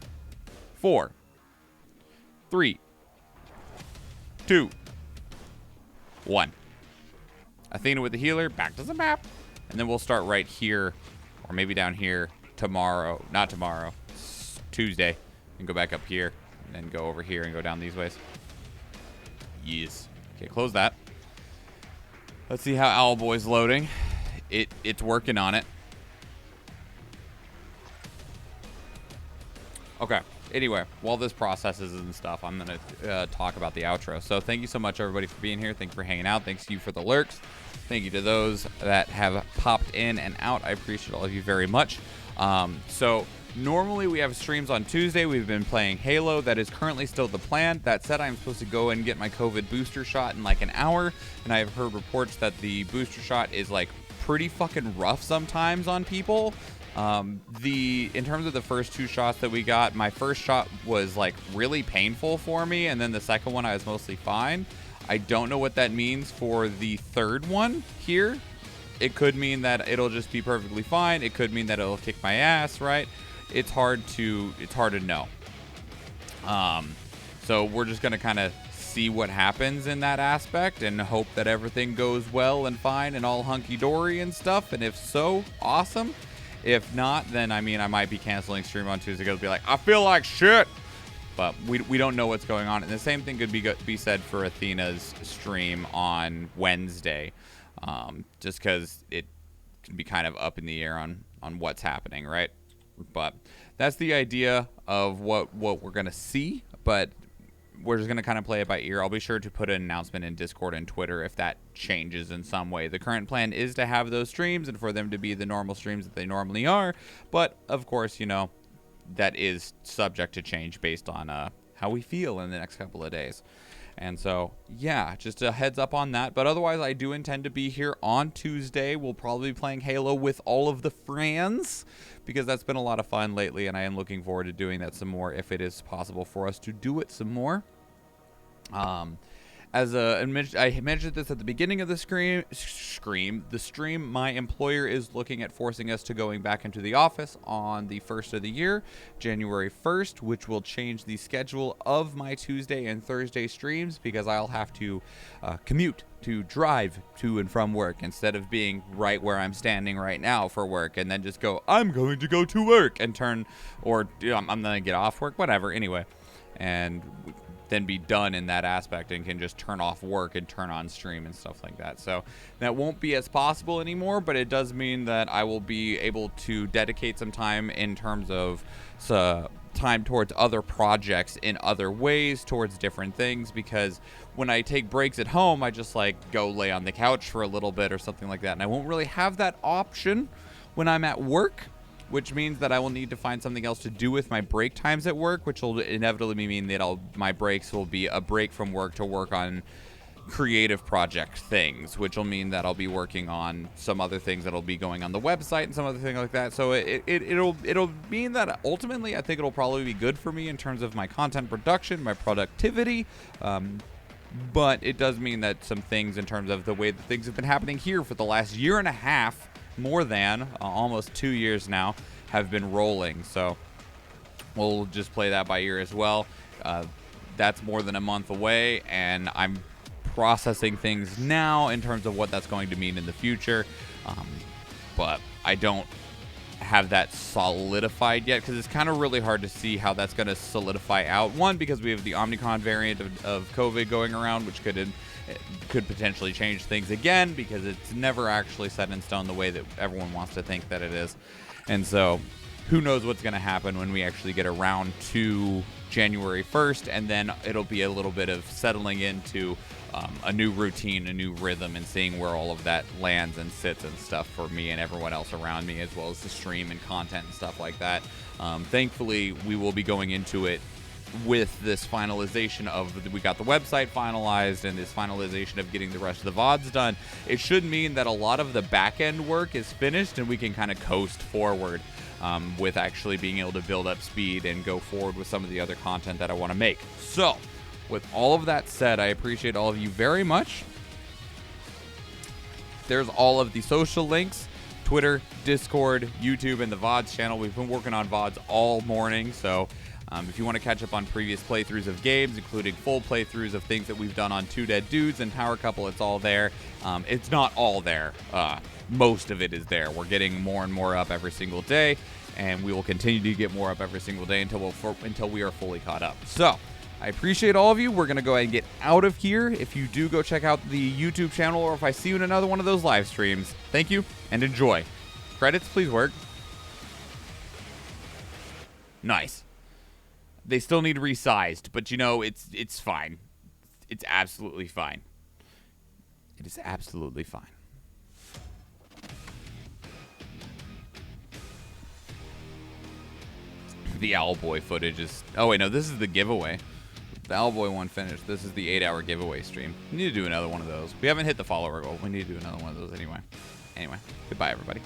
4, 3, 2, 1. Athena with the healer, back to the map. And then we'll start right here, or maybe down here tomorrow. Not tomorrow. Tuesday and go back up here and then go over here and go down these ways. Yes. Okay, close that. Let's see how Owlboy's loading. It's working on it. Okay. Anyway, while this processes and stuff, I'm going to talk about the outro. So thank you so much, everybody, for being here. Thank you for hanging out. Thanks to you for the lurks. Thank you to those that have popped in and out. I appreciate all of you very much. So normally we have streams on Tuesday. We've been playing Halo. That is currently still the plan. That said, I'm supposed to go and get my COVID booster shot in like an hour. And I have heard reports that the booster shot is like pretty fucking rough sometimes on people. In terms of the first 2 shots that we got, my first shot was like really painful for me, and then the second one I was mostly fine. I don't know what that means for the third one here. It could mean that it'll just be perfectly fine. It could mean that it'll kick my ass, right? It's hard to know. So we're just gonna kind of see what happens in that aspect and hope that everything goes well and fine and all hunky-dory and stuff. And if so, awesome. If not, then I mean, I might be canceling stream on Tuesday because I'll be like, I feel like shit. But we don't know what's going on. And the same thing could be said for Athena's stream on Wednesday. Just because it can be kind of up in the air on what's happening, right? But that's the idea of what we're going to see. But we're just going to kind of play it by ear. I'll be sure to put an announcement in Discord and Twitter if that changes in some way. The current plan is to have those streams and for them to be the normal streams that they normally are. But, of course, you know, that is subject to change based on how we feel in the next couple of days. And so, yeah, just a heads up on that. But otherwise, I do intend to be here on Tuesday. We'll probably be playing Halo with all of the friends because that's been a lot of fun lately, and I am looking forward to doing that some more if it is possible for us to do it some more. I mentioned this at the beginning of the stream. My employer is looking at forcing us to going back into the office on the 1st of the year, January 1st, which will change the schedule of my Tuesday and Thursday streams because I'll have to commute to drive to and from work instead of being right where I'm standing right now for work and then just go, I'm going to go to work and turn, or I'm going to get off work, whatever, anyway, and then be done in that aspect and can just turn off work and turn on stream and stuff like that. So that won't be as possible anymore, but it does mean that I will be able to dedicate some time in terms of time towards other projects in other ways, towards different things, because when I take breaks at home, I just like go lay on the couch for a little bit or something like that, and I won't really have that option when I'm at work, which means that I will need to find something else to do with my break times at work, which will inevitably mean that my breaks will be a break from work to work on creative project things, which will mean that I'll be working on some other things that'll be going on the website and some other thing like that. So it'll mean that ultimately I think it'll probably be good for me in terms of my content production, my productivity. But it does mean that some things in terms of the way that things have been happening here for the last year and a half, more than almost 2 years now, have been rolling. So we'll just play that by ear as well. That's more than a month away, and I'm processing things now in terms of what that's going to mean in the future. But I don't have that solidified yet because it's kind of really hard to see how that's going to solidify out. One, because we have the Omicron variant of COVID going around, which could potentially change things again because it's never actually set in stone the way that everyone wants to think that it is. And so who knows what's going to happen when we actually get around to January 1st, and then it'll be a little bit of settling into a new routine, a new rhythm, and seeing where all of that lands and sits and stuff for me and everyone else around me, as well as the stream and content and stuff like that. Thankfully, we will be going into it with this finalization of, we got the website finalized and this finalization of getting the rest of the VODs done. It should mean that a lot of the back end work is finished and we can kind of coast forward with actually being able to build up speed and go forward with some of the other content that I want to make. So with all of that said, I appreciate all of you very much. There's all of the social links: Twitter, Discord, YouTube, and the VODs channel. We've been working on VODs all morning, so if you want to catch up on previous playthroughs of games, including full playthroughs of things that we've done on Two Dead Dudes and Power Couple, it's all there. It's not all there. Most of it is there. We're getting more and more up every single day. and we will continue to get more up every single day until we are fully caught up. So, I appreciate all of you. We're going to go ahead and get out of here. If you do, go check out the YouTube channel, or if I see you in another one of those live streams, thank you and enjoy. Credits, please work. Nice. They still need resized, but you know, it's fine. It's absolutely fine. It is absolutely fine. The Owlboy footage is... Oh, wait, no, this is the giveaway. The Owlboy one finished. This is the 8-hour giveaway stream. We need to do another one of those. We haven't hit the follower goal. We need to do another one of those anyway. Anyway, goodbye, everybody.